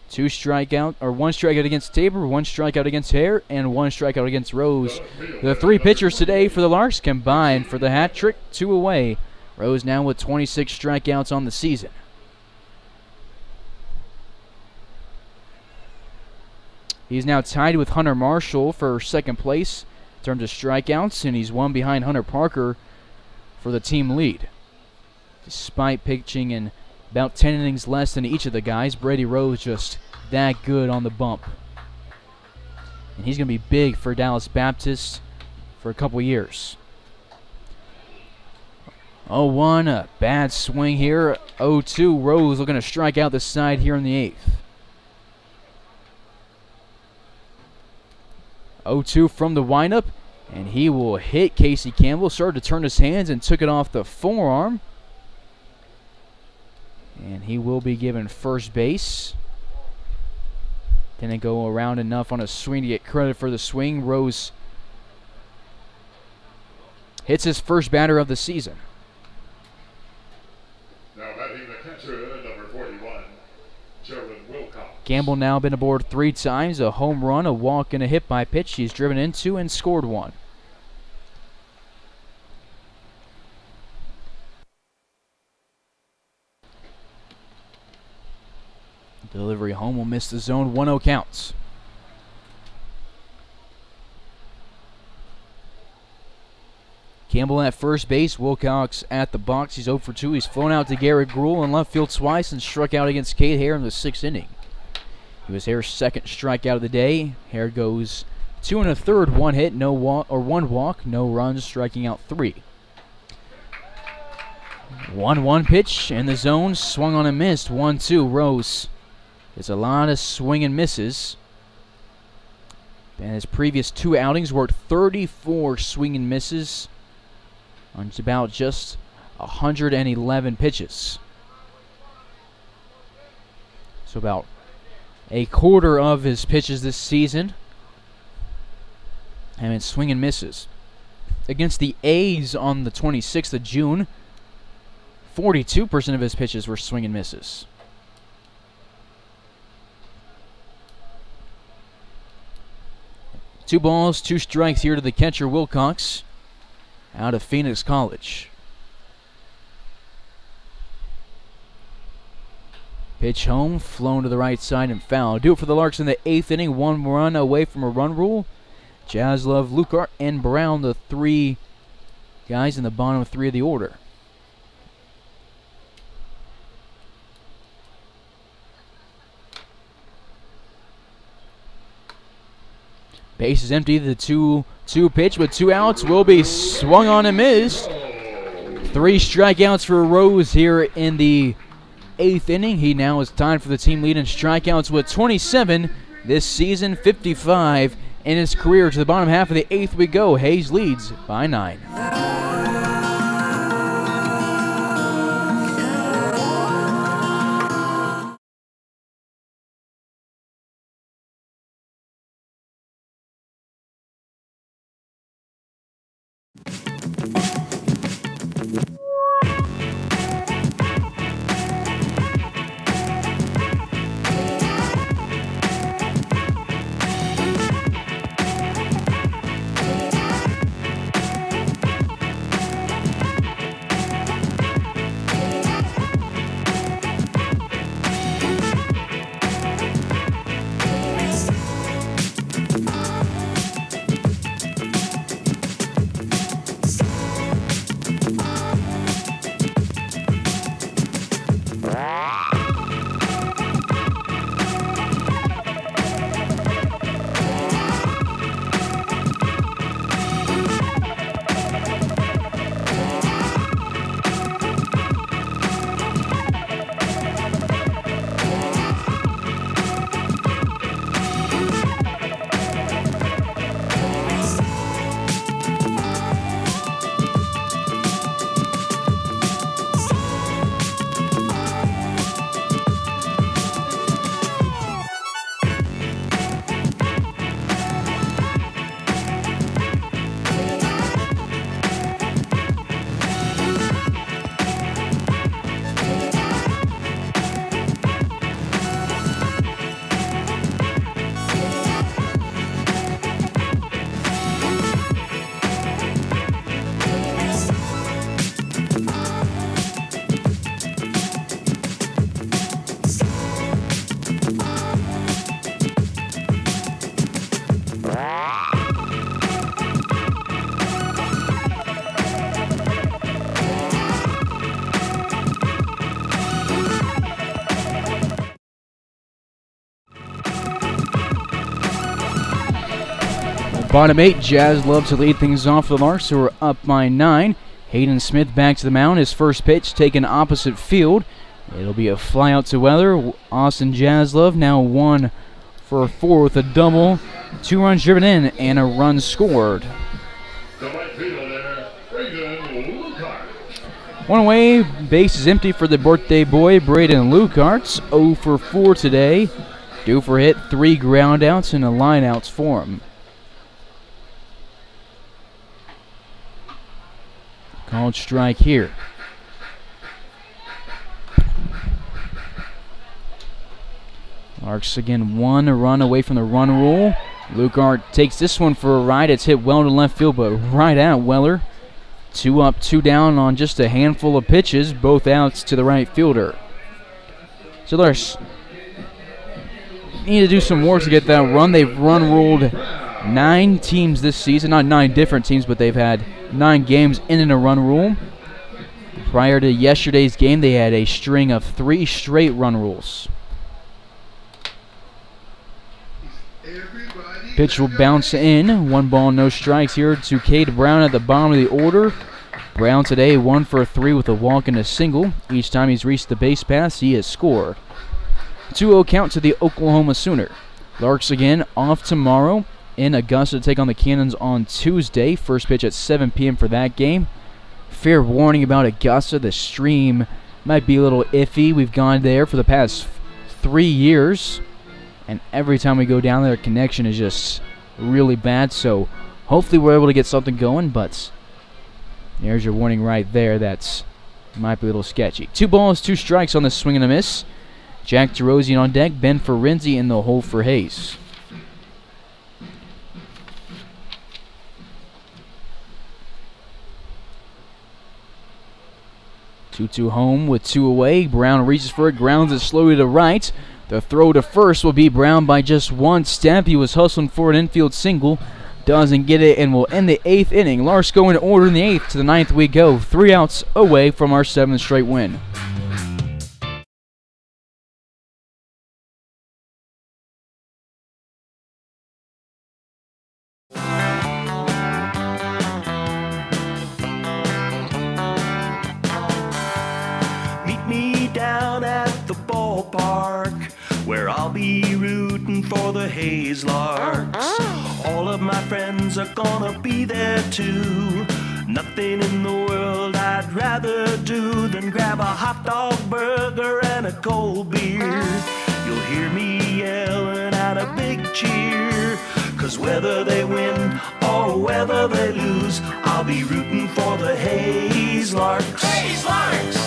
One strikeout against Tabor, 1 strikeout against Hare, and 1 strikeout against Rose. The 3 pitchers today for the Larks combined for the hat trick, 2 away. Rose now with 26 strikeouts on the season. He's now tied with Hunter Marshall for second place in terms of strikeouts, and he's 1 behind Hunter Parker for the team lead. Despite pitching in about 10 innings less than each of the guys, Brady Rose just that good on the bump. And he's going to be big for Dallas Baptist for a couple years. 0-1, a bad swing here. 0-2, Rose looking to strike out the side here in the 8th. 0-2 from the windup, and he will hit Casey Campbell. Started to turn his hands and took it off the forearm. And he will be given first base. Didn't go around enough on a swing to get credit for the swing. Rose hits his first batter of the season. Now batting the catcher, number 41, German Wilcox. Campbell now been aboard 3 times. A home run, a walk, and a hit by pitch. He's driven into and scored 1. Delivery home will miss the zone. 1-0 counts. Campbell at first base. Wilcox at the box. He's 0 for 2. He's flown out to Garrett Gruhl in left field twice and struck out against Cade Hare in the 6th inning. He was Hare's second strikeout of the day. Hare goes 2 1/3, 1 hit, 1 walk, no runs, striking out 3. 1-1 pitch in the zone. Swung on and missed. 1-2. Rose. There's a lot of swing and misses. And his previous 2 outings worked 34 swing and misses on about just 111 pitches. So about a quarter of his pitches this season have been swing and misses. Against the A's on the 26th of June, 42% of his pitches were swing and misses. Two balls, 2 strikes here to the catcher, Wilcox, out of Phoenix College. Pitch home, flown to the right side and foul. Do it for the Larks in the 8th inning. 1 run away from a run rule. Jaslov, Lukart, and Brown, the 3 guys in the bottom 3 of the order. Base is empty. The 2-2 pitch with 2 outs will be swung on and missed. 3 strikeouts for Rose here in the 8th inning. He now is tied for the team lead in strikeouts with 27 this season, 55 in his career. To the bottom half of the 8th we go. Hayes leads by 9. Bottom 8, Jazz Love to lead things off for the Larks, who are up by 9. Hayden Smith back to the mound. His first pitch taken opposite field. It'll be a fly out to Weather. Austin Jazz Love now 1 for 4 with a double. 2 runs driven in and a run scored. One away, base is empty for the birthday boy, Braden Lucarts. 0 for 4 today. Due for hit, 3 ground outs and a line outs for him. Called strike here. Larks again 1 run away from the run rule. Lucart takes this one for a ride. It's hit well to left field, but right at Weller. 2 up, 2 down on just a handful of pitches, both outs to the right fielder. So Larks need to do some work to get that run. They've run ruled 9 teams this season, not 9 different teams, but they've had 9 games in a run rule. Prior to yesterday's game, they had a string of 3 straight run rules. Pitch will bounce in. 1 ball, no strikes here to Cade Brown at the bottom of the order. Brown today 1 for 3 with a walk and a single. Each time he's reached the base pass, he has scored. 2-0 count to the Oklahoma Sooner. Larks again off tomorrow in Augusta to take on the Cannons on Tuesday. First pitch at 7 p.m. for that game. Fair warning about Augusta. The stream might be a little iffy. We've gone there for the past 3 years. And every time we go down there, connection is just really bad. So hopefully we're able to get something going. But there's your warning right there. That's might be a little sketchy. 2 balls, 2 strikes on the swing and a miss. Jack DeRosian on deck. Ben Ferenzi in the hole for Hayes. Two home with 2 away. Brown reaches for it, grounds it slowly to right. The throw to first will be Brown by just 1 step. He was hustling for an infield single. Doesn't get it and will end the 8th inning. Larks go in order in the 8th. To the 9th we go. 3 outs away from our 7th straight win. Meet me down at the ballpark, where I'll be rooting for the Hayes Larks. All of my friends are gonna be there too. Nothing in the world I'd rather do than grab a hot dog burger and a cold beer. You'll hear me yelling out a big cheer, 'cause whether they win or whether they lose, I'll be rooting for the Hayes Larks. Hayes Larks!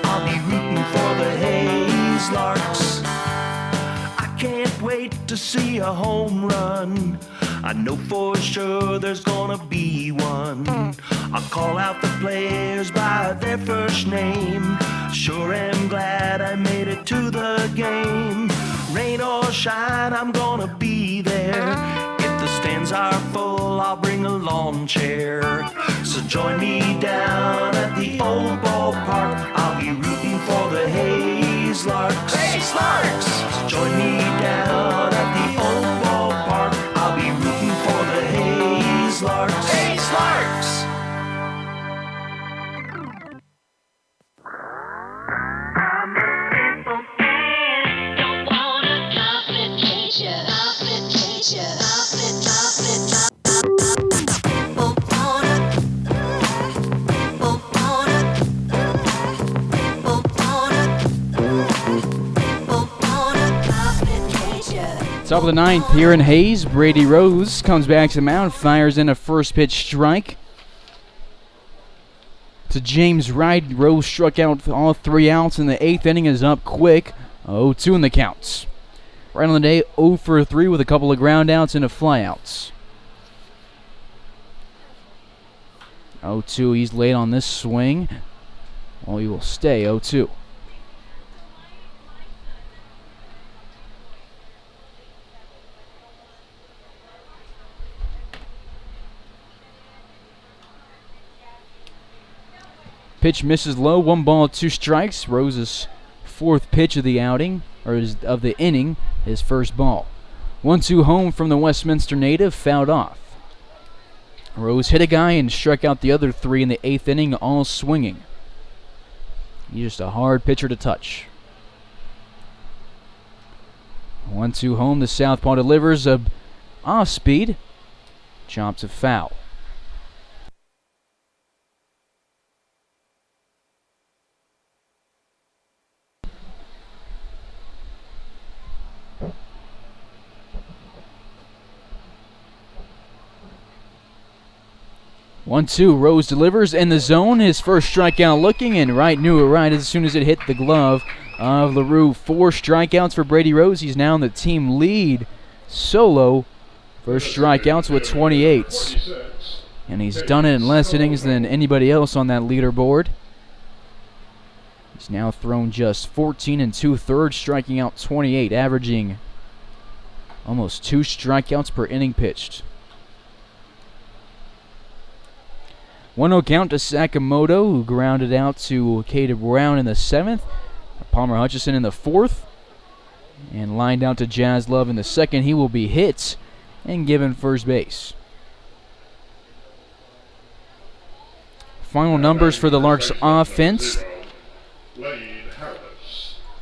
I'll be rooting for the Hayes Larks. I can't wait to see a home run. I know for sure there's gonna be one. I'll call out the players by their first name. Sure am glad I made it to the game. Rain or shine, I'm gonna be there. If the stands are full, I'll bring a lawn chair. So join me down at the old ballpark. I'll be rooting for the Hayes Larks. Hayes Larks! So join me down at the old ballpark. I'll be rooting for the Hayes Larks. Hayes Larks! I'm a simple man, don't wanna complicate ya. Top of the 9th here in Hayes. Brady Rose comes back to the mound, fires in a first pitch strike to James Wright. Rose struck out all 3 outs in the 8th inning, is up quick. 0-2 in the counts. Right on the day, 0 for 3 with a couple of ground outs and a flyouts. 0-2, he's late on this swing. Well, he will stay 0-2. Pitch misses low, 1 ball, 2 strikes. Rose's 4th pitch of the outing, or of the inning, his first ball. 1-2 home from the Westminster native, fouled off. Rose hit a guy and struck out the other 3 in the 8th inning, all swinging. He's just a hard pitcher to touch. 1-2 home, the southpaw delivers a off speed, chops a foul. One, two, Rose delivers in the zone. His first strikeout looking, and Wright knew it right as soon as it hit the glove of LaRue. 4 strikeouts for Brady Rose. He's now in the team lead solo for strikeouts with 28. And he's done it in less innings than anybody else on that leaderboard. He's now thrown just 14 2/3, striking out 28, averaging almost 2 strikeouts per inning pitched. 1-0 count to Sakamoto, who grounded out to Caden Brown in the 7th. Palmer Hutchison in the 4th. And lined out to Jazz Love in the 2nd. He will be hit and given first base. Final numbers for the Larks offense.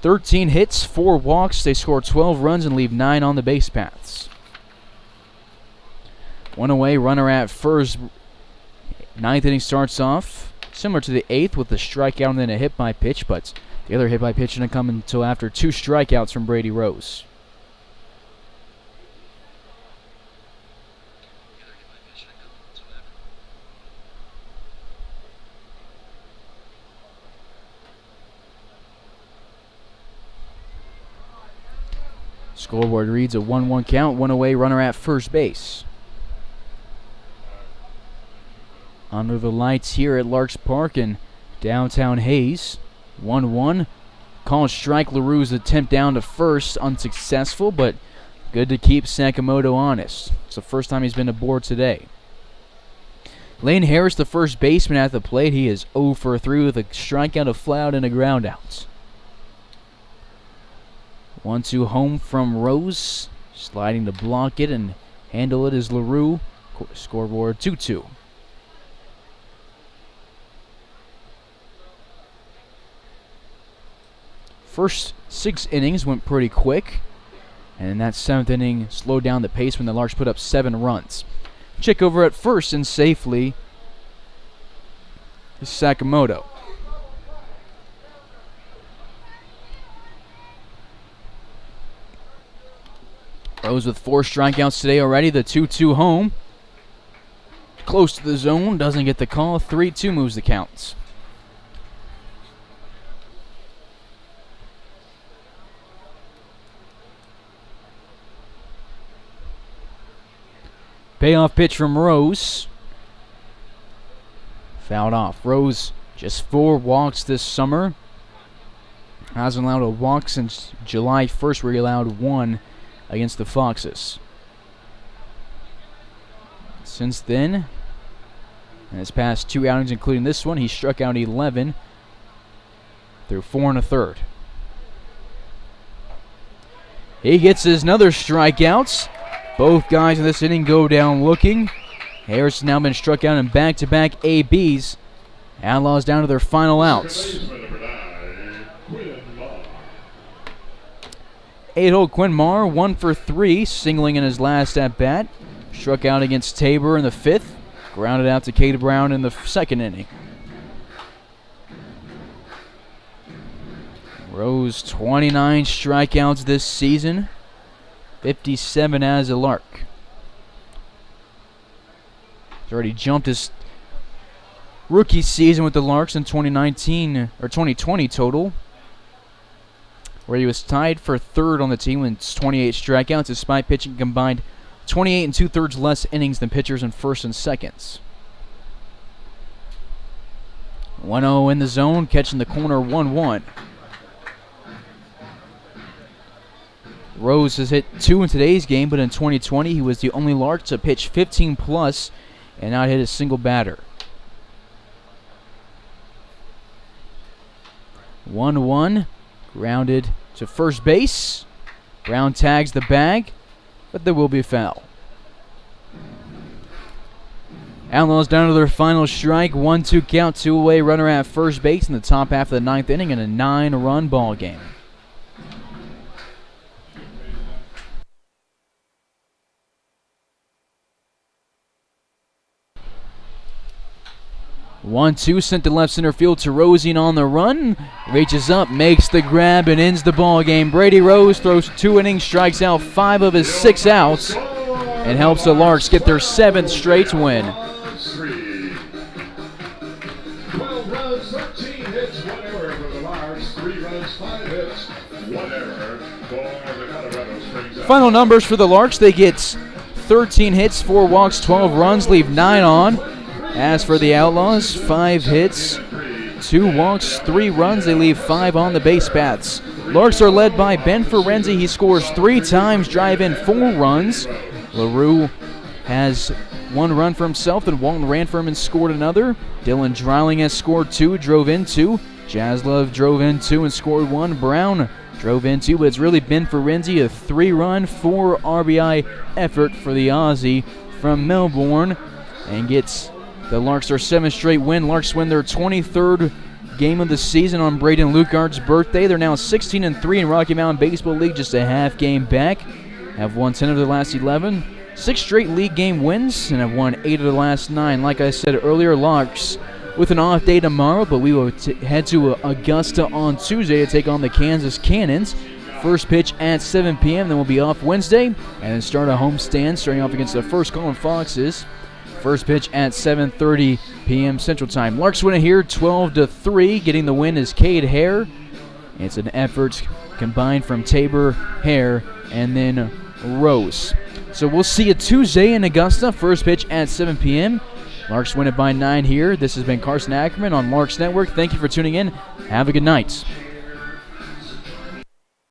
13 hits, 4 walks. They score 12 runs and leave 9 on the base paths. 1 away, runner at first. 9th inning starts off similar to the 8th with a strikeout and then a hit by pitch, but the other hit by pitch didn't come until after 2 strikeouts from Brady Rose. Scoreboard reads a 1-1 count, 1 away, runner at first base. Under the lights here at Larks Park in downtown Hayes. 1-1. Call strike. LaRue's attempt down to first, unsuccessful, but good to keep Sakamoto honest. It's the first time he's been aboard today. Lane Harris, the first baseman at the plate. He is 0 for 3 with a strikeout, a fly-out, and a ground out. 1-2 home from Rose. Sliding to block it and handle it is LaRue. Scoreboard 2-2. First 6 innings went pretty quick, and in that 7th inning slowed down the pace when the Larks put up 7 runs. Check over at first and safely is Sakamoto. Rose with 4 strikeouts today already, the 2-2 home. Close to the zone, doesn't get the call, 3-2 moves the counts. Payoff pitch from Rose. Fouled off. Rose just 4 walks this summer. Hasn't allowed a walk since July 1st, where he allowed 1 against the Foxes. Since then, in his past 2 outings, including this one, he struck out 11 through 4 1/3. He gets his another strikeouts. Both guys in this inning go down looking. Harris has now been struck out in back-to-back ABs. Outlaws down to their final outs. 8-hole Quinn Marr, 1 for 3, singling in his last at-bat. Struck out against Tabor in the 5th. Grounded out to Caden Brown in the 2nd inning. Rose, 29 strikeouts this season. 57 as a Lark. He's already jumped his rookie season with the Larks in 2020 total, where he was tied for 3rd on the team with 28 strikeouts, despite pitching combined 28 2/3 less innings than pitchers in 1st and 2nds. 1-0 in the zone, catching the corner 1-1. Rose has hit 2 in today's game, but in 2020 he was the only Lark to pitch 15 plus and not hit a single batter. 1-1, grounded to first base. Brown tags the bag. but there will be a foul. Outlaws down to their final strike. 1-2 count, 2 away, runner at first base in the top half of the 9th inning in a 9-run ball game. One-two sent to left center field. Terosian on the run, reaches up, makes the grab, and ends the ball game. Brady Rose throws 2 innings, strikes out 5 of his 6 outs, and helps the Larks get their 7th straight win. 12 runs, 13 hits, 1 error for the Larks. 3 runs, 5 hits, 1 error for the Colorado Springs. Final numbers for the Larks: they get 13 hits, 4 walks, 12 runs, leave 9 on. As for the Outlaws, 5 hits, 2 walks, 3 runs. They leave 5 on the base paths. Larks are led by Ben Ferenzi. He scores 3 times, drive in 4 runs. LaRue has 1 run for himself, and Walton Ranfurman scored another. Dylan Dreiling has scored 2, drove in 2. Jaslov drove in 2 and scored 1. Brown drove in 2, but it's really Ben Ferenzi, a 3-run, 4 RBI effort for the Aussie from Melbourne, and gets the Larks their 7th straight win. Larks win their 23rd game of the season on Braden Lucard's birthday. They're now 16-3 in Rocky Mountain Baseball League, just a half game back. Have won 10 of their last 11. 6 straight league game wins, and have won 8 of the last 9. Like I said earlier, Larks with an off day tomorrow, but we will head to Augusta on Tuesday to take on the Kansas Cannons. First pitch at 7 p.m., then we'll be off Wednesday, and then start a homestand starting off against the First Column Foxes. First pitch at 7:30 p.m. Central Time. Larks win it here 12-3. Getting the win is Cade Hare. It's an effort combined from Tabor, Hare, and then Rose. So we'll see you Tuesday in Augusta. First pitch at 7 p.m. Larks win it by 9 here. This has been Carson Ackerman on Larks Network. Thank you for tuning in. Have a good night.